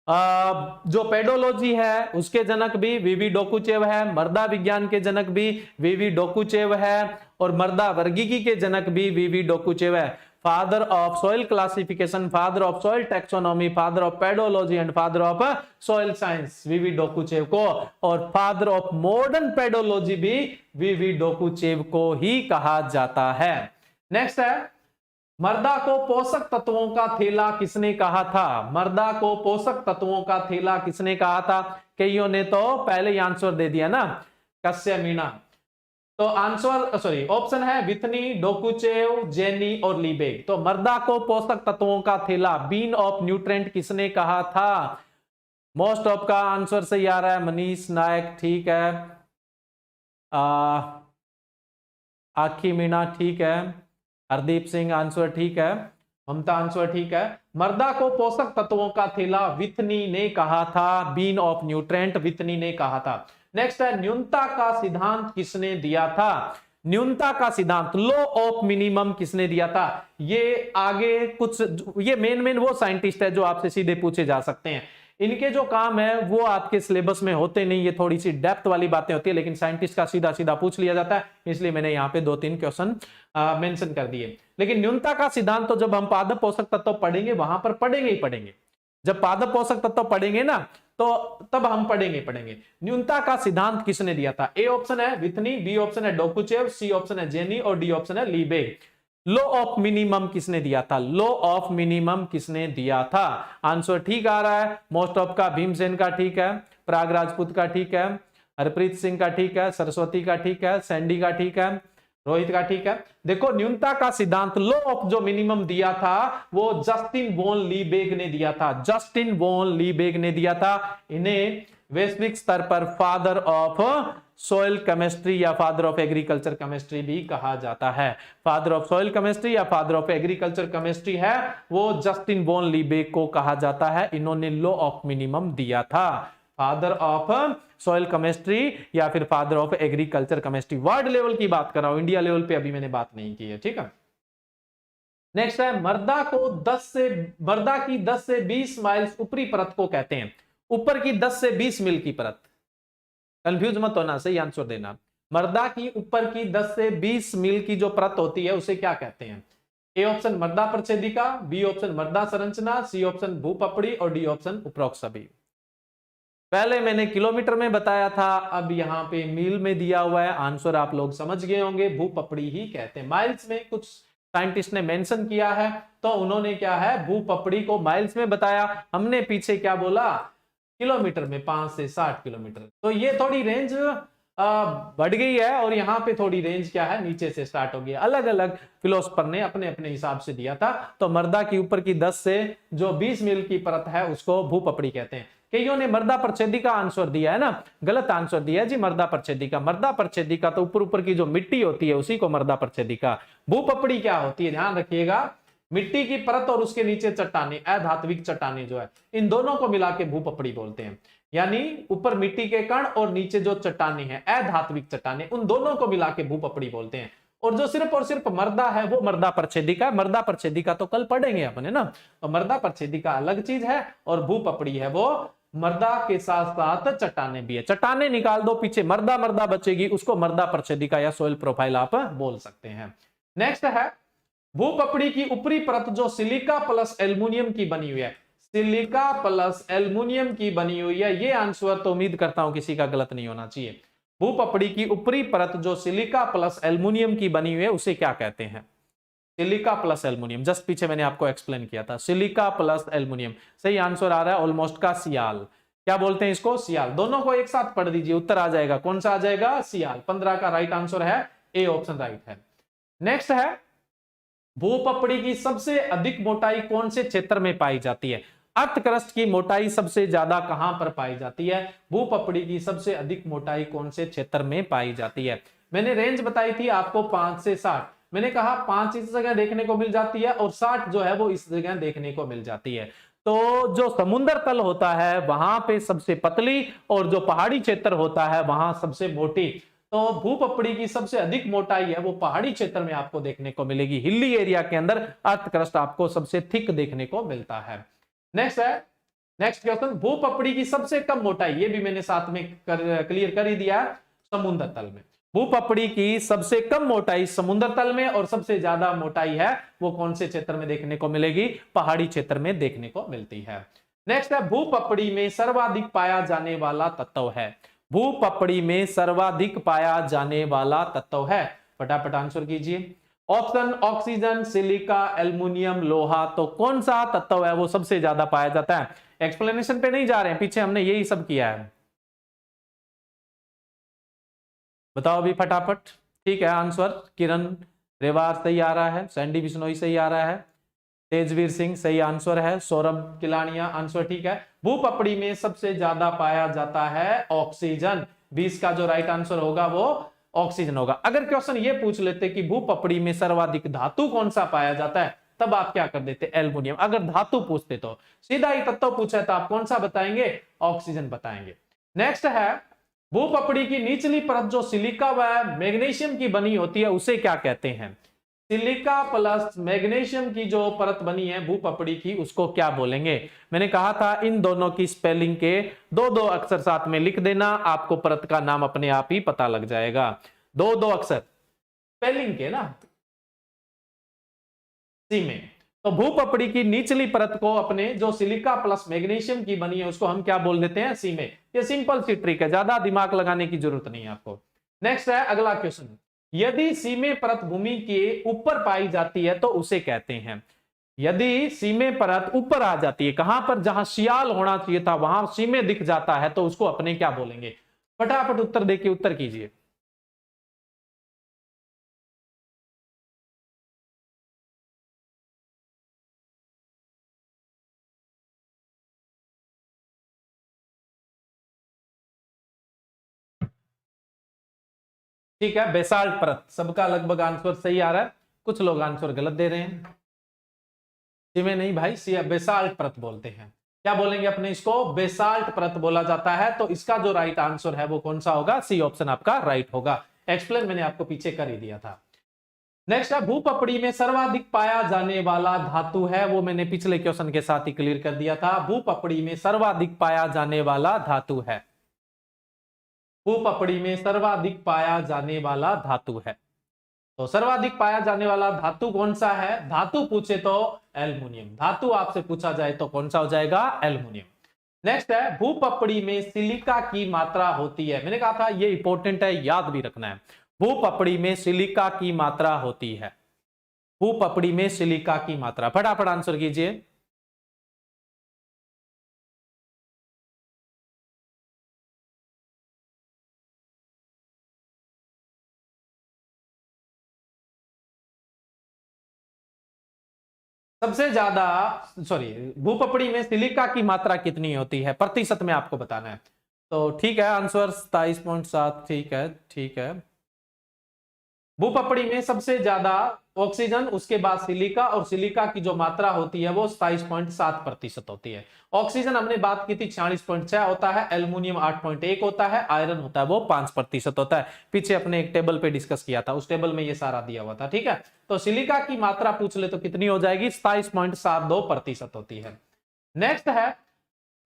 जो पेडोलॉजी है उसके जनक भी वी डोकुचेव है, मर्दा विज्ञान के जनक भी वी डोकुचेव है, और मर्दा वर्गीकी के जनक भी वी डोकुचेव है। Father of soil classification, father of soil taxonomy, father of pedology and father of soil science V Dokuchaev को, और फादर ऑफ मॉडर्न पेडोलॉजी भी वी डोकुचेव को ही कहा जाता है। नेक्स्ट है, मर्दा को पोषक तत्वों का थैला किसने कहा था? मर्दा को पोषक तत्वों का थैला किसने कहा था? कईयों ने तो पहले ही आंसर दे दिया ना, कस्य मीना। तो आंसर सॉरी ऑप्शन है विथनी, डोकुचेव, जेनी और लीबेग। तो मर्दा को पोषक तत्वों का थैला, बीन ऑफ न्यूट्रेंट किसने कहा था? मोस्ट ऑफ का आंसर सही आ रहा है, मनीष नायक ठीक है, आखी मीणा ठीक है, हरदीप सिंह आंसर ठीक है, ममता आंसर ठीक है। मर्दा को पोषक तत्वों का थैला विथनी ने कहा था, बीन ऑफ न्यूट्रेंट विथनी ने कहा था। नेक्स्ट है, न्यूनता का सिद्धांत किसने दिया था? न्यूनता का सिद्धांत, लॉ ऑफ मिनिमम किसने दिया था? ये आगे कुछ, ये मेन वो साइंटिस्ट है जो आपसे सीधे पूछे जा सकते हैं। इनके जो काम है वो आपके सिलेबस में होते नहीं, ये थोड़ी सी डेप्थ वाली बातें होती है, लेकिन साइंटिस्ट का सीधा सीधा पूछ लिया जाता है, इसलिए मैंने यहाँ पे 2-3 क्वेश्चन मेंशन कर दिए। लेकिन न्यूनता का सिद्धांत तो जब हम पादप पोषक तत्व पढ़ेंगे वहां पर पढ़ेंगे ही पढ़ेंगे, जब पादप पोषक तत्व पढ़ेंगे ना तो तब हम पढ़ेंगे। न्यूनता का सिद्धांत किसने दिया था? ए ऑप्शन है विथनी, बी ऑप्शन है डोकुचेव, सी ऑप्शन है जेनी और डी ऑप्शन है लीबेग। लॉ ऑफ मिनिमम किसने दिया था? लॉ ऑफ मिनिमम किसने दिया था? आंसर ठीक आ रहा है, मोस्ट ऑफ का भीमसेन का ठीक है, प्राग राजपूत का ठीक है, हरप्रीत सिंह का ठीक है, सरस्वती का ठीक है, सैंडी का ठीक है, रोहित का ठीक है। देखो न्यूनता का सिद्धांत, लॉ ऑफ जो मिनिमम दिया था वो जस्टिन वॉन लीबेग ने दिया था, जस्टिन वॉन लीबेग ने दिया था। इन्हें वैश्विक स्तर पर फादर ऑफ सॉइल केमिस्ट्री या फादर ऑफ एग्रीकल्चर केमिस्ट्री भी कहा जाता है। फादर ऑफ सॉइल केमिस्ट्री या फादर ऑफ एग्रीकल्चर केमिस्ट्री है वो जस्टिन वॉन लीबेग को कहा जाता है। इन्होंने लॉ ऑफ मिनिमम दिया था। फादर ऑफ सॉइल केमिस्ट्री या फिर father of agriculture chemistry. World level की बात कर रहा हूं, इंडिया लेवल पे अभी मैंने बात नहीं की है, ठीक है। नेक्स्ट है मर्दा की 10 से 20 माइल्स ऊपरी परत को कहते हैं। ऊपर की 10 से 20 मील की परत, कंफ्यूज मत होना, सही आंसर देना। मर्दा की ऊपर की 10 से 20 मील की जो परत होती है उसे क्या कहते हैं? ए ऑप्शन मर्दा प्रच्छेदिका, बी ऑप्शन मर्दा संरचना, सी ऑप्शन भूपपड़ी और डी ऑप्शन उपरोक्त सभी। पहले मैंने किलोमीटर में बताया था, अब यहां पे मील में दिया हुआ है। आंसर आप लोग समझ गए होंगे, भूपपड़ी ही कहते हैं। माइल्स में कुछ साइंटिस्ट ने मेंशन किया है तो उन्होंने क्या है, भूपपड़ी को माइल्स में बताया। हमने पीछे क्या बोला, किलोमीटर में, 5 से 60 किलोमीटर। तो ये थोड़ी रेंज बढ़ गई है और यहाँ पे थोड़ी रेंज क्या है, नीचे से स्टार्ट हो गई। अलग अलग फिलोसफर ने अपने अपने हिसाब से दिया था। तो मर्दा की ऊपर की 10 से जो 20 मील की परत है उसको भूपपड़ी कहते हैं। कईयों ने मर्दा प्रच्छेदिका आंसर दिया है ना, गलत आंसर दिया है जी। मर्दा प्रच्छेदिका, मर्दा प्रच्छेदिका तो ऊपर ऊपर की जो मिट्टी होती है उसी को मर्दा प्रच्छेदिका। भूपपड़ी क्या होती है, ध्यान रखिएगा, मिट्टी की परत और उसके नीचे चट्टाने, अधात्विक चट्टाने जो है, इन दोनों को मिला के भूपपड़ी बोलते हैं। यानी ऊपर मिट्टी के कण और नीचे जो चट्टाने हैं, अधात्विक चट्टाने, उन दोनों को मिला के भूपपड़ी बोलते हैं। और जो सिर्फ और सिर्फ मर्दा है वो मर्दा प्रच्छेदिका। मर्दा प्रच्छेदिका तो कल पढ़ेंगे अपन, है ना। तो मर्दा प्रच्छेदिका अलग चीज है और भूपपड़ी है वो मर्दा के साथ साथ चट्टाने भी है। चट्टाने निकाल दो पीछे, मर्दा मर्दा बचेगी, उसको मर्दा प्रच्छेदिका या सोइल प्रोफाइल आप बोल सकते हैं। नेक्स्ट है भूपपड़ी की ऊपरी परत जो सिलिका प्लस एल्युमिनियम की बनी हुई है। सिलिका प्लस एल्युमिनियम की बनी हुई है। ये आंसर तो उम्मीद करता हूं किसी का गलत नहीं होना चाहिए। भूपपड़ी की ऊपरी परत जो सिलिका प्लस एल्युमिनियम की बनी हुई है उसे क्या कहते हैं? सिलिका प्लस एल्युमिनियम, जस्ट पीछे मैंने आपको एक्सप्लेन किया था, सिलिका प्लस एल्युमिनियम। सही आंसर आ रहा है ऑलमोस्ट का सियाल। क्या बोलते हैं इसको? सियाल। दोनों को एक साथ पढ़ दीजिए, उत्तर आ जाएगा। कौन सा आ जाएगा? सियाल। 15 का राइट आंसर है ए ऑप्शन राइट है। नेक्स्ट है भूपपड़ी की सबसे अधिक मोटाई कौन से क्षेत्र में पाई जाती है? अर्थ क्रस्ट की मोटाई सबसे ज्यादा कहां पर पाई जाती है? भूपपड़ी की सबसे अधिक मोटाई कौन से क्षेत्र में पाई जाती है? मैंने रेंज बताई थी आपको 5 से 60। मैंने कहा 5 इस जगह देखने को मिल जाती है और 60 जो है वो इस जगह देखने को मिल जाती है। तो जो समुद्र तल होता है वहां पे सबसे पतली और जो पहाड़ी क्षेत्र होता है वहां सबसे मोटी। तो भूपपड़ी की सबसे अधिक मोटाई है वो पहाड़ी क्षेत्र में आपको देखने को मिलेगी। हिली एरिया के अंदर अर्थ क्रस्ट आपको सबसे थिक देखने को मिलता है। नेक्स्ट क्वेश्चन, भूपपड़ी की सबसे कम मोटाई, ये भी मैंने साथ में क्लियर कर ही दिया, समुद्र तल में। भूपपड़ी की सबसे कम मोटाई समुद्र तल में और सबसे ज्यादा मोटाई है वो कौन से क्षेत्र में देखने को मिलेगी? पहाड़ी क्षेत्र में देखने को मिलती है। नेक्स्ट है भूपपड़ी में सर्वाधिक पाया जाने वाला तत्व है। भूपपड़ी में सर्वाधिक पाया जाने वाला तत्व है, फटाफट आंसर कीजिए। ऑप्शन ऑक्सीजन, सिलिका, एल्युमिनियम, लोहा। तो कौन सा तत्व है वो सबसे ज्यादा पाया जाता है? एक्सप्लेनेशन पे नहीं जा रहे हैं, पीछे हमने यही सब किया है। बताओ अभी फटाफट। ठीक है, आंसर किरण रेवार सही आ रहा है, सैंडी बिश्नोई सही आ रहा है, तेजवीर सिंह सही आंसर है, सौरभ किलानिया आंसर ठीक है। भूपपड़ी में सबसे ज्यादा पाया जाता है ऑक्सीजन। 20 का जो राइट आंसर होगा वो ऑक्सीजन होगा। अगर क्वेश्चन ये पूछ लेते कि भूपपड़ी में सर्वाधिक धातु कौन सा पाया जाता है, तब आप क्या कर देते? एल्युमिनियम। अगर धातु पूछते तो सीधा ही तत्व पूछा है तो आप कौन सा बताएंगे? ऑक्सीजन बताएंगे। नेक्स्ट है भूपपड़ी की निचली परत जो सिलिका व मैग्नीशियम की बनी होती है उसे क्या कहते हैं? सिलिका प्लस मैग्नीशियम की जो परत बनी है भूपपड़ी की उसको क्या बोलेंगे? मैंने कहा था इन दोनों की स्पेलिंग के दो दो अक्षर साथ में लिख देना, आपको परत का नाम अपने आप ही पता लग जाएगा। दो दो अक्षर स्पेलिंग के ना, सी में। तो भूपपड़ी की निचली परत को अपने जो सिलिका प्लस मैग्नीशियम की बनी है उसको हम क्या बोल देते हैं? सी में। ये सिंपल सी ट्रिक है, ज्यादा दिमाग लगाने की जरूरत नहीं है आपको। नेक्स्ट है अगला क्वेश्चन, यदि सीमे परत भूमि के ऊपर पाई जाती है तो उसे कहते हैं? यदि सीमे परत ऊपर आ जाती है, कहां पर? जहां सियाल होना चाहिए था वहां सीमे दिख जाता है तो उसको अपने क्या बोलेंगे? फटाफट उत्तर देके उत्तर कीजिए। ठीक है, बेसाल्ट परत, सबका लगभग आंसर सही आ रहा है, कुछ लोग आंसर गलत दे रहे हैं। में नहीं भाई, बेसाल्ट परत बोलते हैं। क्या बोलेंगे अपने इसको? बेसाल्ट परत बोला जाता है। तो इसका जो राइट आंसर है वो कौन सा होगा? सी ऑप्शन आपका राइट होगा। एक्सप्लेन मैंने आपको पीछे कर ही दिया था। नेक्स्ट है भूपपड़ी में सर्वाधिक पाया जाने वाला धातु है, वो मैंने पिछले क्वेश्चन के साथ ही क्लियर कर दिया था। भूपपड़ी में सर्वाधिक पाया जाने वाला धातु है, भूपपड़ी में सर्वाधिक पाया जाने वाला धातु है। तो सर्वाधिक पाया जाने वाला धातु कौन सा है? धातु पूछे तो एल्युमिनियम, धातु आपसे पूछा जाए तो कौन सा हो जाएगा? एल्युमिनियम। नेक्स्ट है भूपपड़ी में सिलिका की मात्रा होती है। मैंने कहा था ये इंपॉर्टेंट है, याद भी रखना है। भूपपड़ी में सिलिका की मात्रा होती है, भूपपड़ी में सिलिका की मात्रा। फटाफट आंसर कीजिए। सबसे ज्यादा, सॉरी, भूपपड़ी में सिलिका की मात्रा कितनी होती है प्रतिशत में आपको बताना है। तो ठीक है, आंसर 27.7। ठीक है, ठीक है। भूपपड़ी में सबसे ज्यादा ऑक्सीजन, उसके बाद सिलिका, और सिलिका की जो मात्रा होती है वो 27.7% होती है। ऑक्सीजन हमने बात की थी 46.6 होता है, एल्युमिनियम 8.1 होता है, आयरन होता है वो 5% होता है। पीछे अपने एक टेबल पे डिस्कस किया था, उस टेबल में ये सारा दिया हुआ था। ठीक है, तो सिलिका की मात्रा पूछ ले तो कितनी हो जाएगी? 27.72% होती है। नेक्स्ट है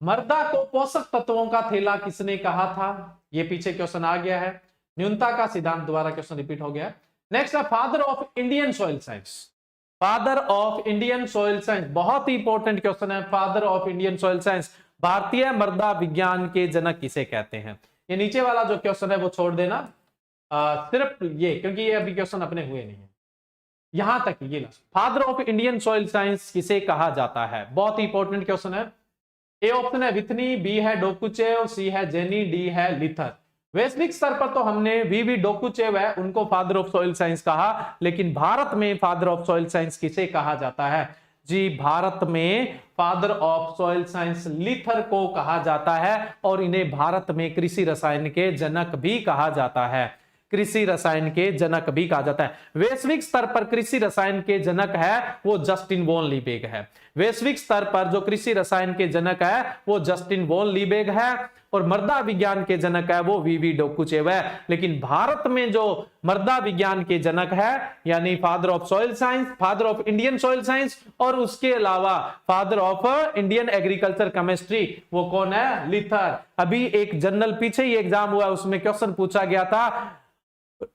मृदा को पोषक तत्वों का थैला किसने कहा था? ये पीछे क्वेश्चन आ गया है, न्यूनता का सिद्धांत, दोबारा क्वेश्चन रिपीट हो गया। नेक्स्ट है father of Indian soil science, father of Indian soil science, बहुत ही इंपॉर्टेंट क्वेश्चन है। Father of Indian soil science, भारतीय मृदा विज्ञान के जनक किसे कहते हैं? ये नीचे वाला जो क्वेश्चन है वो छोड़ देना, सिर्फ ये, क्योंकि ये अभी क्वेश्चन अपने हुए नहीं है। यहां तक ये father of Indian soil science किसे कहा जाता है? बहुत ही इंपॉर्टेंट क्वेश्चन है। ए ऑप्शन है विथनी, बी है डोकुचेव, सी है जेनी, डी है लिथर। वैश्विक स्तर पर तो हमने वीवी डोकुचेव है उनको फादर ऑफ सॉइल साइंस कहा, लेकिन भारत में फादर ऑफ सॉइल साइंस किसे कहा जाता है? जी, भारत में फादर ऑफ सॉइल साइंस लिथर को कहा जाता है, और इन्हें भारत में कृषि रसायन के जनक भी कहा जाता है, कृषि रसायन के जनक भी कहा जाता है। वैश्विक स्तर पर कृषि रसायन के जनक है वो जस्टिन वॉन लीबेग है। वैश्विक स्तर पर जो कृषि रसायन के जनक है वो जस्टिन वॉन लीबेग है, और मृदा विज्ञान के जनक है वो वीवी डोकुचेव है। लेकिन भारत में जो मृदा विज्ञान के जनक है, यानी father of soil science, father of Indian soil science, और उसके अलावा father of Indian agriculture chemistry, वो कौन है? लिथर। अभी एक जनरल पीछे ही एग्जाम हुआ, उसमें क्वेश्चन पूछा गया था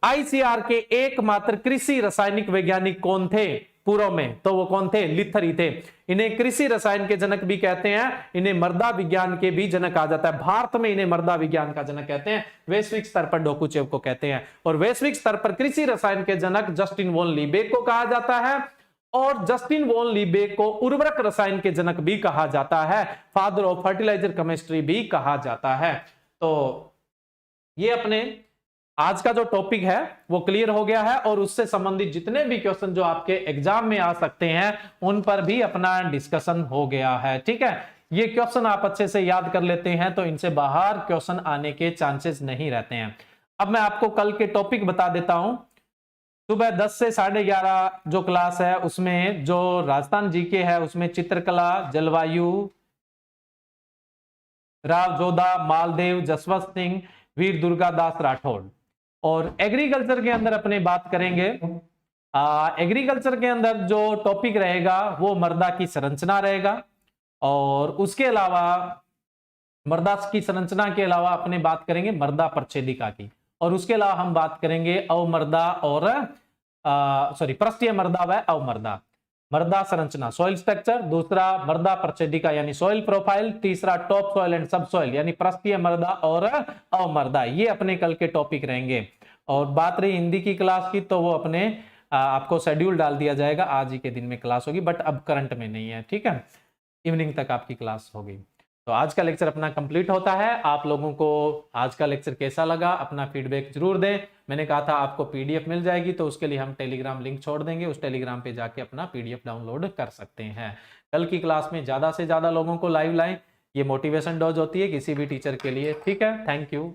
आईसीआर के एकमात्र कृषि रासायनिक वैज्ञानिक कौन थे पूर्व में? तो वो कौन थे? लिथर ही थे। इन्हें कृषि रसायन के जनक भी कहते हैं, इन्हें मृदा विज्ञान के भी जनक कहा जाता है। भारत में इन्हें मृदा विज्ञान का जनक कहते हैं, वैश्विक स्तर पर डोकुचेव को कहते हैं, और वैश्विक स्तर पर कृषि रसायन के जनक जस्टिन वॉन लीबेग को कहा जाता है, और जस्टिन वॉन लीबेग को उर्वरक रसायन के जनक भी कहा जाता है, फादर ऑफ फर्टिलाइजर केमिस्ट्री भी कहा जाता है। तो ये अपने आज का जो टॉपिक है वो क्लियर हो गया है, और उससे संबंधित जितने भी क्वेश्चन जो आपके एग्जाम में आ सकते हैं उन पर भी अपना डिस्कशन हो गया है। ठीक है, ये क्वेश्चन आप अच्छे से याद कर लेते हैं तो इनसे बाहर क्वेश्चन आने के चांसेस नहीं रहते हैं। अब मैं आपको कल के टॉपिक बता देता हूं। सुबह 10 से 11:30 जो क्लास है उसमें जो राजस्थान जीके है उसमें चित्रकला, जलवायु, राव जोधा, मालदेव, जसवंत सिंह, वीर दुर्गादास राठौड़, और एग्रीकल्चर के अंदर अपने बात करेंगे। एग्रीकल्चर के अंदर जो टॉपिक रहेगा वो मृदा की संरचना रहेगा, और उसके अलावा मृदा की संरचना के अलावा अपने बात करेंगे मृदा प्रच्छेदिका की, और उसके अलावा हम बात करेंगे अवमृदा और पृष्ठीय मृदा व अवमृदा। मृदा संरचना सॉइल स्ट्रक्चर, दूसरा मृदा प्रच्छेदिका यानी सॉइल प्रोफाइल, तीसरा टॉप सॉइल एंड सब सॉइल यानी पृष्ठीय मृदा और अवमृदा। ये अपने कल के टॉपिक रहेंगे। और बात रही हिंदी की क्लास की तो वो अपने आपको शेड्यूल डाल दिया जाएगा, आज ही के दिन में क्लास होगी, बट अब करंट में नहीं है। ठीक है, इवनिंग तक आपकी क्लास होगी। तो आज का लेक्चर अपना कंप्लीट होता है। आप लोगों को आज का लेक्चर कैसा लगा अपना फीडबैक जरूर दें। मैंने कहा था आपको पीडीएफ मिल जाएगी, तो उसके लिए हम टेलीग्राम लिंक छोड़ देंगे, उस टेलीग्राम पे जाके अपना पीडीएफ डाउनलोड कर सकते हैं। कल की क्लास में ज़्यादा से ज़्यादा लोगों को लाइव लाएं, ये मोटिवेशन डोज होती है किसी भी टीचर के लिए। ठीक है, थैंक यू।